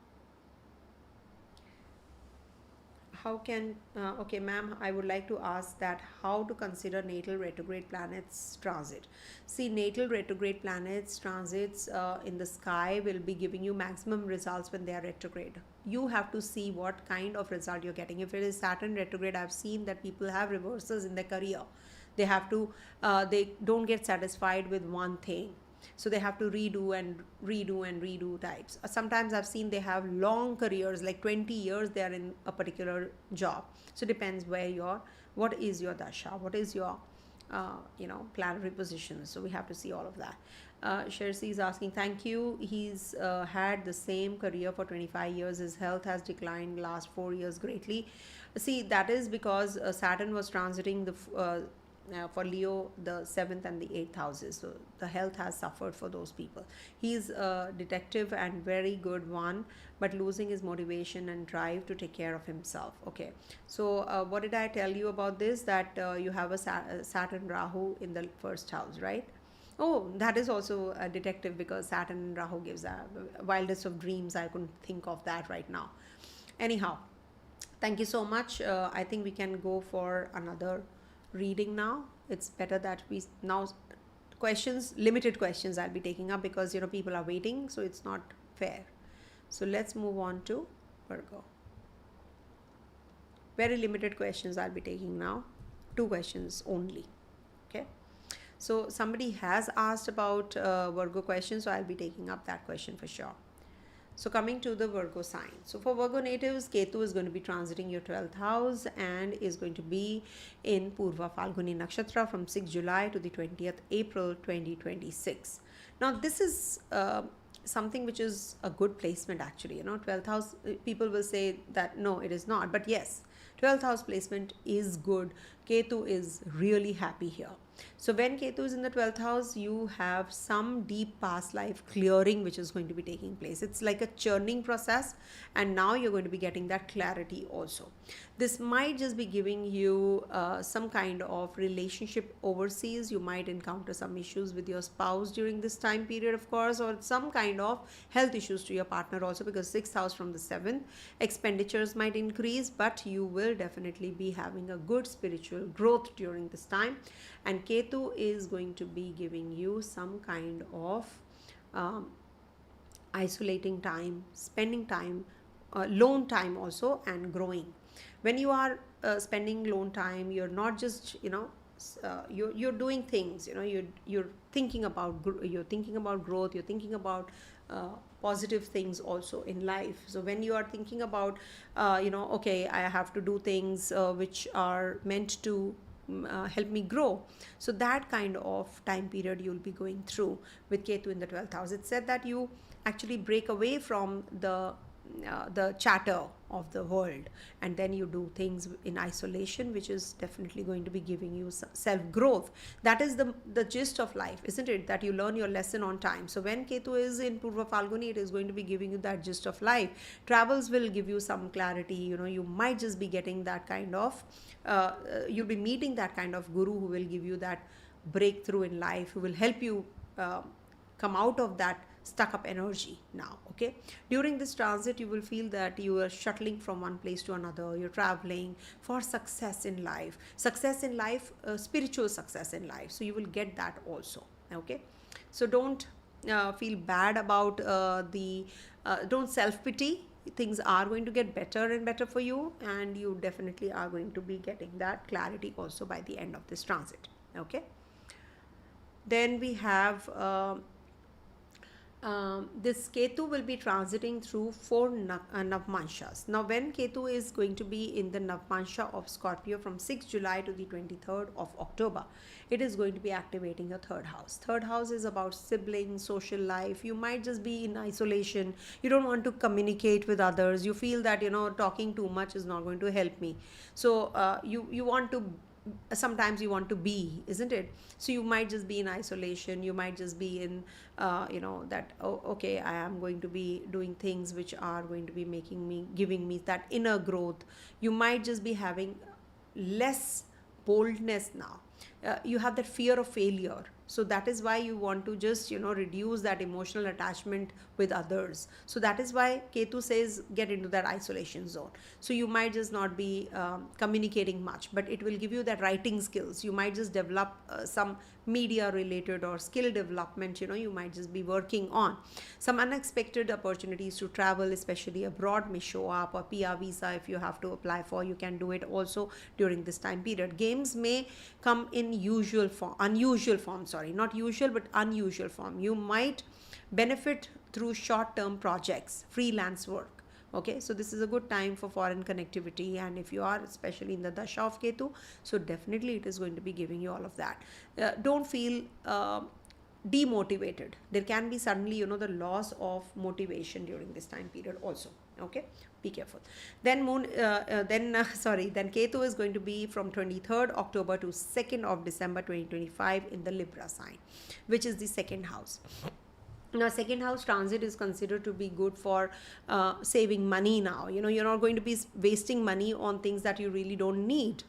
How can okay, ma'am, I would like to ask that how to consider natal retrograde planets transit. See, natal retrograde planets transits in the sky will be giving you maximum results when they are retrograde. You have to see what kind of result you're getting. If it is Saturn retrograde, I've seen that people have reversals in their career. They have to they don't get satisfied with one thing, so they have to redo types. Sometimes I've seen they have long careers, like 20 years they are in a particular job. So depends what is your dasha, what is your planetary position. So we have to see all of that. Shersi is asking, thank you. He's had the same career for 25 years. His health has declined last 4 years greatly. See, that is because Saturn was transiting for Leo, the 7th and the 8th houses. So the health has suffered for those people. He's a detective and very good one, but losing his motivation and drive to take care of himself. Okay. So what did I tell you about this? That you have a Saturn Rahu in the first house, right? Oh, that is also a detective, because Saturn and Rahu gives a wildest of dreams. I couldn't think of that right now. Anyhow, thank you so much. I think we can go for another reading now. It's better that we now limited questions I'll be taking up, because people are waiting, so it's not fair. So let's move on to Virgo. Very limited questions I'll be taking now. 2 questions only. Okay. So somebody has asked about Virgo question, so I'll be taking up that question for sure. So coming to the Virgo sign. So for Virgo natives, Ketu is going to be transiting your 12th house and is going to be in PurvaPhalguni-Chasing from 6th July to the 20th April 2026. Now this is something which is a good placement actually. 12th house, people will say that no, it is not. But yes, 12th house placement is good. Ketu is really happy here. So when Ketu is in the 12th house, you have some deep past life clearing which is going to be taking place. It's like a churning process, and now you're going to be getting that clarity also. This might just be giving you some kind of relationship overseas. You might encounter some issues with your spouse during this time period, of course, or some kind of health issues to your partner also, because 6th house from the 7th, expenditures might increase, but you will definitely be having a good spiritual growth during this time. And Ketu is going to be giving you some kind of isolating time, spending time, lone time also, and growing. When you are spending lone time, you're not just you're doing things. You're thinking about growth. You're thinking about positive things also in life. So when you are thinking about okay, I have to do things which are meant to help me grow. So that kind of time period you'll be going through with Ketu in the 12th house. It's said that you actually break away from the chatter of the world, and then you do things in isolation, which is definitely going to be giving you self growth. That is the gist of life, isn't it? That you learn your lesson on time. So when Ketu is in Purva Falguni, it is going to be giving you that gist of life. Travels will give you some clarity. You might just be getting that kind of you'll be meeting that kind of guru who will give you that breakthrough in life, who will help you come out of that stuck up energy now. Okay, during this transit you will feel that you are shuttling from one place to another. You're traveling for success in life, spiritual success in life, so you will get that also. Okay, so don't feel bad about don't self-pity. Things are going to get better and better for you, and you definitely are going to be getting that clarity also by the end of this transit. Okay, then we have this Ketu will be transiting through 4 Navamsas. Now when Ketu is going to be in the Navamsa of Scorpio from 6th July to the 23rd of October, it is going to be activating your 3rd house. 3rd house is about siblings, social life. You might just be in isolation. You don't want to communicate with others. You feel that talking too much is not going to help me. So you want to, sometimes you want to be, isn't it? So you might just be in isolation. You might just be in that, oh, okay, I am going to be doing things which are going to be giving me that inner growth. You might just be having less boldness now. You have that fear of failure. So that is why you want to just reduce that emotional attachment with others. So that is why Ketu says get into that isolation zone. So you might just not be communicating much, but it will give you that writing skills. You might just develop some media related or skill development. You might just be working on some unexpected opportunities to travel, especially abroad, may show up, or PR visa if you have to apply for, you can do it also during this time period. Games may come in unusual form, not usual but unusual form. You might benefit through short-term projects, freelance work. Okay, so this is a good time for foreign connectivity, and if you are especially in the dasha of Ketu, so definitely it is going to be giving you all of that. Don't feel demotivated. There can be suddenly the loss of motivation during this time period also. Okay, be careful. Then then Ketu is going to be from 23rd October to 2nd of December 2025 in the Libra sign, which is the 2nd house. Now 2nd house transit is considered to be good for saving money now. You're not going to be wasting money on things that you really don't need.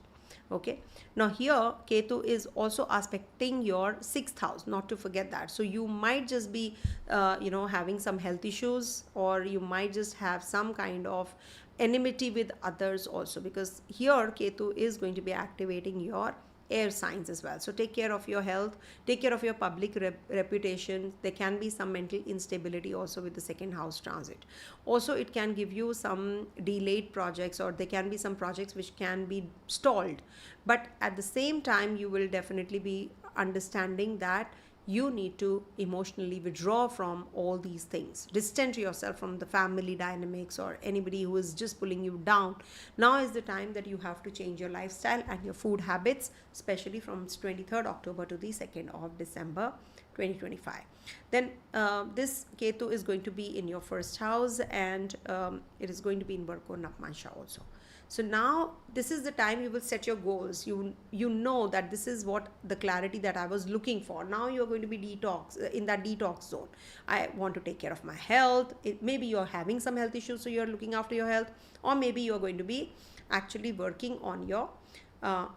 Okay, now here Ketu is also aspecting your 6th house, not to forget that. So you might just be having some health issues, or you might just have some kind of enmity with others also, because here Ketu is going to be activating your air signs as well. So take care of your health, take care of your public reputation. There can be some mental instability also with the second house transit. Also, it can give you some delayed projects, or there can be some projects which can be stalled. But at the same time, you will definitely be understanding that you need to emotionally withdraw from all these things, distance yourself from the family dynamics or anybody who is just pulling you down. Now is the time that you have to change your lifestyle and your food habits, especially from 23rd October to the 2nd of December 2025. Then this Ketu is going to be in your first house, and it is going to be in Virgo Navamsa also. So now this is the time you will set your goals. You know that this is what the clarity that I was looking for. Now you're going to be in that detox zone. I want to take care of my health. Maybe you're having some health issues, so you're looking after your health, or maybe you're going to be actually working on your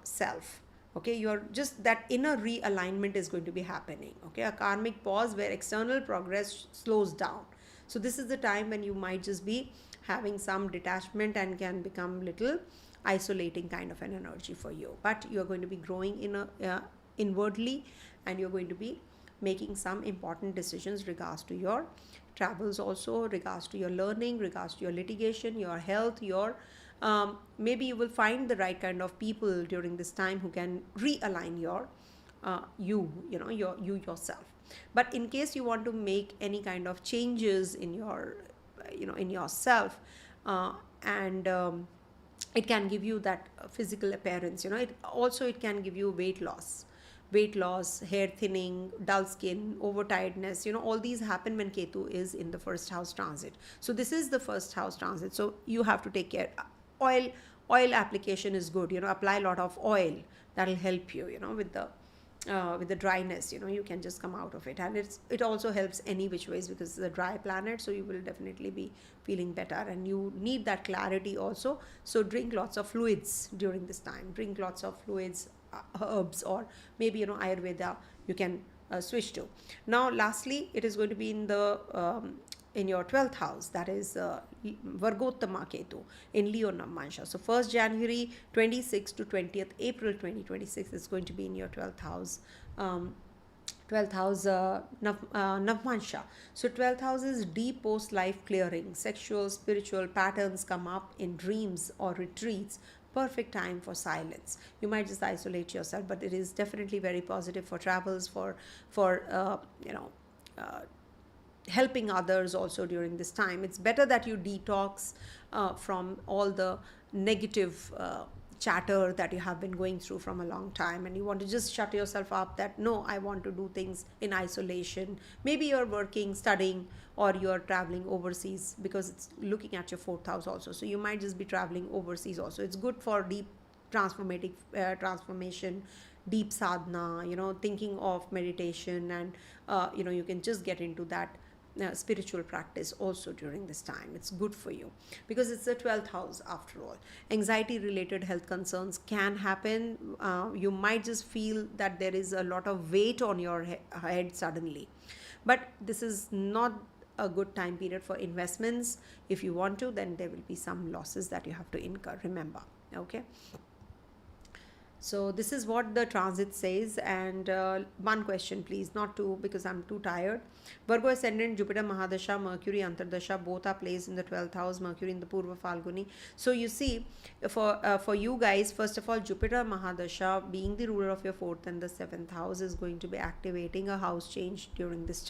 self. Okay, you're just, that inner realignment is going to be happening. Okay, a karmic pause where external progress slows down. So this is the time when you might just be having some detachment and can become little isolating kind of an energy for you. But you're going to be growing inwardly, and you're going to be making some important decisions regards to your travels also, regards to your learning, regards to your litigation, your health, your maybe you will find the right kind of people during this time who can realign your yourself. But in case you want to make any kind of changes in your in yourself, and it can give you that physical appearance. It can give you weight loss, hair thinning, dull skin, overtiredness. All these happen when Ketu is in the first house transit. So this is the first house transit, so you have to take care. Oil application is good. Apply a lot of oil. That'll help you with the dryness. You can just come out of it, and it also helps any which ways because it's a dry planet, so you will definitely be feeling better, and you need that clarity also. So drink lots of fluids during this time. Drink lots of fluids, herbs, or maybe Ayurveda you can switch to. Now lastly, it is going to be in your 12th house, that is Vargottama Ketu in Leo Navamsa. So 1st January 26 to 20th April 2026 is going to be in your 12th house. 12th house Navamsa. So 12th house is deep post-life clearing. Sexual, spiritual patterns come up in dreams or retreats. Perfect time for silence. You might just isolate yourself, but it is definitely very positive for travels, for helping others also during this time. It's better that you detox from all the negative chatter that you have been going through from a long time, and you want to just shut yourself up that no, I want to do things in isolation. Maybe you're working, studying, or you're traveling overseas, because it's looking at your 4th house also, so you might just be traveling overseas also. It's good for deep transformation, deep sadhana, thinking of meditation, and you can just get into that spiritual practice also during this time. It's good for you because it's the 12th house after all. Anxiety related health concerns can happen. You might just feel that there is a lot of weight on your head suddenly, but this is not a good time period for investments. If you want to, then there will be some losses that you have to incur, remember. Okay, so this is what the transit says. And one question please, not two, because I'm too tired. Virgo ascendant, Jupiter Mahadasha, Mercury Antardasha, both are placed in the 12th house, Mercury in the PurvaPhalguni. So you see, for you guys, first of all, Jupiter Mahadasha being the ruler of your 4th and the 7th house is going to be activating a house change during this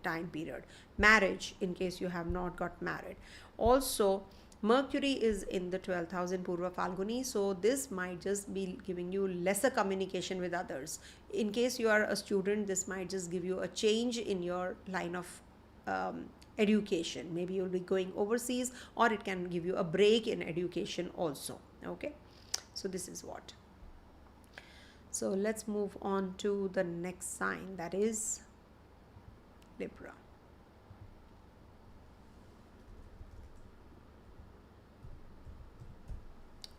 time period. Marriage, in case you have not got married. Also, Mercury is in the 12th house in PurvaPhalguni, so this might just be giving you lesser communication with others. In case you are a student, this might just give you a change in your line of education. Maybe you'll be going overseas, or it can give you a break in education also. Okay, so this is what. So let's move on to the next sign, that is Libra.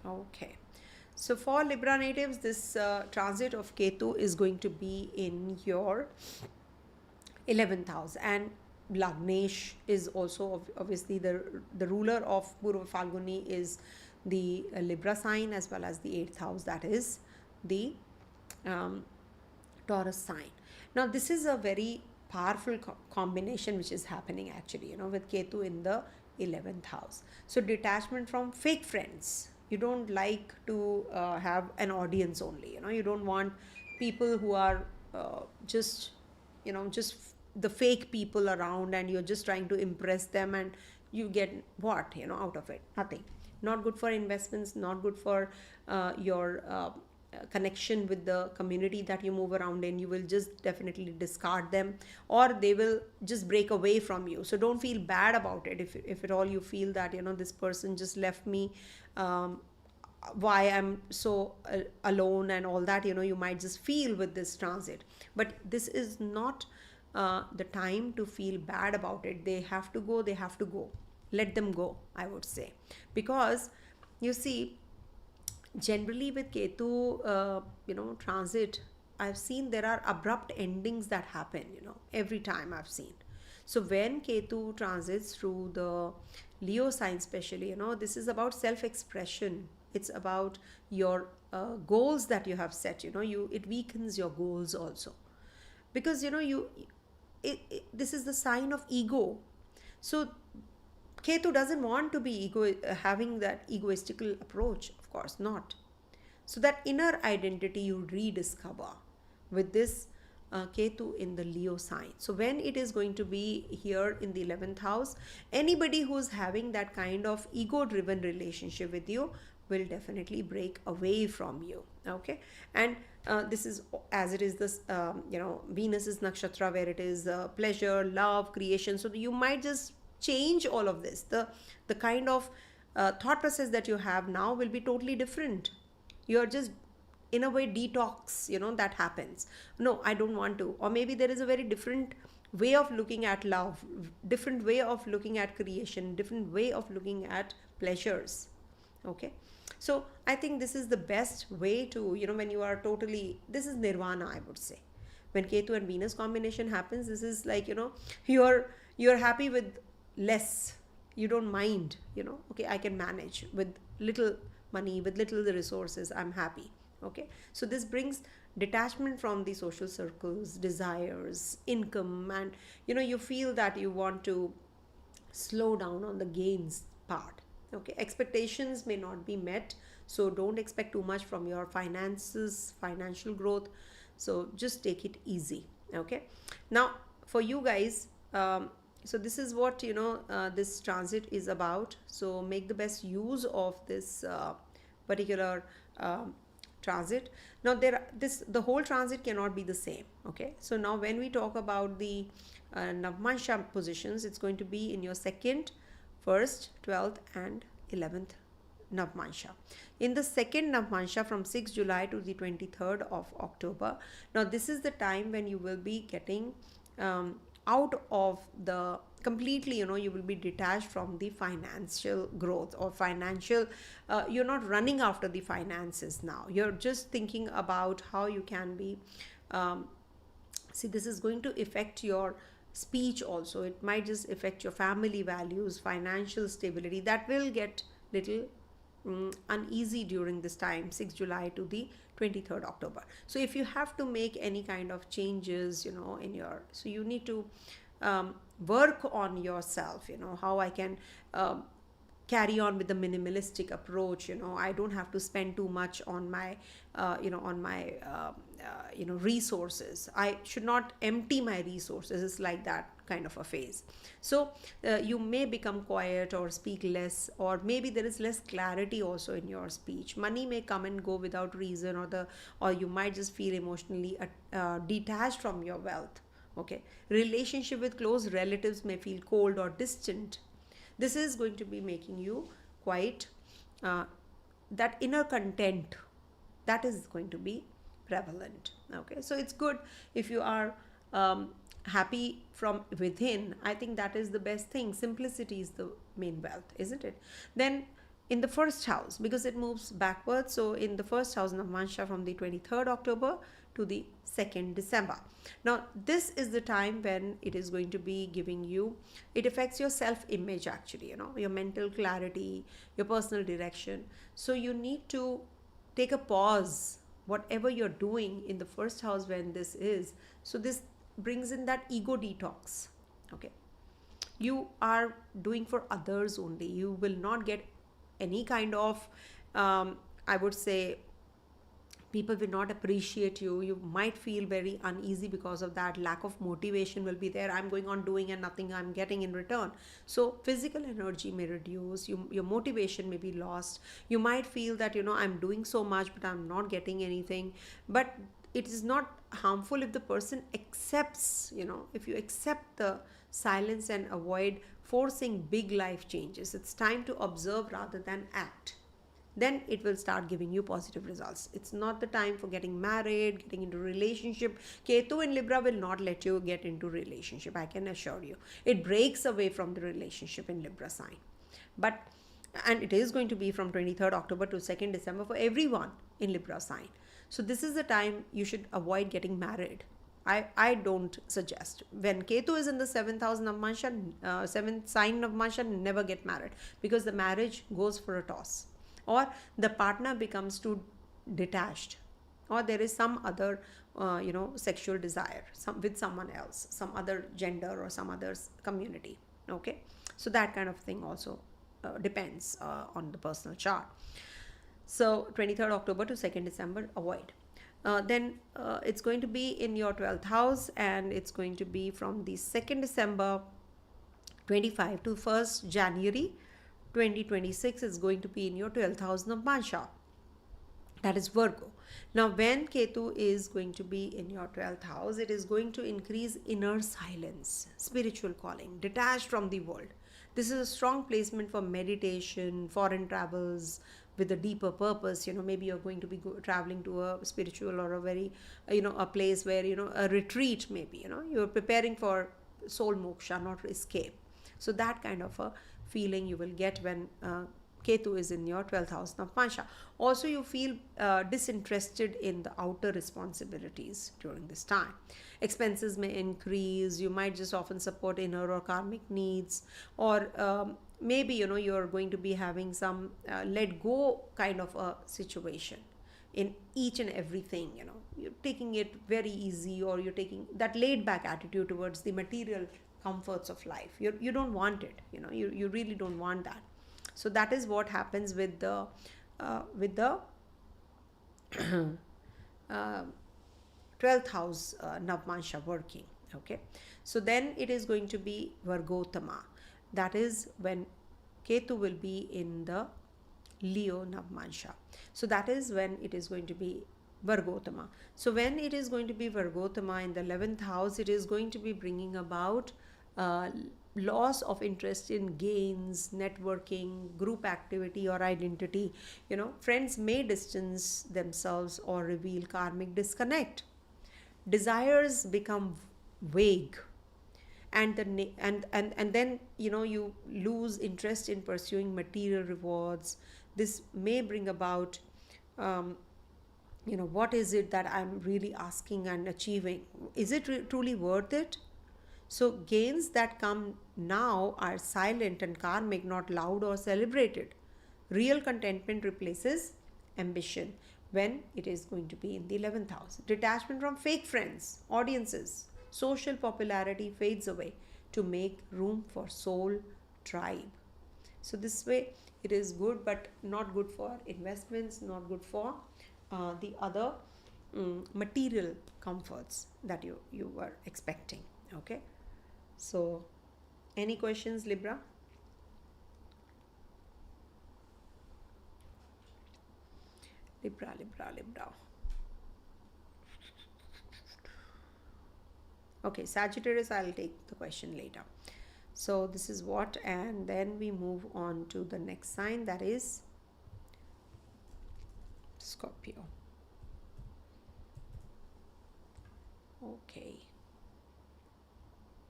Okay, so for Libra natives, this transit of Ketu is going to be in your 11th house, and Lagnesh is also obviously the ruler of PurvaPhalguni is the Libra sign, as well as the 8th house, that is the um, Taurus sign. Now, this is a very powerful combination which is happening actually, with Ketu in the 11th house. So, detachment from fake friends. You don't like to have an audience only, you don't want people who are just, just the fake people around, and you're just trying to impress them, and you get what, out of it? Nothing. Not good for investments, not good for your connection with the community that you move around in. You will just definitely discard them, or they will just break away from you. So don't feel bad about it if at all you feel that this person just left me, why I'm so alone and all that, you might just feel with this transit. But this is not the time to feel bad about it. They have to go, they have to go. Let them go, I would say. Because you see, generally with Ketu, transit, I've seen there are abrupt endings that happen, every time I've seen. So when Ketu transits through the Leo sign, especially, this is about self-expression. It's about your goals that you have set. It weakens your goals also, because this is the sign of ego. So Ketu doesn't want to be having that egoistical approach, of course not. So that inner identity you rediscover with this Ketu in the Leo sign. So when it is going to be here in the 11th house, anybody who's having that kind of ego-driven relationship with you will definitely break away from you. Okay, and this is as it is this Venus's nakshatra, where it is pleasure, love, creation. So you might just change all of this. The kind of thought process that you have now will be totally different. You're just in a way detox, that happens. No, I don't want to. Or maybe there is a very different way of looking at love, different way of looking at creation, different way of looking at pleasures. Okay, so I think this is the best way to, when you are totally, this is nirvana, I would say. When Ketu and Venus combination happens, this is like, you're happy with less. You don't mind, okay, I can manage with little money, with little resources, I'm happy. Okay, so this brings detachment from the social circles, desires, income, and you feel that you want to slow down on the gains part. Okay, expectations may not be met, so don't expect too much from your finances, financial growth. So just take it easy. Okay, now for you guys, so this is what this transit is about. So make the best use of this particular transit. Now the whole transit cannot be the same. Okay, so now when we talk about the Navamsa positions, it's going to be in your 2nd, 1st, 12th and 11th Navamsa. In the 2nd Navamsa, from 6th July to the 23rd of October, now this is the time when you will be getting out of the completely, you will be detached from the financial growth or financial, you're not running after the finances now. You're just thinking about how you can be, see, this is going to affect your speech also. It might just affect your family values, financial stability. That will get little uneasy during this time, 6th July to the 23rd October. So if you have to make any kind of changes, in your, so you need to work on yourself, how I can carry on with the minimalistic approach. I don't have to spend too much on my resources. I should not empty my resources. It's like that kind of a phase. So you may become quiet or speak less, or maybe there is less clarity also in your speech. Money may come and go without reason, or you might just feel emotionally detached from your wealth. Okay, relationship with close relatives may feel cold or distant. This is going to be making you quite that inner content, that is going to be prevalent. Okay, so it's good if you are happy from within. I think that is the best thing. Simplicity is the main wealth, isn't it? Then in the 1st house, because it moves backwards, so in the 1st house, Navamsa, from the 23rd October to the 2nd December. Now this is the time when it is going to be giving you, it affects your self-image actually, your mental clarity, your personal direction. So you need to take a pause whatever you're doing in the first house when this is. So this brings in that ego detox. Okay, you are doing for others only. You will not get any kind of I would say, people will not appreciate you. You might feel very uneasy because of that. Lack of motivation will be there. I'm going on doing and nothing I'm getting in return. So physical energy may reduce. Your motivation may be lost. You might feel that, I'm doing so much but I'm not getting anything. But it is not harmful if the person accepts, if you accept the silence and avoid forcing big life changes. It's time to observe rather than act. Then it will start giving you positive results. It's not the time for getting married, getting into relationship. Ketu in Libra will not let you get into relationship, I can assure you. It breaks away from the relationship in Libra sign. And it is going to be from 23rd October to 2nd December for everyone in Libra sign. So this is the time you should avoid getting married. I don't suggest. When Ketu is in the 7th house Navamsa, 7th sign of Navamsa, never get married, because the marriage goes for a toss, or the partner becomes too detached, or there is some other sexual desire with someone else, some other gender or some other community. Okay, so that kind of thing also depends on the personal chart. So 23rd October to 2nd December, avoid. Then it's going to be in your 12th house, and it's going to be from the 2nd December 25 to 1st January 2026 is going to be in your 12th house Navamsa, that is Virgo. Now when Ketu is going to be in your 12th house, it is going to increase inner silence, spiritual calling, detached from the world. This is a strong placement for meditation, foreign travels with a deeper purpose. Maybe you're going to be traveling to a spiritual or a very a place where a retreat, maybe you're preparing for soul moksha, not escape. So that kind of a feeling you will get when Ketu is in your 12th house Navamsa. Also, you feel disinterested in the outer responsibilities during this time. Expenses may increase. You might just often support inner or karmic needs, or maybe you're going to be having some let go kind of a situation in each and everything. You're taking it very easy, or you're taking that laid back attitude towards the material comforts of life. You don't want it. You really don't want that. So that is what happens with the 12th house Navamsa working. Okay, so then it is going to be Vargotama. That is when Ketu will be in the Leo Navamsa. So that is when it is going to be Vargotama. So when it is going to be Vargotama in the 11th house, it is going to be bringing about loss of interest in gains, networking, group activity, or identity. Friends may distance themselves or reveal karmic disconnect. Desires become vague, and then you lose interest in pursuing material rewards. This may bring about what is it that I'm really asking and achieving? Is it truly worth it? So gains that come now are silent and karmic, not loud or celebrated. Real contentment replaces ambition when it is going to be in the 11th house. Detachment from fake friends, audiences, social popularity fades away to make room for soul tribe. So this way it is good, but not good for investments, not good for the other material comforts that you were expecting. Okay, so any questions, Libra? Libra. Okay, Sagittarius, I'll take the question later. So this is what, and then we move on to the next sign, that is Scorpio. Okay,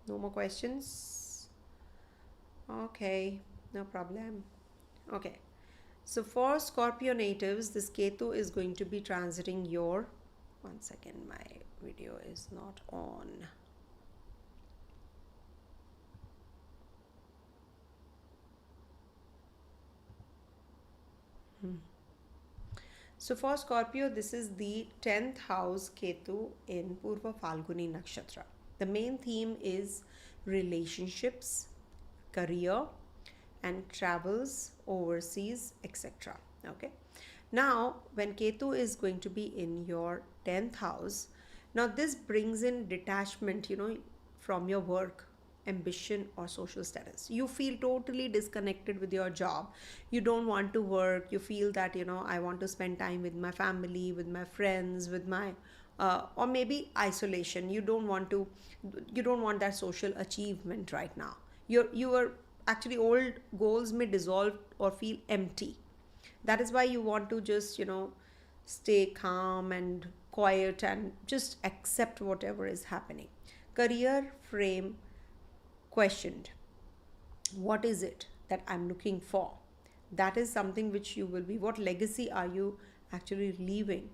no more questions? Okay, no problem. Okay, so for Scorpio natives, this Ketu is going to be transiting your, one second, my video is not on. So for Scorpio, this is the 10th house Ketu in PurvaPhalguni-Nakshatra. The main theme is relationships, career, and travels overseas, etc. Okay. Now, when Ketu is going to be in your 10th house, now this brings in detachment, from your work, ambition, or social status. You feel totally disconnected with your job. You don't want to work. You feel that, I want to spend time with my family, with my friends, with my or maybe isolation. You don't want that social achievement right now. You are actually, old goals may dissolve or feel empty. That is why you want to just stay calm and quiet and just accept whatever is happening. Career frame questioned. What is it that I'm looking for? That is something which you will be. What legacy are you actually leaving?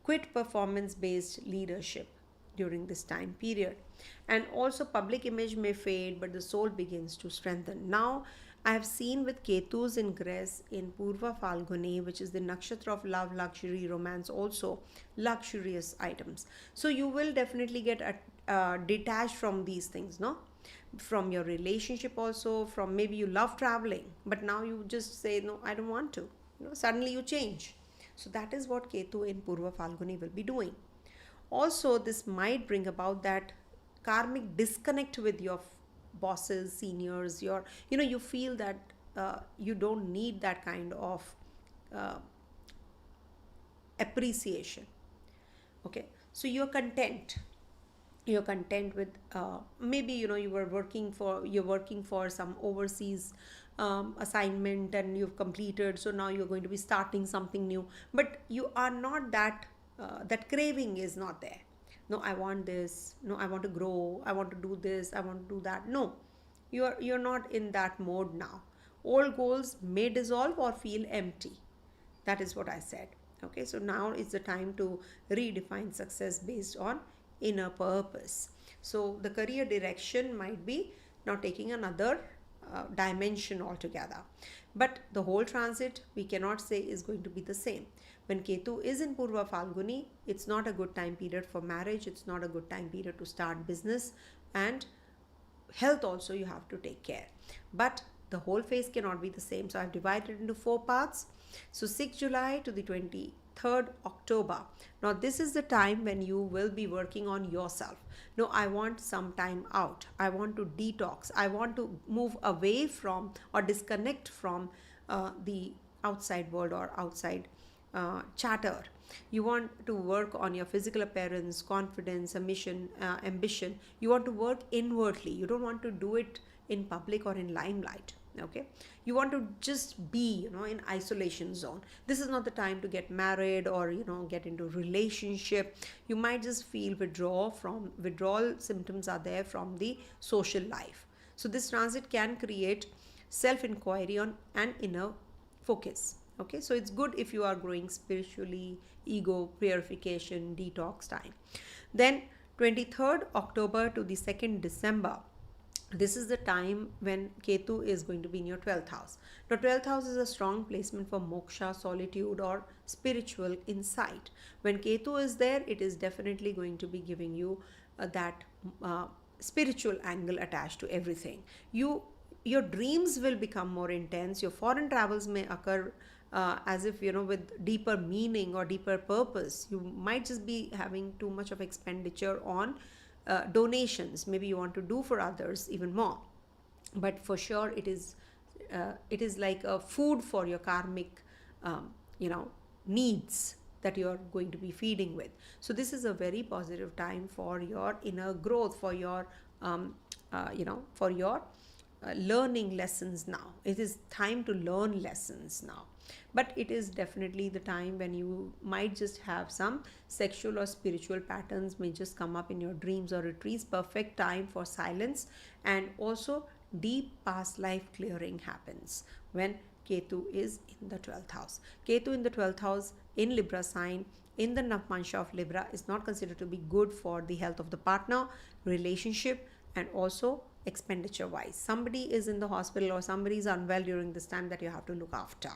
Quit performance based leadership during this time period. And also, public image may fade, but the soul begins to strengthen. Now, I have seen with Ketu's ingress in Purva Falguni, which is the nakshatra of love, luxury, romance, also luxurious items. So you will definitely get detached from these things, no? From your relationship also, from maybe you love traveling, but now you just say, no, I don't want to. Suddenly you change. So that is what Ketu in Purva Falguni will be doing. Also, this might bring about that karmic disconnect with your bosses, seniors. You feel that you don't need that kind of uh, appreciation. Okay, so you're content with maybe you're working for some overseas assignment and you've completed, so now you're going to be starting something new, but you are not that craving is not there. No, I want this. No, I want to grow. I want to do this. I want to do that. No, you're not in that mode now. Old goals may dissolve or feel empty. That is what I said. Okay, so now is the time to redefine success based on inner purpose. So the career direction might be now taking another dimension altogether. But the whole transit, we cannot say is going to be the same. When Ketu is in Purva Falguni, it's not a good time period for marriage. It's not a good time period to start business, and health also you have to take care. But the whole phase cannot be the same. So I've divided into 4 parts. So 6th July to the 23rd October. Now this is the time when you will be working on yourself. No, I want some time out. I want to detox. I want to move away from or disconnect from the outside world or outside chatter. You want to work on your physical appearance, confidence, ambition. You want to work inwardly. You don't want to do it in public or in limelight. Okay, you want to just be in isolation zone. This is not the time to get married or get into relationship. You might just feel withdrawal symptoms are there from the social life. So this transit can create self inquiry on an inner focus. Okay, so it's good if you are growing spiritually, ego purification, detox time. Then 23rd October to the 2nd December, this is the time when Ketu is going to be in your 12th house. Now 12th house is a strong placement for moksha, solitude, or spiritual insight. When Ketu is there, it is definitely going to be giving you that spiritual angle attached to everything. Your dreams will become more intense. Your foreign travels may occur as if with deeper meaning or deeper purpose. You might just be having too much of expenditure on donations. Maybe you want to do for others even more, but for sure it is like a food for your karmic needs that you are going to be feeding with. So this is a very positive time for your inner growth, for your for your learning lessons. Now it is time to learn lessons now, but it is definitely the time when you might just have some sexual or spiritual patterns may just come up in your dreams or retreats. Perfect time for silence, and also deep past life clearing happens when Ketu is in the 12th house. Ketu in the 12th house in Libra sign in the Navamsa of Libra is not considered to be good for the health of the partner, relationship, and also expenditure wise. Somebody is in the hospital or somebody is unwell during this time that you have to look after.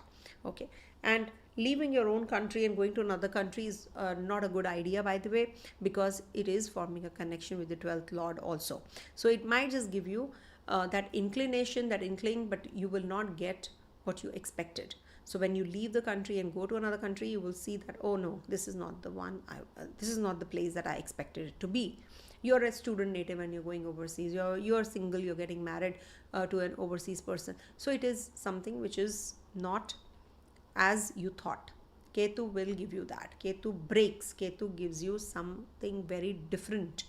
Okay, and Leaving your own country and going to another country is not a good idea, by the way, because it is forming a connection with the 12th lord also. So it might just give you that inclination, that inkling, but you will not get what you expected. So when you leave the country and go to another country, you will see that, oh no, this is not the one, this is not the place that I expected it to be. You're a student native and you're going overseas, you're single, you're getting married to an overseas person. So it is something which is not as you thought. Ketu will give you that. Ketu breaks. Ketu gives you something very different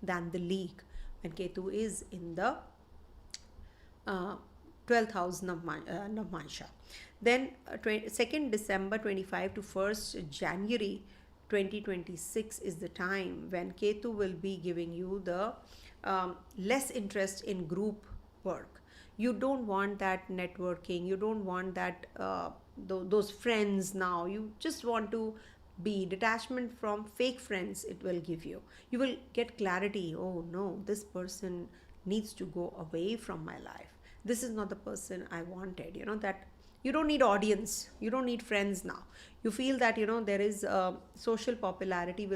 than the league. When Ketu is in the 12th house Navamsa. Then 2nd December 25 to 1st January 2026 is the time when Ketu will be giving you the less interest in group work. You don't want that networking, you don't want that those friends now. You just want to be detachment from fake friends. It will give you. You will get clarity. Oh no, this person needs to go away from my life. This is not the person I wanted. That you don't need audience, you don't need friends now. You feel that there is social popularity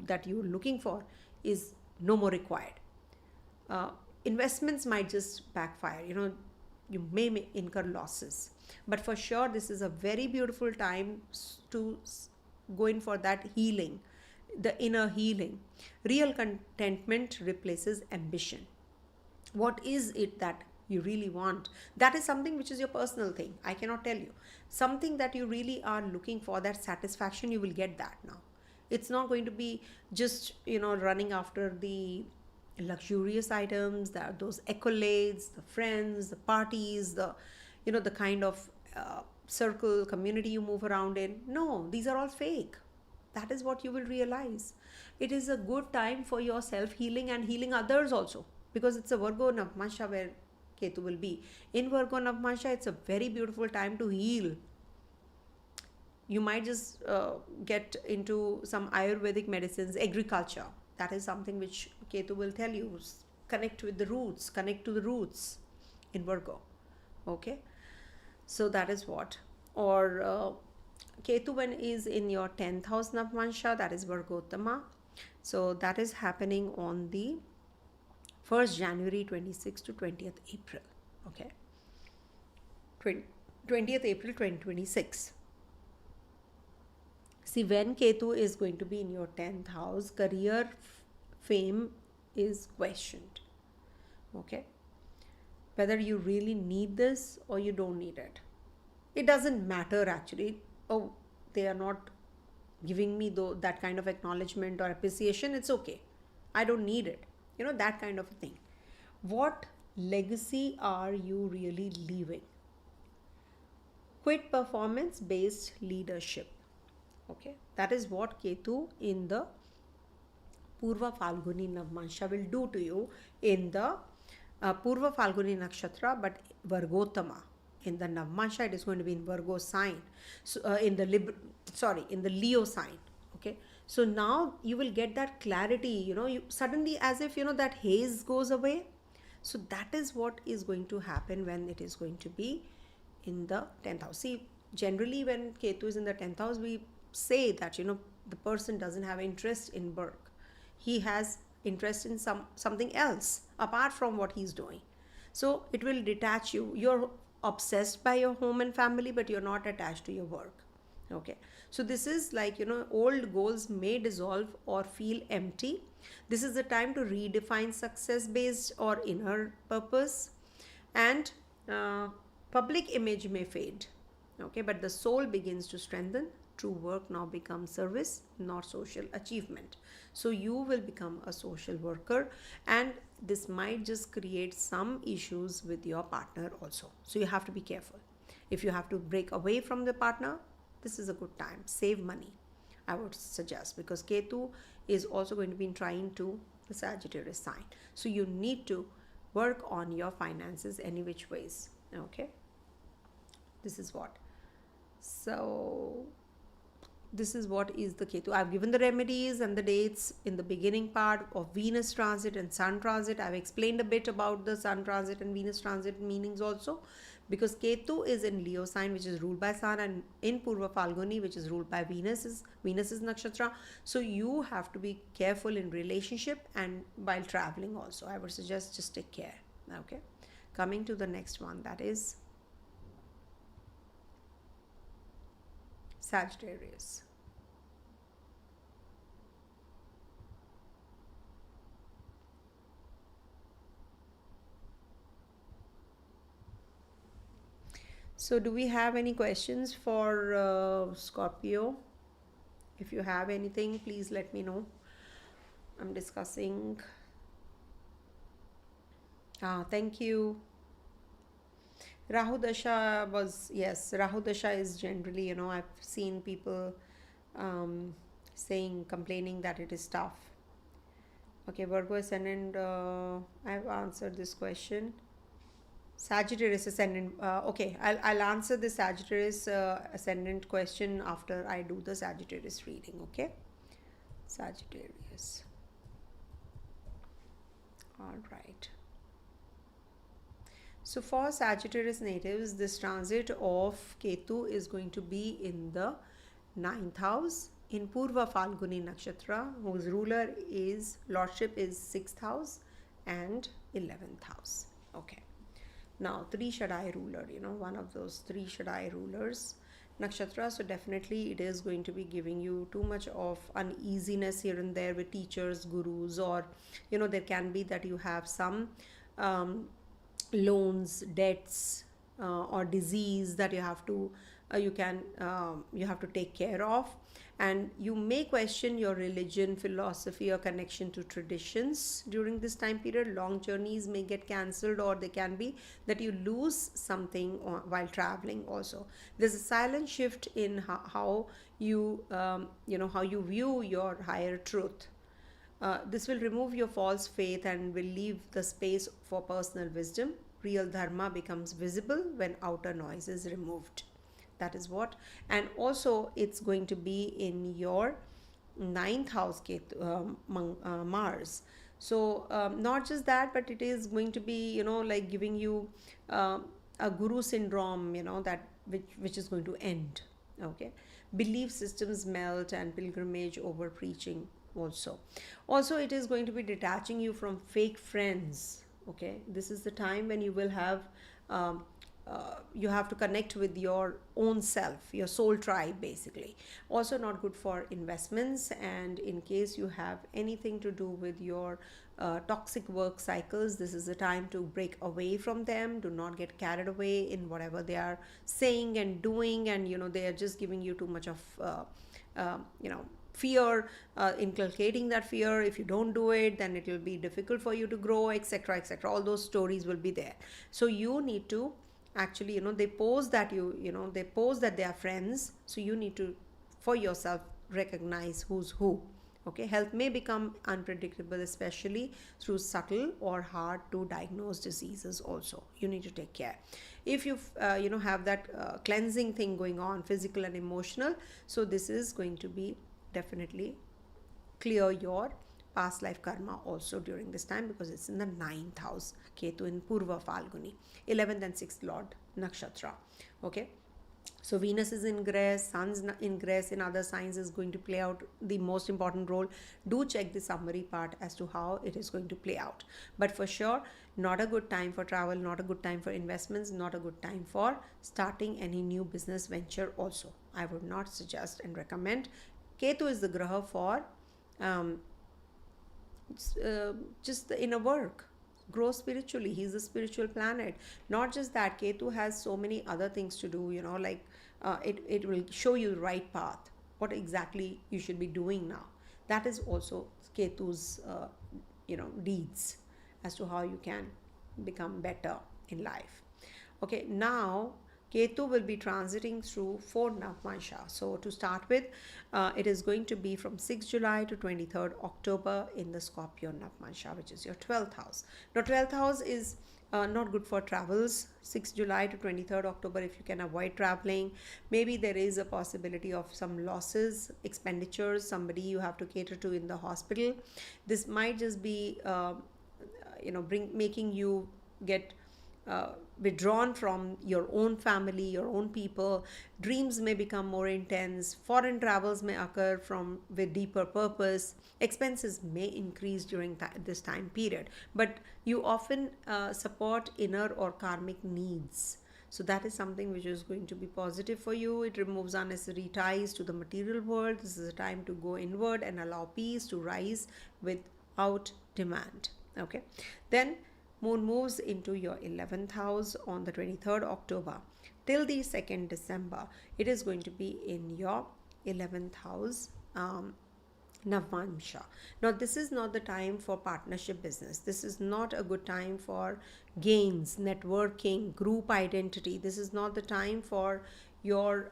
that you're looking for is no more required. Investments might just backfire. You may incur losses, but for sure this is a very beautiful time to go in for that healing, the inner healing. Real contentment replaces ambition. What is it that you really want? That is something which is your personal thing. I cannot tell you. Something that you really are looking for, that satisfaction, you will get that now. It's not going to be just running after the luxurious items, those accolades, the friends, the parties, the kind of circle, community you move around in. No, these are all fake. That is what you will realize. It is a good time for your self-healing and healing others also, because it's a Virgo Navamsa where Ketu will be. In Virgo Navamsa, it's a very beautiful time to heal. You might just get into some Ayurvedic medicines, agriculture. That is something which Ketu will tell you. Connect with the roots, connect to the roots in Virgo. Okay, so that is what. Or Ketu when is in your 10th house Navamsa, that is Virgottama. So that is happening on the 1st January 26 to 20th April. Okay, 20th April 2026. See, when Ketu is going to be in your 10th house, career fame is questioned. Okay, whether you really need this or you don't need it. It doesn't matter actually. Oh, they are not giving me that kind of acknowledgement or appreciation. It's okay. I don't need it. That kind of a thing. What legacy are you really leaving? Quit performance based leadership. Okay, that is what Ketu in the PurvaPhalguni-Navamsa will do to you in the PurvaPhalguni Nakshatra, but Virgottama. In the Navamsa, it is going to be in Virgo sign. So in the Leo sign. Okay, so now you will get that clarity. You suddenly, as if that haze goes away. So that is what is going to happen when it is going to be in the 10th house. See, generally when Ketu is in the 10th house, we say that the person doesn't have interest in work. He has interest in something else apart from what he's doing. So it will detach you. You're obsessed by your home and family, but you're not attached to your work. Okay, so this is like old goals may dissolve or feel empty. This is the time to redefine success based or inner purpose, and public image may fade. Okay, but the soul begins to strengthen. True work now becomes service, not social achievement. So you will become a social worker, and this might just create some issues with your partner also. So you have to be careful. If you have to break away from the partner, this is a good time. Save money, I would suggest, because Ketu is also going to be trying to the Sagittarius sign. So you need to work on your finances any which ways. Okay, this is what. So this is what is the Ketu. I've given the remedies and the dates in the beginning part of Venus transit and Sun transit. I've explained a bit about the Sun transit and Venus transit meanings also. because Ketu is in Leo sign, which is ruled by Sun, and in PurvaPhalguni, which is ruled by Venus's Nakshatra. So you have to be careful in relationship and while traveling also. I would suggest just take care. Okay. Coming to the next one, that is Sagittarius. So do we have any questions for Scorpio? If you have anything, please let me know. I'm discussing. Thank you. Rahu Dasha was, yes, Rahu Dasha is generally, I've seen people complaining that it is tough. Okay, Virgo ascendant, I've answered this question. Sagittarius ascendant, okay, I'll answer the Sagittarius ascendant question after I do the Sagittarius reading, okay? Sagittarius. All right. So for Sagittarius natives, this transit of Ketu is going to be in the 9th house in PurvaPhalguni Nakshatra, whose lordship is 6th house and 11th house. Okay. Now, 3 Shaddai ruler, one of those 3 Shaddai rulers, Nakshatra. So definitely it is going to be giving you too much of uneasiness here and there with teachers, gurus, or, there can be that you have some loans, debts, or disease that you have to take care of, and you may question your religion, philosophy, or connection to traditions during this time period. Long journeys may get cancelled, or they can be that you lose something while traveling also. There's a silent shift in how you view your higher truth. This will remove your false faith and will leave the space for personal wisdom. Real dharma becomes visible when outer noise is removed. That is what. And also it's going to be in your 9th house, Mars. So not just that, but it is going to be, like giving you a guru syndrome, that which is going to end. Okay. Belief systems melt and pilgrimage over preaching also it is going to be detaching you from fake friends. Okay, this is the time when you will have you have to connect with your own self, your soul tribe basically. Also not good for investments, and in case you have anything to do with your toxic work cycles, this is the time to break away from them. Do not get carried away in whatever they are saying and doing, and they are just giving you too much of fear, inculcating that fear. If you don't do it, then it will be difficult for you to grow, etc., etc. All those stories will be there. So you need to actually, they pose that they pose that they are friends. So you need to, for yourself, recognize who's who. Okay, health may become unpredictable, especially through subtle or hard to diagnose diseases. Also, you need to take care. If you have that cleansing thing going on, physical and emotional, so this is going to be definitely clear your past life karma also during this time, because it's in the 9th house, Ketu in PurvaPhalguni, 11th and 6th Lord Nakshatra. Okay, so Venus is ingress, Sun's ingress in other signs is going to play out the most important role. Do check the summary part as to how it is going to play out. But for sure, not a good time for travel, not a good time for investments, not a good time for starting any new business venture also. I would not suggest and recommend. Ketu is the graha for just the inner work. Grow spiritually. He's a spiritual planet. Not just that, Ketu has so many other things to do, like it will show you the right path, what exactly you should be doing now. That is also Ketu's deeds as to how you can become better in life. Okay, now Ketu will be transiting through 4 Navamsa. So to start with, it is going to be from 6th July to 23rd October in the Scorpio Navamsa, which is your 12th house. Now 12th house is not good for travels. 6th July to 23rd October, if you can avoid traveling, maybe there is a possibility of some losses, expenditures, somebody you have to cater to in the hospital. This might just be making you get withdrawn from your own family, your own people. Dreams may become more intense. Foreign travels may occur from with deeper purpose. Expenses may increase during this time period, but you often support inner or karmic needs. So that is something which is going to be positive for you. It removes unnecessary ties to the material world. This is a time to go inward and allow peace to rise without demand. Okay, then moon moves into your 11th house on the 23rd October till the 2nd December. It is going to be in your 11th house, Navamsa. Now, this is not the time for partnership business. This is not a good time for gains, networking, group identity. This is not the time for your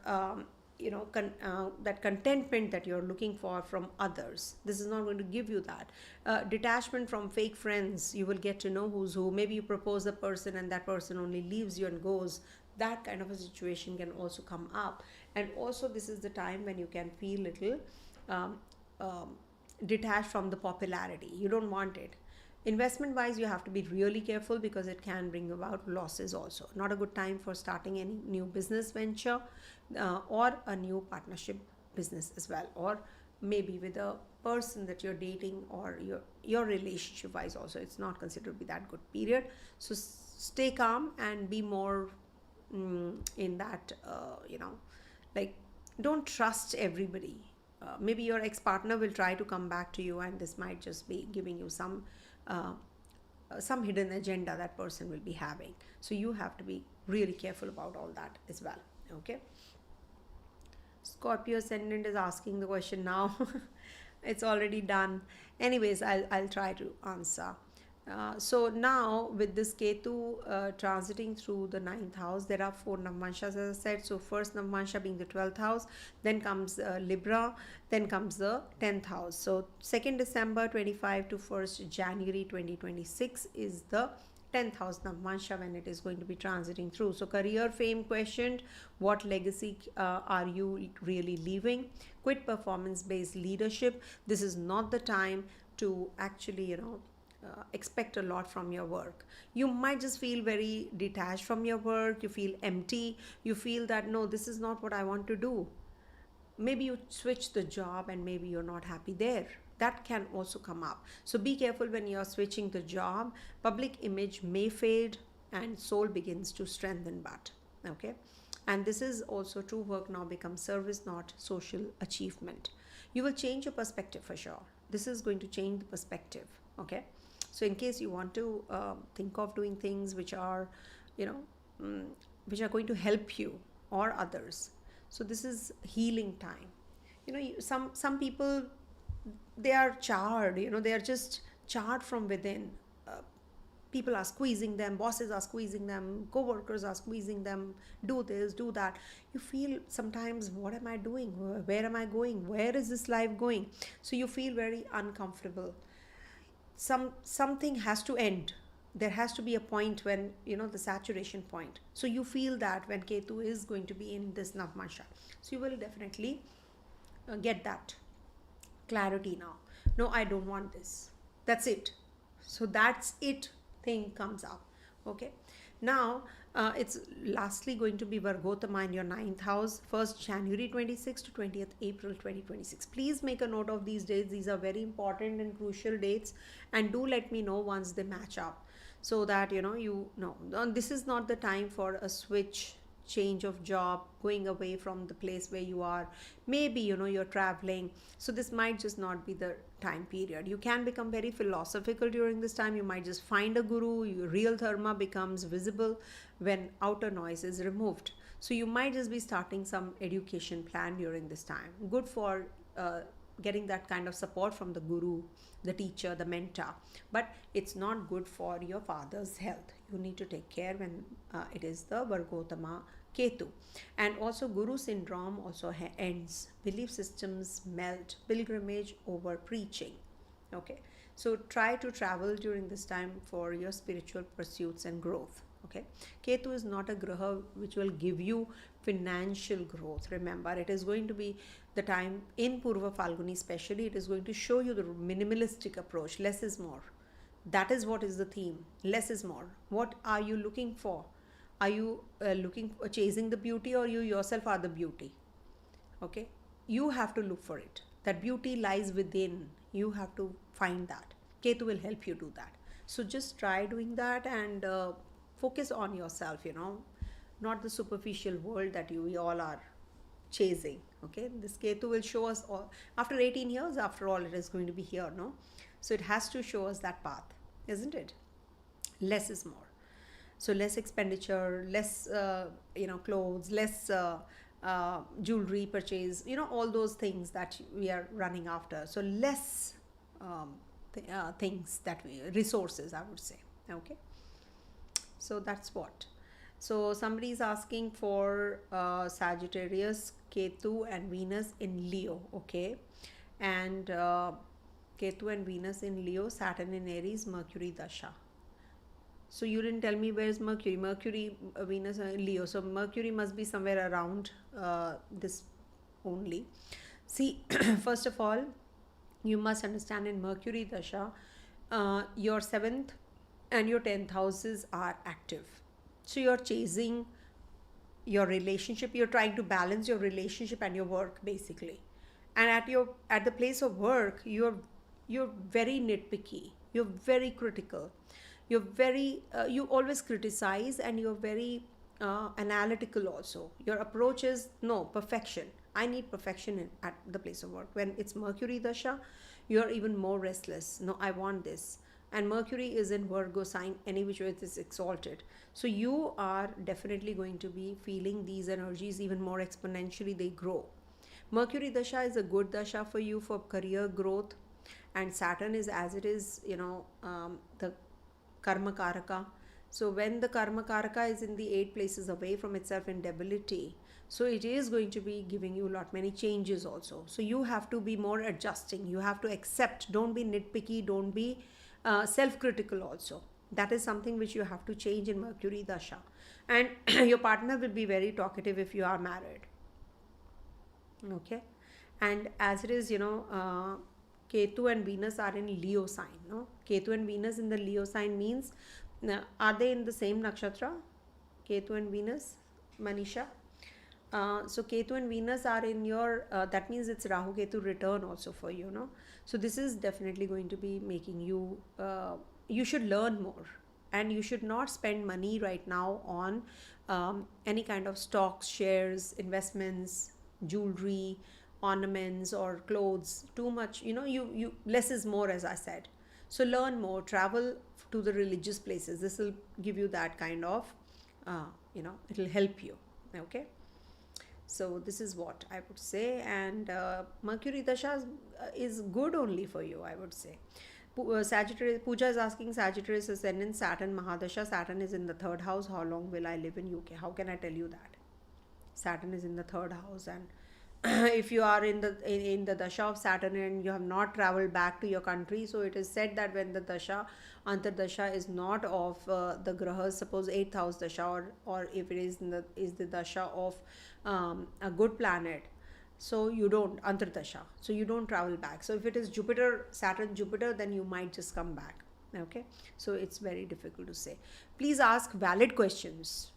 that contentment that you're looking for from others. This is not going to give you that. Detachment from fake friends. You will get to know who's who. Maybe you propose a person and that person only leaves you and goes. That kind of a situation can also come up. And also, this is the time when you can feel little detached from the popularity. You don't want it. Investment wise, you have to be really careful because it can bring about losses also. Not a good time for starting any new business venture or a new partnership business as well, or maybe with a person that you're dating, or your relationship wise also. It's not considered to be that good period. So stay calm and be more in that like, don't trust everybody. Maybe your ex-partner will try to come back to you, and this might just be giving you some hidden agenda that person will be having. So you have to be really careful about all that as well. Okay. Scorpio ascendant is asking the question now. It's already done. Anyways, I'll try to answer. So now with this Ketu transiting through the 9th house, there are 4 Navamshas, as I said. So first Navamsha being the 12th house, then comes Libra, then comes the 10th house. So 2nd December 25 to 1st January 2026 is the 10th house Navamsha when it is going to be transiting through. So career, fame questioned. What legacy are you really leaving? Quit performance based leadership. This is not the time to actually expect a lot from your work. You might just feel very detached from your work. You feel empty. You feel that, no, this is not what I want to do. Maybe you switch the job and maybe you're not happy there. That can also come up. So be careful when you're switching the job. Public image may fade and soul begins to strengthen but. Okay. And this is also true work now becomes service, not social achievement. You will change your perspective for sure. This is going to change the perspective. Okay. So in case you want to think of doing things which are, which are going to help you or others. So this is healing time. Some people, they are charred, they are just charred from within. People are squeezing them, bosses are squeezing them, co-workers are squeezing them, do this, do that. You feel sometimes, what am I doing? Where am I going? Where is this life going? So you feel very uncomfortable. Something has to end. There has to be a point when, the saturation point. So you feel that when Ketu is going to be in this Navamsha. So you will definitely get that clarity now. No, I don't want this. That's it. So that's it thing comes up. Okay. Now, it's lastly going to be Vargotama in your 9th house, 1st January 26 to 20th April 2026. Please make a note of these dates. These are very important and crucial dates, and do let me know once they match up, so that you know. This is not the time for a switch, change of job, going away from the place where you are. Maybe you're traveling, so this might just not be the time period. You can become very philosophical during this time. You might just find a guru. Your real dharma becomes visible when outer noise is removed. So you might just be starting some education plan during this time. Good for getting that kind of support from the guru, the teacher, the mentor. But it's not good for your father's health. You need to take care when it is the Vargotama Ketu. And also Guru syndrome also ends. Belief systems melt. Pilgrimage over preaching. Okay. So try to travel during this time for your spiritual pursuits and growth. Okay. Ketu is not a graha which will give you financial growth. Remember, it is going to be the time in PurvaPhalguni especially, it is going to show you the minimalistic approach. Less is more. That is what is the theme. Less is more. What are you looking for? Are you looking for chasing the beauty, or you yourself are the beauty? Okay, you have to look for it. That beauty lies within. You have to find that. Ketu will help you do that. So just try doing that, and focus on yourself, not the superficial world that we all are chasing. Okay, this Ketu will show us all after 18 years. After all, it is going to be here, no? So it has to show us that path, isn't it? Less is more. So less expenditure, less clothes, less jewelry purchase, all those things that we are running after. So less things that resources, I would say. Okay, so that's what. So somebody is asking for Sagittarius, Ketu and Venus in Leo. Okay, and Ketu and Venus in Leo, Saturn in Aries, Mercury dasha. So you didn't tell me where's Mercury. Mercury, Venus, Leo. So Mercury must be somewhere around this only. See, first of all, you must understand in Mercury dasha, your 7th and your 10th houses are active. So you're chasing your relationship. You're trying to balance your relationship and your work, basically. And at the place of work, you're very nitpicky. You're very critical. You're very you always criticize, and you're very analytical also. Your approach is no perfection. I need perfection at the place of work. When it's Mercury dasha, you're even more restless. No, I want this. And Mercury is in Virgo sign, any which way it is exalted. So you are definitely going to be feeling these energies even more exponentially. They grow. Mercury dasha is a good dasha for you for career growth, and Saturn is, as it is, the Karma Karaka. So when the Karma Karaka is in the 8 places away from itself in debility, so it is going to be giving you many changes also. So you have to be more adjusting. You have to accept. Don't be nitpicky. Don't be self-critical also. That is something which you have to change in Mercury dasha. And your partner will be very talkative if you are married. Okay. And as it is, Ketu and Venus are in Leo sign. No, Ketu and Venus in the Leo sign means, are they in the same nakshatra? Ketu and Venus, Manisha. So Ketu and Venus are in your. That means it's Rahu Ketu return also for you. No, so this is definitely going to be making you. You should learn more, and you should not spend money right now on any kind of stocks, shares, investments, jewelry, ornaments or clothes. Too much, you less is more, as I said. So learn more, travel to the religious places. This will give you that kind of it'll help you. Okay, so this is what I would say. And Mercury dasha is good only for you, I would say. Sagittarius, Pooja is asking Sagittarius ascendant, Saturn Mahadasha. Saturn is in the 3rd house. How long will I live in UK? How can I tell you that? Saturn is in the 3rd house, and if you are in the dasha of Saturn and you have not traveled back to your country, so it is said that when the dasha, antardasha is not of the grahas, suppose 8th house dasha, or if it is the dasha of a good planet, so you don't antardasha, so you don't travel back. So if it is Jupiter, Saturn, Jupiter, then you might just come back. Okay, so it's very difficult to say. Please ask valid questions.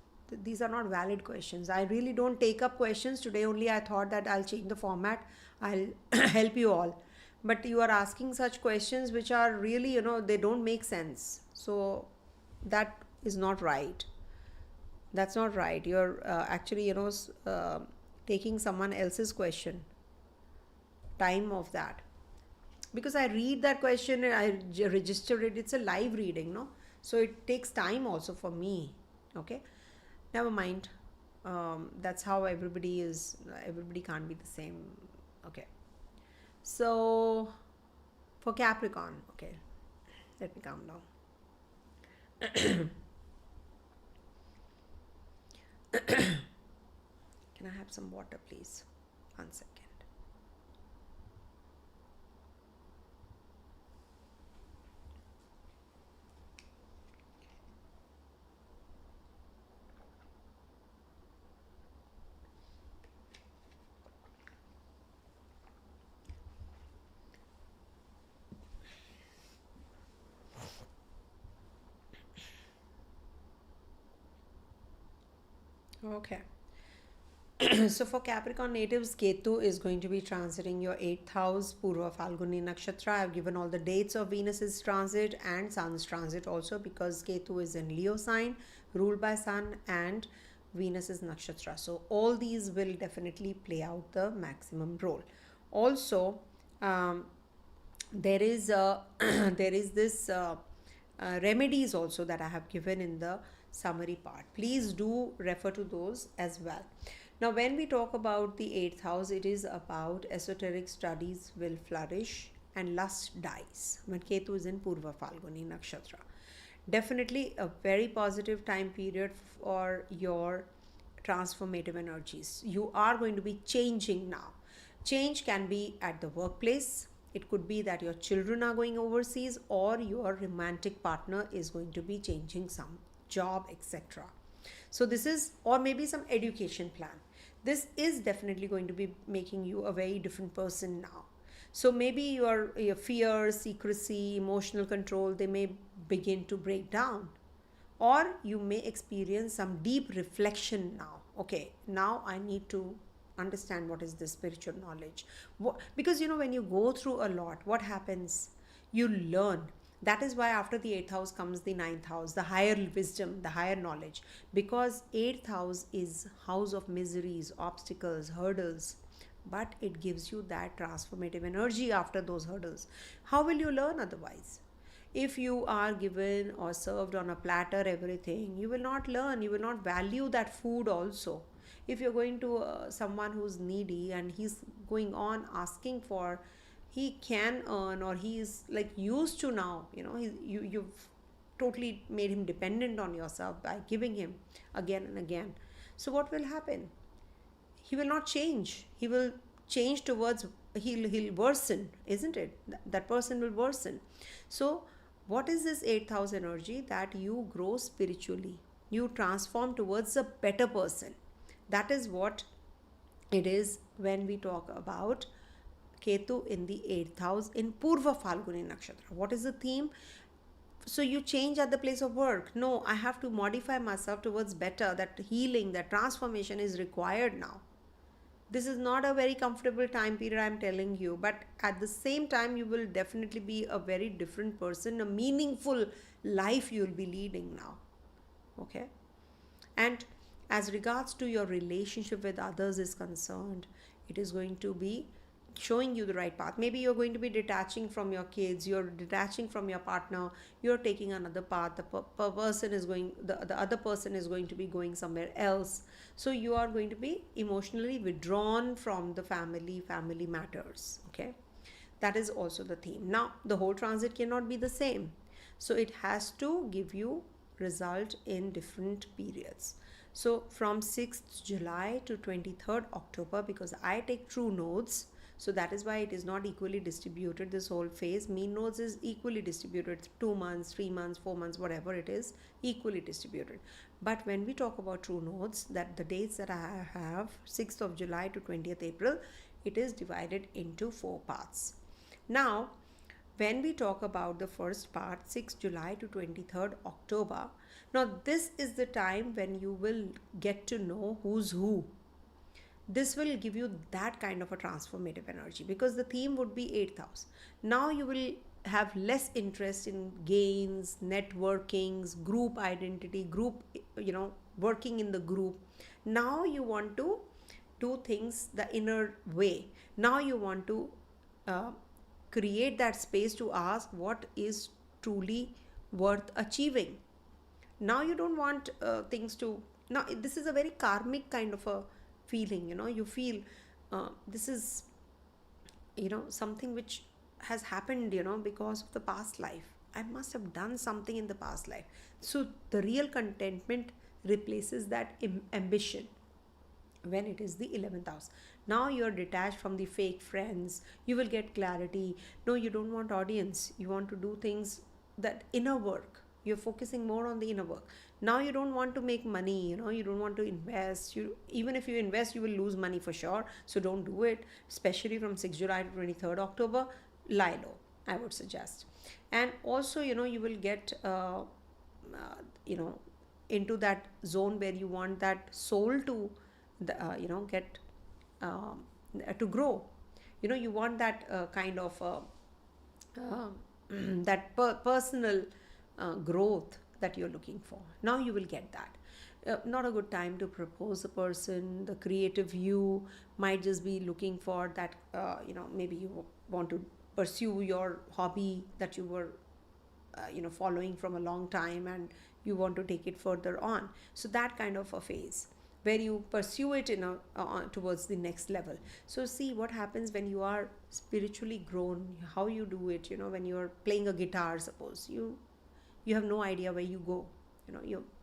These are not valid questions. I really don't take up questions. Today only I thought that I'll change the format. I'll help you all. But you are asking such questions which are really, they don't make sense. So that is not right. That's not right. You're actually, taking someone else's question. Time of that. Because I read that question and I register it. It's a live reading, no? So it takes time also for me. Okay. Never mind. That's how everybody is. Everybody can't be the same. Okay. So for Capricorn, okay, let me calm down. Can I have some water, please? 1 second. Okay. So for Capricorn natives, Ketu is going to be transiting your 8th house, PurvaPhalguni-Nakshatra. I've given all the dates of Venus's transit and Sun's transit also, because Ketu is in Leo sign, ruled by Sun, and Venus is Nakshatra. So all these will definitely play out the maximum role. Also, um, there is a there is this remedies also that I have given in the summary part. Please do refer to those as well. Now, when we talk about the 8th house, it is about esoteric studies will flourish and lust dies when Ketu is in Purva Falguni Nakshatra. Definitely a very positive time period for your transformative energies. You are going to be changing now. Change can be at the workplace. It could be that your children are going overseas, or your romantic partner is going to be changing some job, etc. So this is, or maybe some education plan. This is definitely going to be making you a very different person now. So maybe your fear, secrecy, emotional control, they may begin to break down, or you may experience some deep reflection now. Okay, now I need to understand what is this spiritual knowledge. Because when you go through a lot, what happens? You learn. That is why after the 8th house comes the 9th house, the higher wisdom, the higher knowledge. Because 8th house is house of miseries, obstacles, hurdles, but it gives you that transformative energy after those hurdles. How will you learn otherwise? If you are given or served on a platter everything, you will not learn, you will not value that food also. If you're going to someone who's needy and he's going on asking for, he can earn, or he is like used to now, you've totally made him dependent on yourself by giving him again and again. So what will happen? He will not change. He will change towards, he'll worsen, isn't it? That person will worsen. So what is this 8th house energy? That you grow spiritually, you transform towards a better person. That is what it is when we talk about Ketu in the 8th house in Purva Falguni Nakshatra. What is the theme? So you change at the place of work. No, I have to modify myself towards better. That healing, that transformation is required now. This is not a very comfortable time period, I'm telling you, but at the same time, you will definitely be a very different person, a meaningful life you'll be leading now. Okay? And as regards to your relationship with others is concerned, it is going to be showing you the right path. Maybe you're going to be detaching from your kids, you're detaching from your partner, you're taking another path. The person is going, the other person is going to be going somewhere else. So you are going to be emotionally withdrawn from the family matters. Okay, that is also the theme. Now the whole transit cannot be the same, so it has to give you result in different periods. So from 6th July to 23rd October, because I take true nodes, so that is why it is not equally distributed, this whole phase. Mean nodes is equally distributed, 2 months, 3 months, 4 months, whatever it is, equally distributed. But when we talk about true nodes, that the dates that I have, 6th of July to 20th April, it is divided into 4 parts. Now, when we talk about the first part, 6th July to 23rd October, now this is the time when you will get to know who's who. This will give you that kind of a transformative energy, because the theme would be 8th house. Now you will have less interest in gains, networkings, group identity, group, working in the group. Now you want to do things the inner way. Now you want to create that space to ask what is truly worth achieving. Now you don't want things to, now this is a very karmic kind of a feeling. You feel this is something which has happened because of the past life. I must have done something in the past life. So the real contentment replaces that ambition when it is the 11th house. Now you're detached from the fake friends. You will get clarity. No, you don't want audience. You want to do things, that inner work. You're focusing more on the inner work. Now you don't want to make money, you don't want to invest. Even if you invest, you will lose money for sure. So don't do it, especially from 6th July to 23rd October. Lie low, I would suggest. And also, you will get, into that zone where you want that soul to get to grow. You want that kind of uh, that personal growth that you're looking for. Now you will get that. Not a good time to propose a person. The creative you might just be looking for that, maybe you want to pursue your hobby that you were following from a long time, and you want to take it further on. So that kind of a phase where you pursue it towards the next level. So see what happens when you are spiritually grown, how you do it. When you're playing a guitar, suppose you have no idea where you go.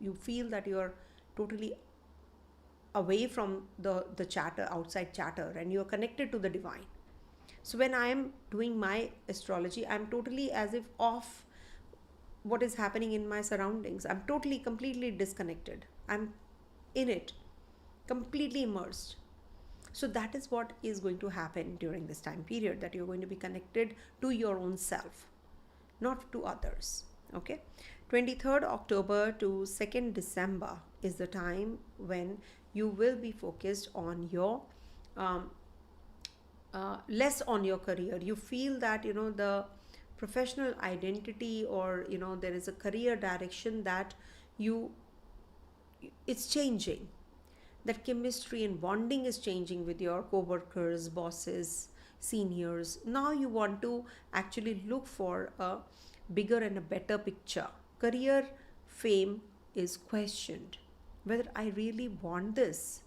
You feel that you're totally away from the chatter, outside chatter, and you're connected to the divine. So when I am doing my astrology, I'm totally as if off what is happening in my surroundings. I'm totally, completely disconnected. I'm in it, completely immersed. So that is what is going to happen during this time period, that you're going to be connected to your own self, not to others. Okay, 23rd October to 2nd December is the time when you will be focused on your less on your career. You feel that the professional identity, or there is a career direction that it's changing. That chemistry and bonding is changing with your co-workers, bosses, seniors. Now you want to actually look for a bigger and a better picture. Career fame is questioned, whether I really want this.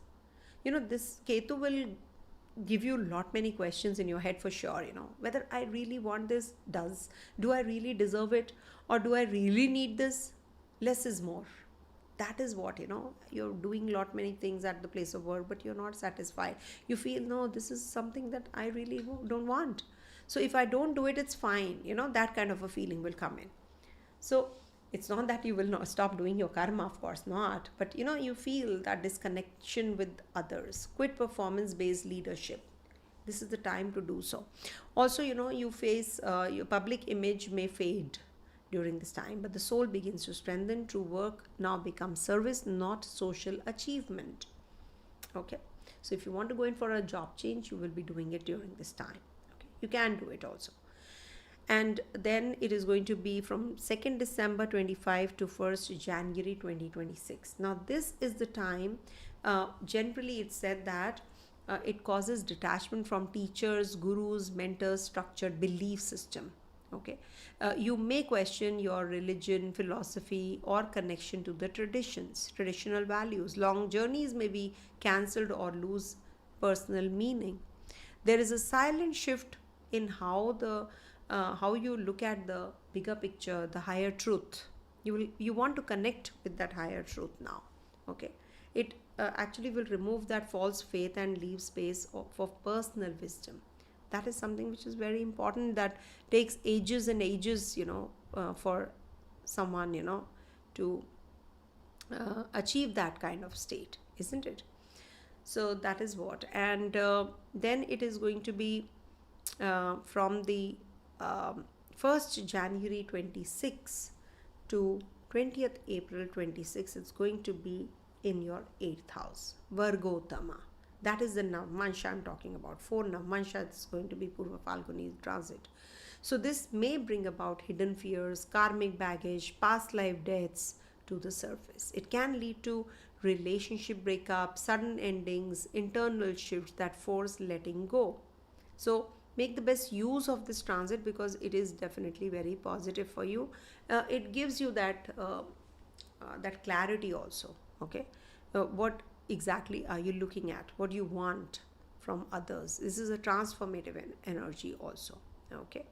This Ketu will give you many questions in your head for sure. Whether I really want this, do I really deserve it, or do I really need this? Less is more. That is what, you're doing many things at the place of work, but you're not satisfied. You feel, no, this is something that I really don't want. So if I don't do it, it's fine. That kind of a feeling will come in. So it's not that you will not stop doing your karma, of course not, but you feel that disconnection with others. Quit performance based leadership. This is the time to do so. Also, you face your public image may fade during this time, but the soul begins to strengthen. True work now becomes service, not social achievement. Okay, so if you want to go in for a job change, you will be doing it during this time. Okay, you can do it also. And then it is going to be from 2nd December 25 to 1st January 2026. Now this is the time, generally it's said that it causes detachment from teachers, gurus, mentors, structured belief system. Okay, you may question your religion, philosophy, or connection to the traditional values. Long journeys may be cancelled or lose personal meaning. There is a silent shift in how you look at the bigger picture, the higher truth. You want to connect with that higher truth now. Okay, it actually will remove that false faith and leave space for personal wisdom. That is something which is very important, that takes ages and ages, for someone, to achieve that kind of state, isn't it? So that is what. And then it is going to be from the 1st January 26 to 20th April 26. It's going to be in your 8th house, Virgo Tama. That is the Navamsa I'm talking about. 4 Navamsa is going to be PurvaPhalguni transit. So this may bring about hidden fears, karmic baggage, past life deaths to the surface. It can lead to relationship breakup, sudden endings, internal shifts that force letting go. So make the best use of this transit, because it is definitely very positive for you. It gives you that clarity also. Okay, what exactly are you looking at? What do you want from others? This is a transformative energy also. Okay,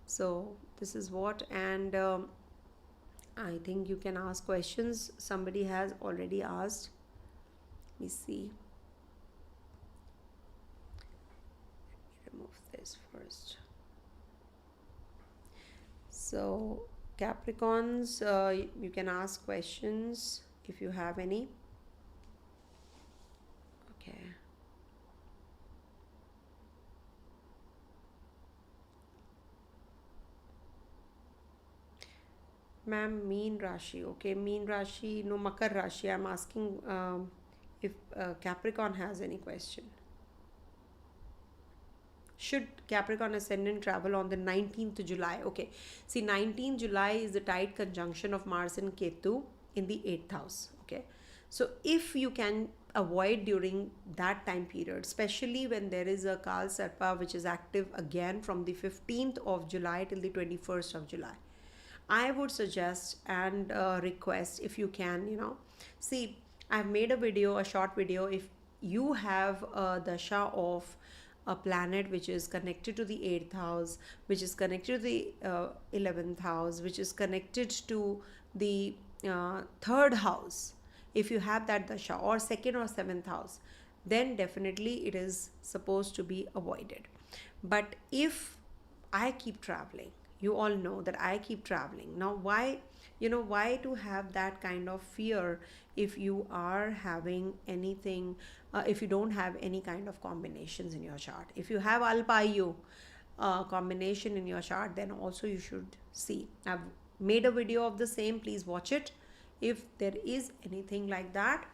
so this is what. And I think you can ask questions. Somebody has already asked. Let me see. Let me remove this first. So Capricorns, you can ask questions if you have any. Okay. Ma'am, Meen Rashi. Okay, Meen Rashi, no, Makar Rashi. I'm asking if Capricorn has any question. Should Capricorn ascendant travel on the 19th July? Okay, see, 19th July is the tight conjunction of Mars and Ketu in the 8th house. Okay, so if you can avoid during that time period, especially when there is a Kal Sarpa which is active again from the 15th of July till the 21st of July, I would suggest and request, if you can, see, I've made a video, a short video. If you have a dasha of a planet which is connected to the 8th house, which is connected to the 11th house, which is connected to the 3rd house, if you have that dasha, or 2nd or 7th house, then definitely it is supposed to be avoided. But if I keep traveling, you all know that I keep traveling. Now, why to have that kind of fear if you are having anything, if you don't have any kind of combinations in your chart? If you have Alpayu combination in your chart, then also you should see. I've made a video of the same, please watch it. If there is anything like that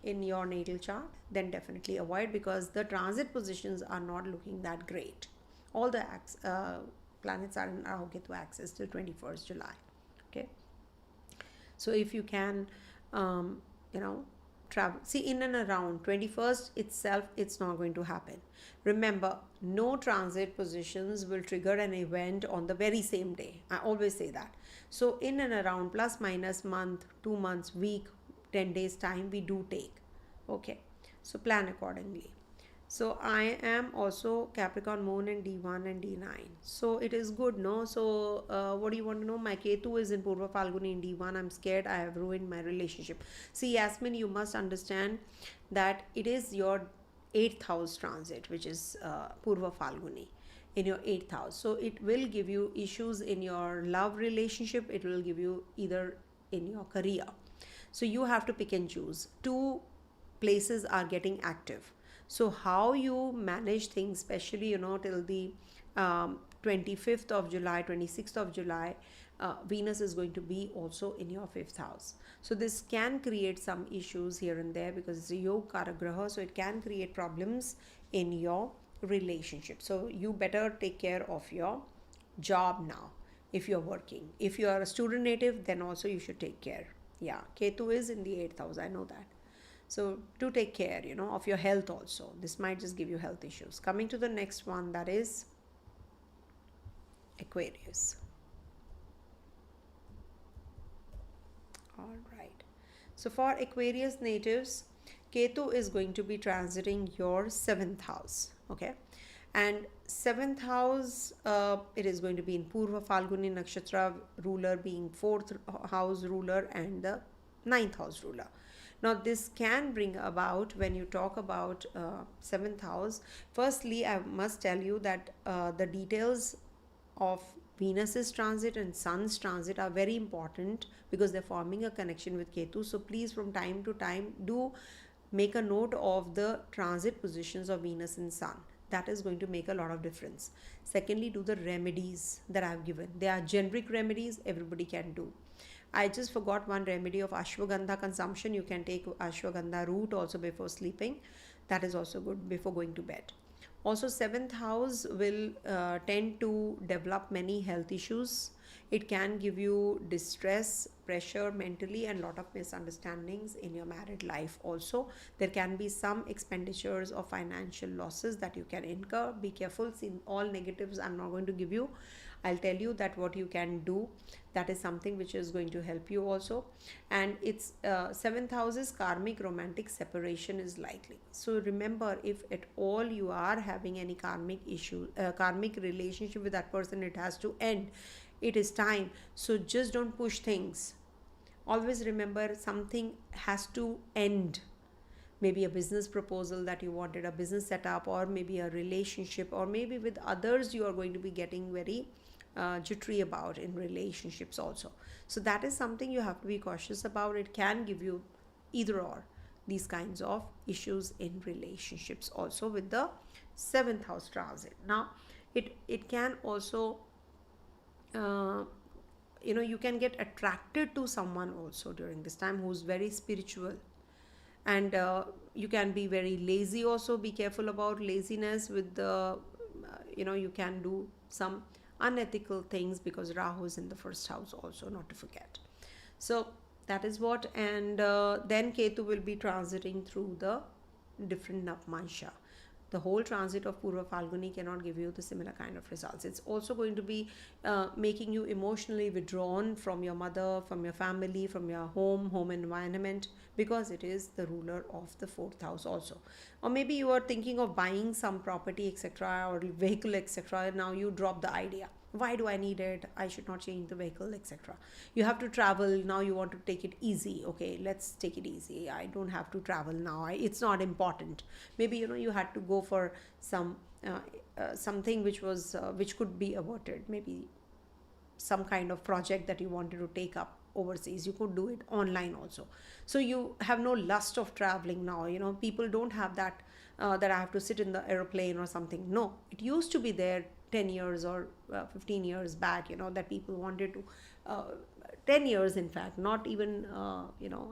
in your natal chart, then definitely avoid, because the transit positions are not looking that great. All the planets are in Rahu Ketu axis till 21st July. Okay, so if you can travel, see, in and around 21st itself, it's not going to happen. Remember, no transit positions will trigger an event on the very same day. I always say that. So in and around plus minus month, 2 months, week, 10 days time, we do take. Okay, so plan accordingly. So I am also Capricorn moon in D1 and D9. So it is good, no? So what do you want to know? My Ketu is in PurvaPhalguni in D1. I'm scared I have ruined my relationship. See, Yasmin, you must understand that it is your 8th house transit, which is PurvaPhalguni in your 8th house. So it will give you issues in your love relationship. It will give you either in your career. So you have to pick and choose. 2 places are getting active. So how you manage things, especially, till the 25th of July, 26th of July, Venus is going to be also in your 5th house. So this can create some issues here and there, because it's a Yoga Karagraha, so it can create problems in your relationship. So you better take care of your job now if you're working. If you are a student native, then also you should take care. Yeah, Ketu is in the 8th house, I know that. So to take care, of your health also. This might just give you health issues. Coming to the next one, that is Aquarius. All right. So for Aquarius natives, Ketu is going to be transiting your 7th house. Okay. And 7th house, it is going to be in PurvaPhalguni-Nakshatra, ruler being 4th house ruler and the 9th house ruler. Now, this can bring about, when you talk about 7th house, firstly, I must tell you that the details of Venus's transit and Sun's transit are very important, because they're forming a connection with Ketu. So please, from time to time, do make a note of the transit positions of Venus and Sun. That is going to make a lot of difference. Secondly, do the remedies that I've given. They are generic remedies, everybody can do. I just forgot one remedy of ashwagandha consumption. You can take ashwagandha root also before sleeping. That is also good before going to bed. Also, 7th house will tend to develop many health issues. It can give you distress, pressure mentally, and lot of misunderstandings in your married life also. There can be some expenditures or financial losses that you can incur. Be careful. See, all negatives I'm not going to give you. I'll tell you that what you can do, that is something which is going to help you also. And it's 7th house's karmic romantic separation is likely. So remember, if at all you are having any karmic issue, karmic relationship with that person, it has to end. It is time. So just don't push things. Always remember, something has to end. Maybe a business proposal that you wanted, a business setup, or maybe a relationship, or maybe with others you are going to be getting very jittery about in relationships also. So that is something you have to be cautious about. It can give you either or these kinds of issues in relationships also with the 7th house transit. Now it can also you can get attracted to someone also during this time who's very spiritual. And you can be very lazy also. Be careful about laziness with the you can do some unethical things, because Rahu is in the first house also, not to forget. So that is what. And then Ketu will be transiting through the different Navamsa. The whole transit of Purva Falguni cannot give you the similar kind of results. It's also going to be making you emotionally withdrawn from your mother, from your family, from your home environment, because it is the ruler of the fourth house also. Or maybe you are thinking of buying some property, etc., or vehicle, etc. Now you drop the idea. Why do I need it? I should not change the vehicle, etc. You have to travel. Now you want to take it easy. Okay, let's take it easy. I don't have to travel now. It's not important. Maybe you had to go for some something which could be averted. Maybe some kind of project that you wanted to take up overseas. You could do it online also. So you have no lust of traveling now. People don't have that that I have to sit in the airplane or something. No, it used to be there 10 years or 15 years back, that people wanted to 10 years, in fact, not even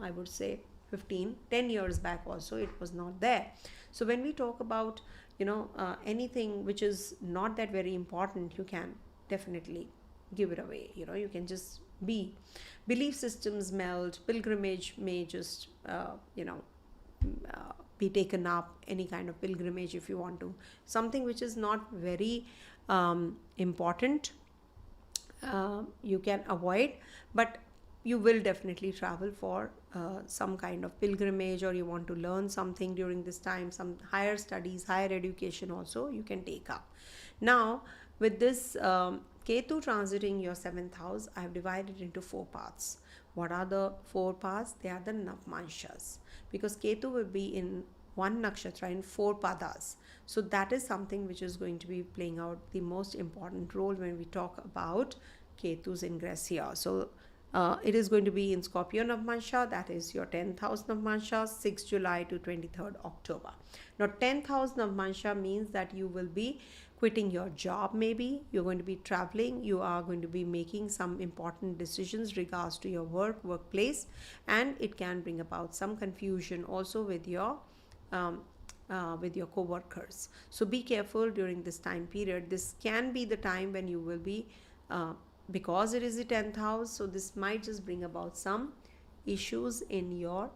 I would say 10 years back also, it was not there. So when we talk about anything which is not that very important, you can definitely give it away. You can just be. Belief systems melt. Pilgrimage may just be taken up. Any kind of pilgrimage, if you want to, something which is not very important, you can avoid, but you will definitely travel for some kind of pilgrimage, or you want to learn something during this time, some higher studies, higher education also you can take up. Now with this Ketu transiting your 7th house, I have divided into 4 parts. What are the 4 parts? They are the Navamsas, because Ketu will be in 1 nakshatra in 4 padas. So that is something which is going to be playing out the most important role when we talk about Ketu's ingress here. So it is going to be in Scorpio Navamsa, that is your 10th house Navamsa, 6 July to 23rd October. Now 10th house Navamsa means that you will be quitting your job, maybe you're going to be traveling, you are going to be making some important decisions regards to your workplace, and it can bring about some confusion also with your co-workers. So be careful during this time period. This can be the time when you will be because it is the 10th house, so this might just bring about some issues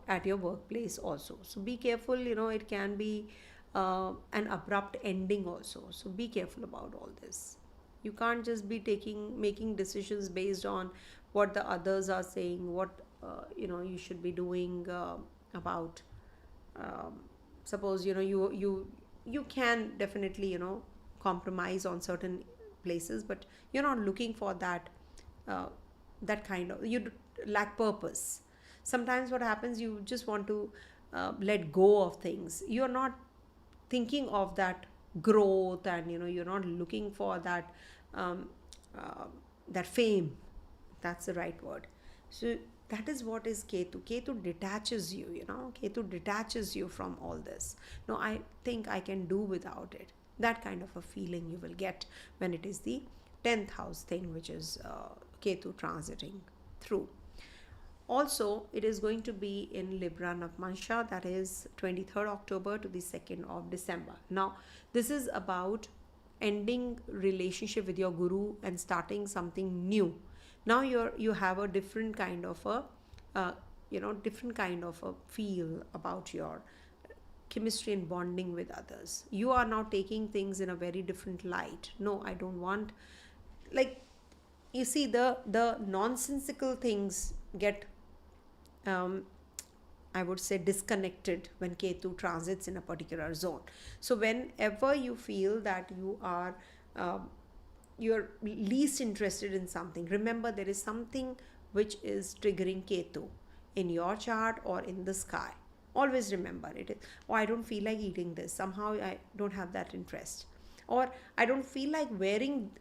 at your workplace also. So be careful. It can be an abrupt ending also, so be careful about all this. You can't just be making decisions based on what the others are saying, what you should be doing about suppose you can definitely compromise on certain places, but you're not looking for that kind of, you lack purpose. Sometimes what happens, you just want to let go of things. You're not thinking of that growth, and you're not looking for that that fame. That's the right word. So that is what is Ketu. Ketu detaches you, Ketu detaches you from all this. No, I think I can do without it. That kind of a feeling you will get when it is the 10th house thing, which is Ketu transiting through. Also, it is going to be in Libra Navamsa, that is 23rd October to the 2nd of December. Now, this is about ending relationship with your guru and starting something new. Now you have a different kind of a feel about your chemistry and bonding with others. You are now taking things in a very different light. No, I don't want, like, you see, the nonsensical things get I would say disconnected when Ketu transits in a particular zone. So whenever you feel that you're least interested in something, remember there is something which is triggering Ketu in your chart or in the sky. Always remember it is, oh, I don't feel like eating this. Somehow I don't have that interest. Or I don't feel like wearing,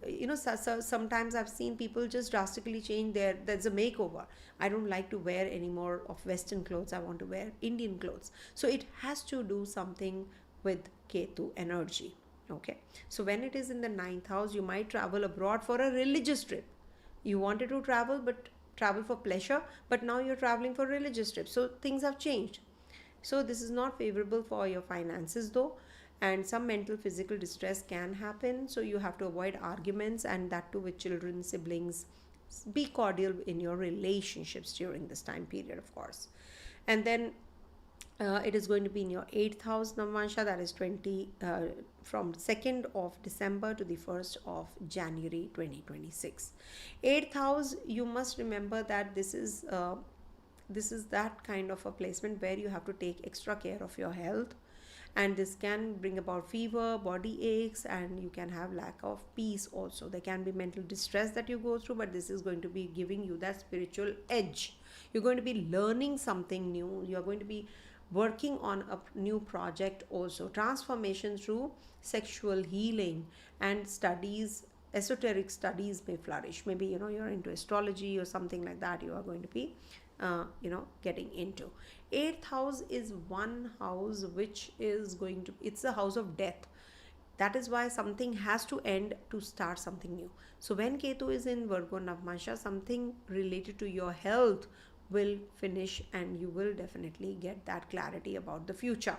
sometimes I've seen people just drastically change there's a makeover. I don't like to wear any more of Western clothes. I want to wear Indian clothes. So it has to do something with Ketu energy. Okay. So when it is in the 9th house, you might travel abroad for a religious trip. You wanted to travel, but travel for pleasure, but now you're traveling for religious trips. So things have changed. So this is not favorable for your finances though, and some mental physical distress can happen. So you have to avoid arguments, and that too with children, siblings. Be cordial in your relationships during this time period, of course. And then it is going to be in your 8th house, Navamsa, that is from 2nd of December to the 1st of January 2026. 8th house, you must remember that this is that kind of a placement where you have to take extra care of your health, and this can bring about fever, body aches, and you can have lack of peace also. There can be mental distress that you go through, but this is going to be giving you that spiritual edge. You're going to be learning something new. You're going to be working on a new project also. Transformation through sexual healing and studies, esoteric studies may flourish. Maybe you're into astrology or something like that. You are going to be getting into. 8th house is one house which is going to, it's the house of death. That is why something has to end to start something new. So when Ketu is in Virgo Navamsa, something related to your health will finish, and you will definitely get that clarity about the future.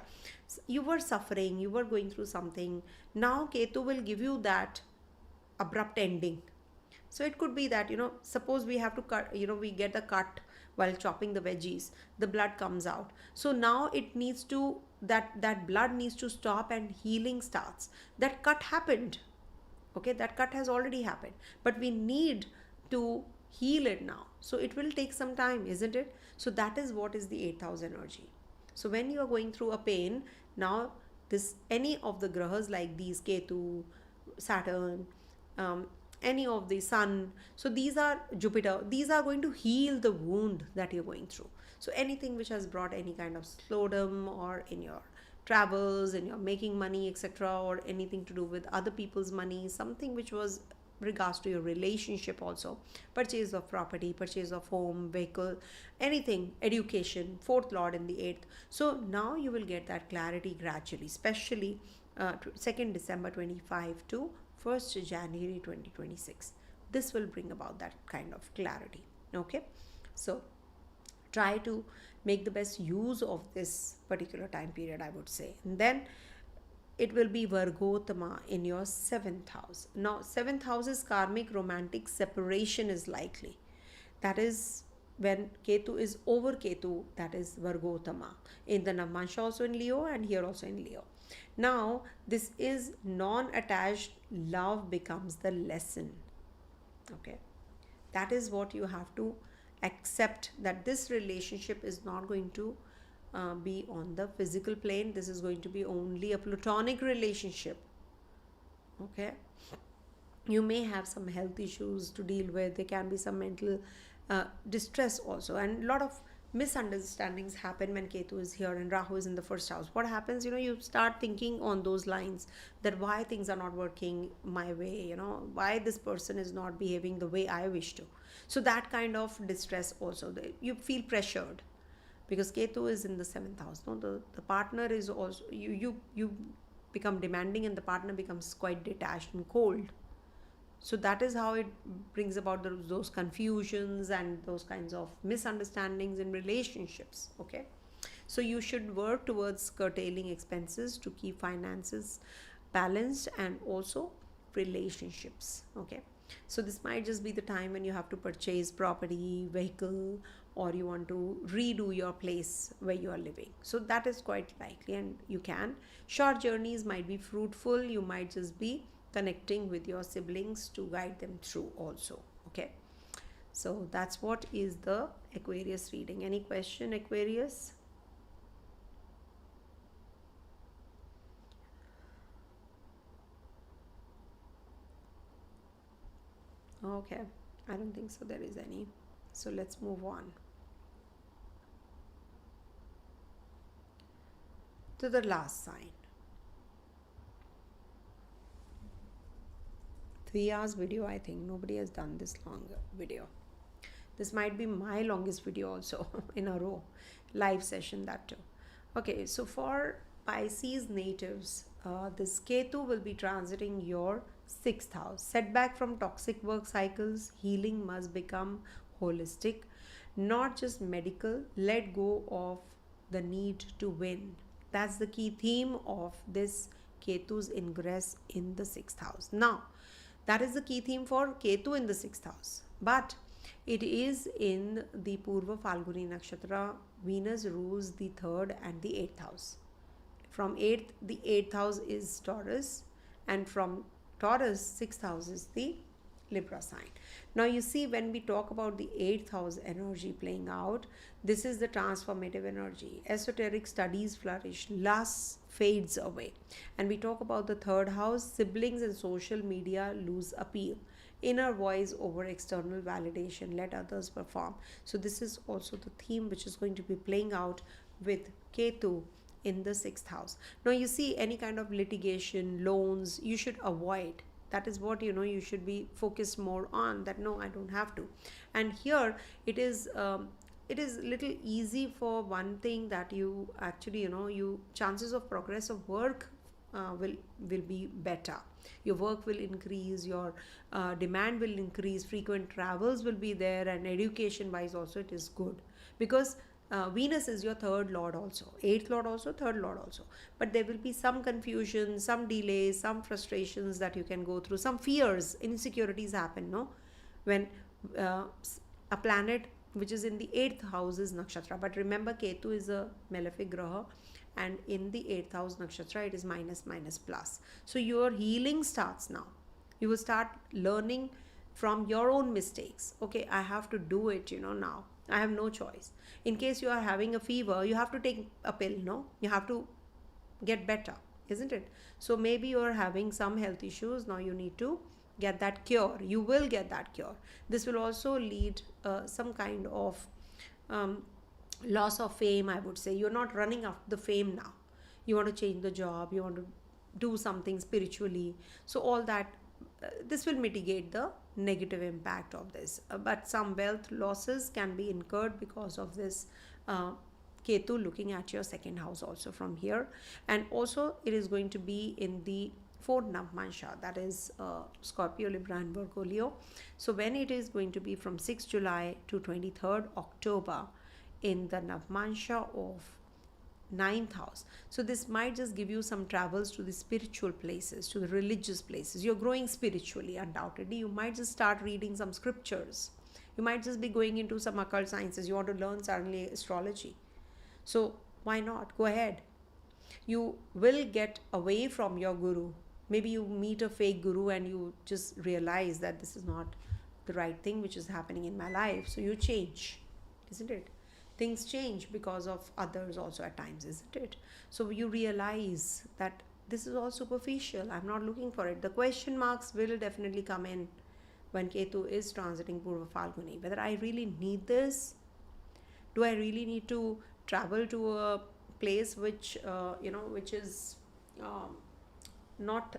You were suffering, you were going through something. Now Ketu will give you that abrupt ending. So it could be that, suppose we have to cut, we get a cut while chopping the veggies, the blood comes out. So now it needs to, that blood needs to stop and healing starts. That cut happened. Okay, that cut has already happened, but we need to heal it now. So it will take some time, isn't it? So that is what is the 8th house energy. So when you are going through a pain, now this, any of the grahas like these, Ketu, Saturn, any of the sun, so these are Jupiter, these are going to heal the wound that you're going through. So anything which has brought any kind of slowdown, or in your travels, in your making money, etc., or anything to do with other people's money, something which was regards to your relationship also, purchase of property, purchase of home, vehicle, anything, education, 4th lord in the 8th. So now you will get that clarity gradually, especially 2nd December 25 to 1st January 2026. This will bring about that kind of clarity. Okay, so try to make the best use of this particular time period, I would say. And then it will be Virgotama in your 7th house. Now 7th house is karmic, romantic separation is likely. That is when Ketu is over Ketu, that is Virgotama. In the Navamsa also in Leo, and here also in Leo. Now this is non-attached love becomes the lesson. Okay, that is what you have to accept, that this relationship is not going to be on the physical plane. This is going to be only a platonic relationship. Okay, you may have some health issues to deal with. There can be some mental distress also, and a lot of misunderstandings happen when Ketu is here and Rahu is in the 1st house. What happens, you start thinking on those lines, that why things are not working my way, why this person is not behaving the way I wish to. So that kind of distress also, you feel pressured because Ketu is in the 7th house. No, the partner is also, you become demanding, and the partner becomes quite detached and cold. So that is how it brings about those confusions and those kinds of misunderstandings in relationships. Okay, so you should work towards curtailing expenses to keep finances balanced, and also relationships. Okay, so this might just be the time when you have to purchase property, vehicle, or you want to redo your place where you are living. So that is quite likely, and you can. Short journeys might be fruitful. You might just be connecting with your siblings to guide them through also. Okay, so that's what is the Aquarius reading. Any question, Aquarius? Okay, I don't think so there is any. So let's move on to the last sign. 3 hours video. I think nobody has done this long video. This might be my longest video also in a row, live session, that too. Okay, so for Pisces natives, this Ketu will be transiting your 6th house. Setback from toxic work cycles. Healing must become holistic, not just medical. Let go of the need to win. That's the key theme of this Ketu's ingress in the 6th house. Now, that is the key theme for Ketu in the 6th house. But it is in the PurvaPhalguni Nakshatra. Venus rules the 3rd and the 8th house. From 8th, the 8th house is Taurus, and from Taurus, 6th house is the Libra sign. Now you see, when we talk about the 8th house energy playing out, this is the transformative energy. Esoteric studies flourish, lust fades away. And we talk about the 3rd house, siblings and social media lose appeal. Inner voice over external validation, let others perform. So this is also the theme which is going to be playing out with Ketu in the 6th house. Now you see, any kind of litigation, loans, you should avoid. That is what you should be focused more on, that no, I don't have to. And here it is little easy for one thing, that you actually you chances of progress of work will be better. Your work will increase, your demand will increase, frequent travels will be there, and education wise also it is good, because Venus is your 3rd lord also, 8th lord also, 3rd lord also. But there will be some confusion, some delays, some frustrations that you can go through, some fears, insecurities happen, no? When a planet which is in the 8th house is Nakshatra. But remember, Ketu is a malefic graha, and in the 8th house Nakshatra, it is minus, minus, plus. So your healing starts now. You will start learning from your own mistakes. Okay, I have to do it, now. I have no choice. In case you are having a fever, you have to take a pill, no? You have to get better, isn't it? So maybe you are having some health issues. Now you need to get that cure. You will get that cure. This will also lead some kind of loss of fame, I would say. You're not running after the fame now. You want to change the job. You want to do something spiritually. So all that, this will mitigate the negative impact of this. But some wealth losses can be incurred because of this Ketu looking at your 2nd house also from here. And also it is going to be in the 4th Navamsa, that is Scorpio, Libra and Virgo, Leo. So when it is going to be from 6th July to 23rd October in the Navamsa of 9th house. So this might just give you some travels to the spiritual places, to the religious places. You're growing spiritually, undoubtedly. You might just start reading some scriptures. You might just be going into some occult sciences. You want to learn suddenly astrology. So why not? Go ahead. You will get away from your guru. Maybe you meet a fake guru and you just realize that this is not the right thing which is happening in my life. So you change, isn't it? Things change because of others also at times, isn't it? So you realize that this is all superficial. I'm not looking for it. The question marks will definitely come in when Ketu is transiting PurvaPhalguni. Whether I really need this? Do I really need to travel to a place which, which is not,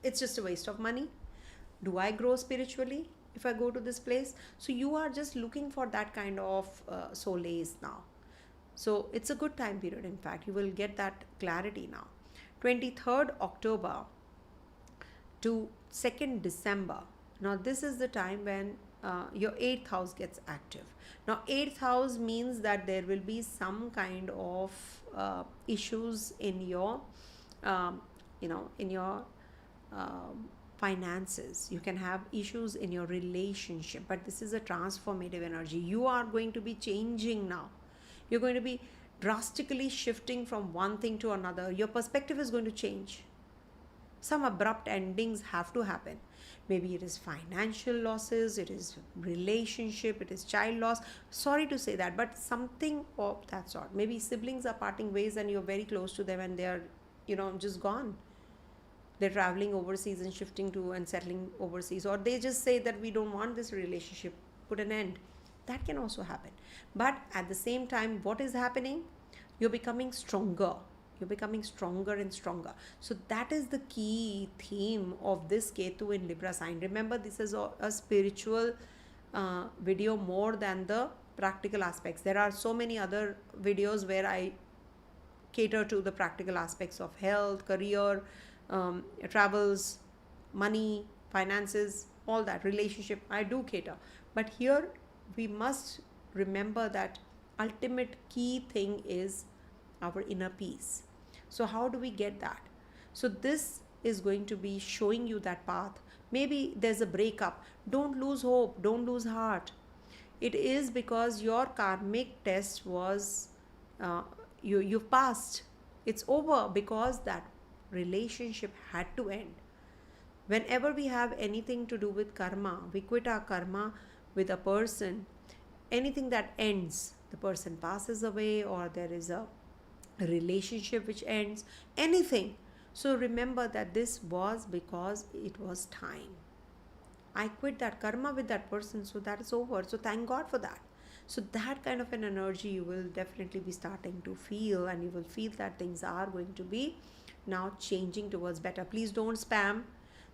it's just a waste of money? Do I grow spiritually if I go to this place? So you are just looking for that kind of solace now. So it's a good time period. In fact, you will get that clarity now. 23rd October to 2nd December. Now this is the time when your 8th house gets active. Now 8th house means that there will be some kind of issues in your finances. You can have issues in your relationship, but this is a transformative energy. You are going to be changing now. You're going to be drastically shifting from one thing to another. Your perspective is going to change. Some abrupt endings have to happen. Maybe it is financial losses, it is relationship, it is child loss. Sorry to say that, but something of that sort. Maybe siblings are parting ways and you're very close to them and they're, just gone. They're traveling overseas and shifting to and settling overseas, or they just say that we don't want this relationship, put an end. That can also happen. But at the same time, what is happening? You're becoming stronger. You're becoming stronger and stronger. So that is the key theme of this Ketu in Libra sign. Remember, this is a spiritual video more than the practical aspects. There are so many other videos where I cater to the practical aspects of health, career, travels, money, finances, all that, relationship, I do cater. But here we must remember that ultimate key thing is our inner peace. So how do we get that? So this is going to be showing you that path. Maybe there's a breakup. Don't lose hope, don't lose heart. It is because your karmic test was you passed. It's over because that relationship had to end. Whenever we have anything to do with karma, we quit our karma with a person. Anything that ends, the person passes away, or there is a relationship which ends, anything. So remember that this was because it was time. I quit that karma with that person, so that is over. So thank God for that. So that kind of an energy you will definitely be starting to feel, and you will feel that things are going to be now changing towards better. Please don't spam.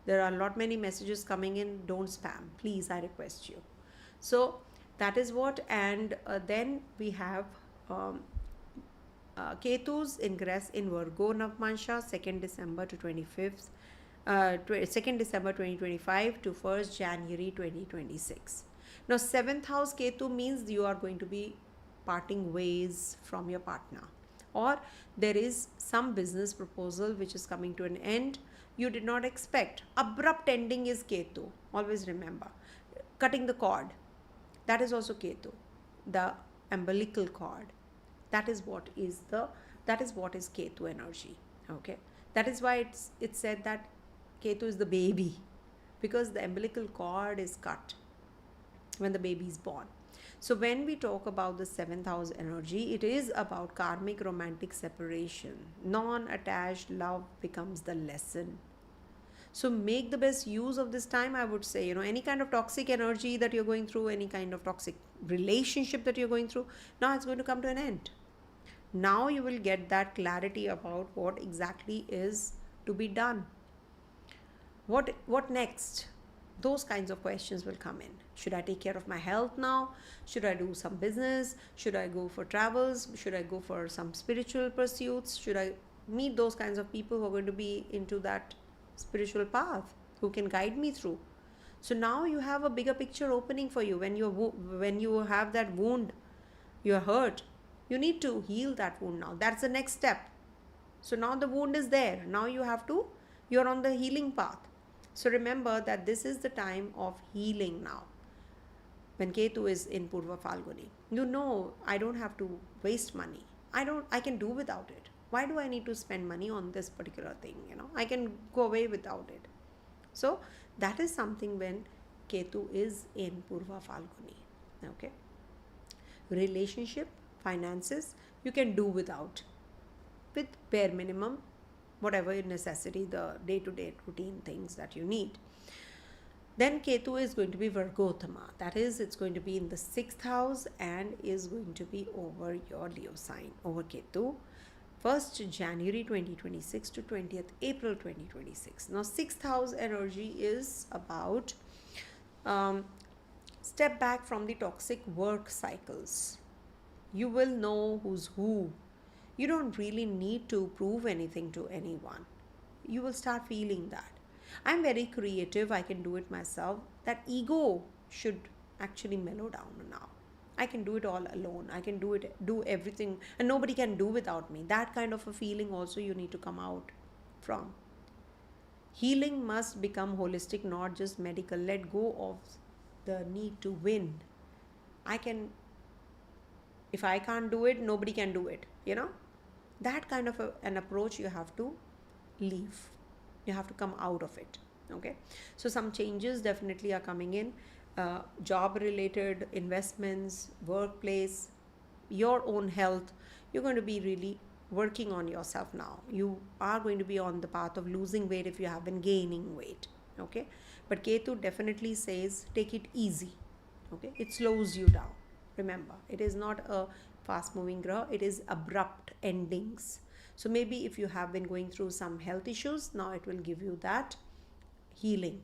There are a lot many messages coming in. Don't spam, please, I request you. So that is what. And then we have Ketu's ingress in Virgo Navamsa, 2nd December to 25th, 2nd December 2025 to 1st January 2026. Now 7th house Ketu means you are going to be parting ways from your partner, or there is some business proposal which is coming to an end you did not expect. Abrupt ending is Ketu. Always remember. Cutting the cord, that is also Ketu. The umbilical cord, that is what is Ketu energy. Okay, that is why it's said that Ketu is the baby, because the umbilical cord is cut when the baby is born. So when we talk about the 7th house energy, it is about karmic romantic separation. Non-attached love becomes the lesson. So make the best use of this time, I would say. Any kind of toxic energy that you're going through, any kind of toxic relationship that you're going through, now it's going to come to an end. Now you will get that clarity about what exactly is to be done. What next? Those kinds of questions will come in. Should I take care of my health now? Should I do some business? Should I go for travels? Should I go for some spiritual pursuits? Should I meet those kinds of people who are going to be into that spiritual path, who can guide me through? So now you have a bigger picture opening for you. When you have that wound, you're hurt, you need to heal that wound now. That's the next step. So now the wound is there. Now you're on the healing path. So remember that this is the time of healing now. When Ketu is in PurvaPhalguni, I don't have to waste money. I can do without it. Why do I need to spend money on this particular thing? I can go away without it. So that is something when Ketu is in PurvaPhalguni. Okay. Relationship, finances, you can do without, with bare minimum, whatever necessity, the day-to-day routine things that you need. Then Ketu is going to be Virgotama. That is, it's going to be in the 6th house and is going to be over your Leo sign, over Ketu. 1st January 2026 to 20th April 2026. Now 6th house energy is about step back from the toxic work cycles. You will know who's who. You don't really need to prove anything to anyone. You will start feeling that. I'm very creative, I can do it myself. That ego should actually mellow down now. I can do it all alone. I can do everything, and nobody can do without me. That kind of a feeling also you need to come out from. Healing must become holistic, not just medical. Let go of the need to win. If I can't do it, nobody can do it. That kind of an approach you have to leave. You have to come out of it. Okay. So some changes definitely are coming in. Job related, investments, workplace, your own health. You're going to be really working on yourself now. You are going to be on the path of losing weight if you have been gaining weight. Okay. But Ketu definitely says take it easy. Okay. It slows you down. Remember, it is not a fast moving graha, it is abrupt endings. So maybe if you have been going through some health issues, now it will give you that healing.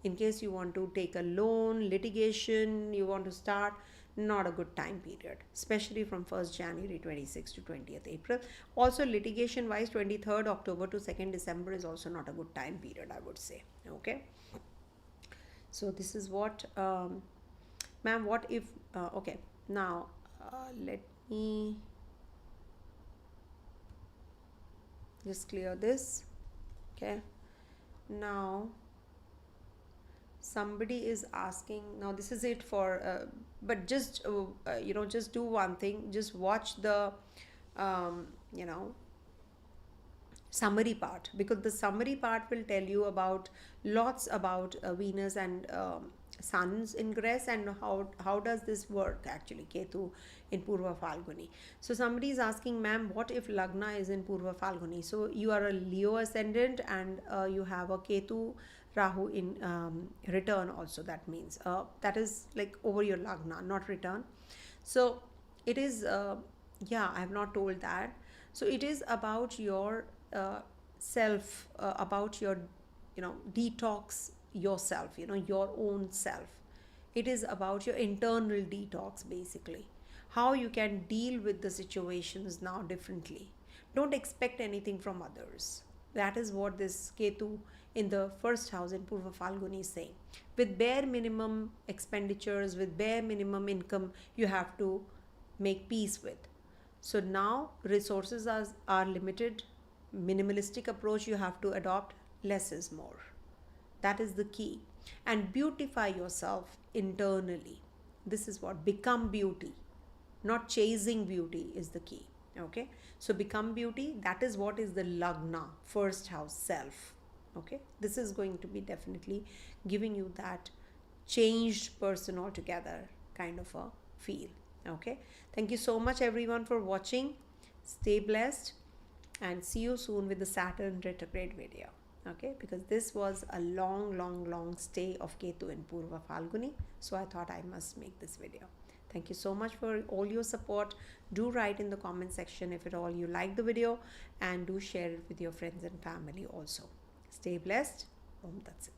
In case you want to take a loan, litigation, you want to start, not a good time period, especially from 1st January 26 to 20th April. Also, litigation wise, 23rd October to 2nd December is also not a good time period, I would say. Okay. So this is what, ma'am, what if, okay, now let me just clear this. Okay. Now somebody is asking, now this is it for but just just do one thing, just watch the you know summary part, because the summary part will tell you about lots about Venus and Sun's ingress, and how does this work actually, Ketu in Purva Falguni. So somebody is asking, ma'am, what if Lagna is in Purva Falguni? So you are a Leo ascendant, and you have a Ketu Rahu in return also. That means that is like over your Lagna, not return. So it is I have not told that. So it is about your self, about your detox yourself, your own self. It is about your internal detox, basically, how you can deal with the situations now differently. Don't expect anything from others. That is what this Ketu in the first house in Purva Falguni is saying. With bare minimum expenditures, with bare minimum income, you have to make peace with. So now resources are limited. Minimalistic approach you have to adopt. Less is more. That is the key. And beautify yourself internally. This is what, become beauty. Not chasing beauty is the key. Okay. So become beauty. That is what is the Lagna, first house, self. Okay. This is going to be definitely giving you that changed person altogether kind of a feel. Okay. Thank you so much everyone for watching. Stay blessed and see you soon with the Saturn retrograde video. Okay, because this was a long stay of Ketu in Purva Falguni, so I thought I must make this video. Thank you so much for all your support. Do write in the comment section if at all you like the video, and do share it with your friends and family also. Stay blessed. Tat Sat.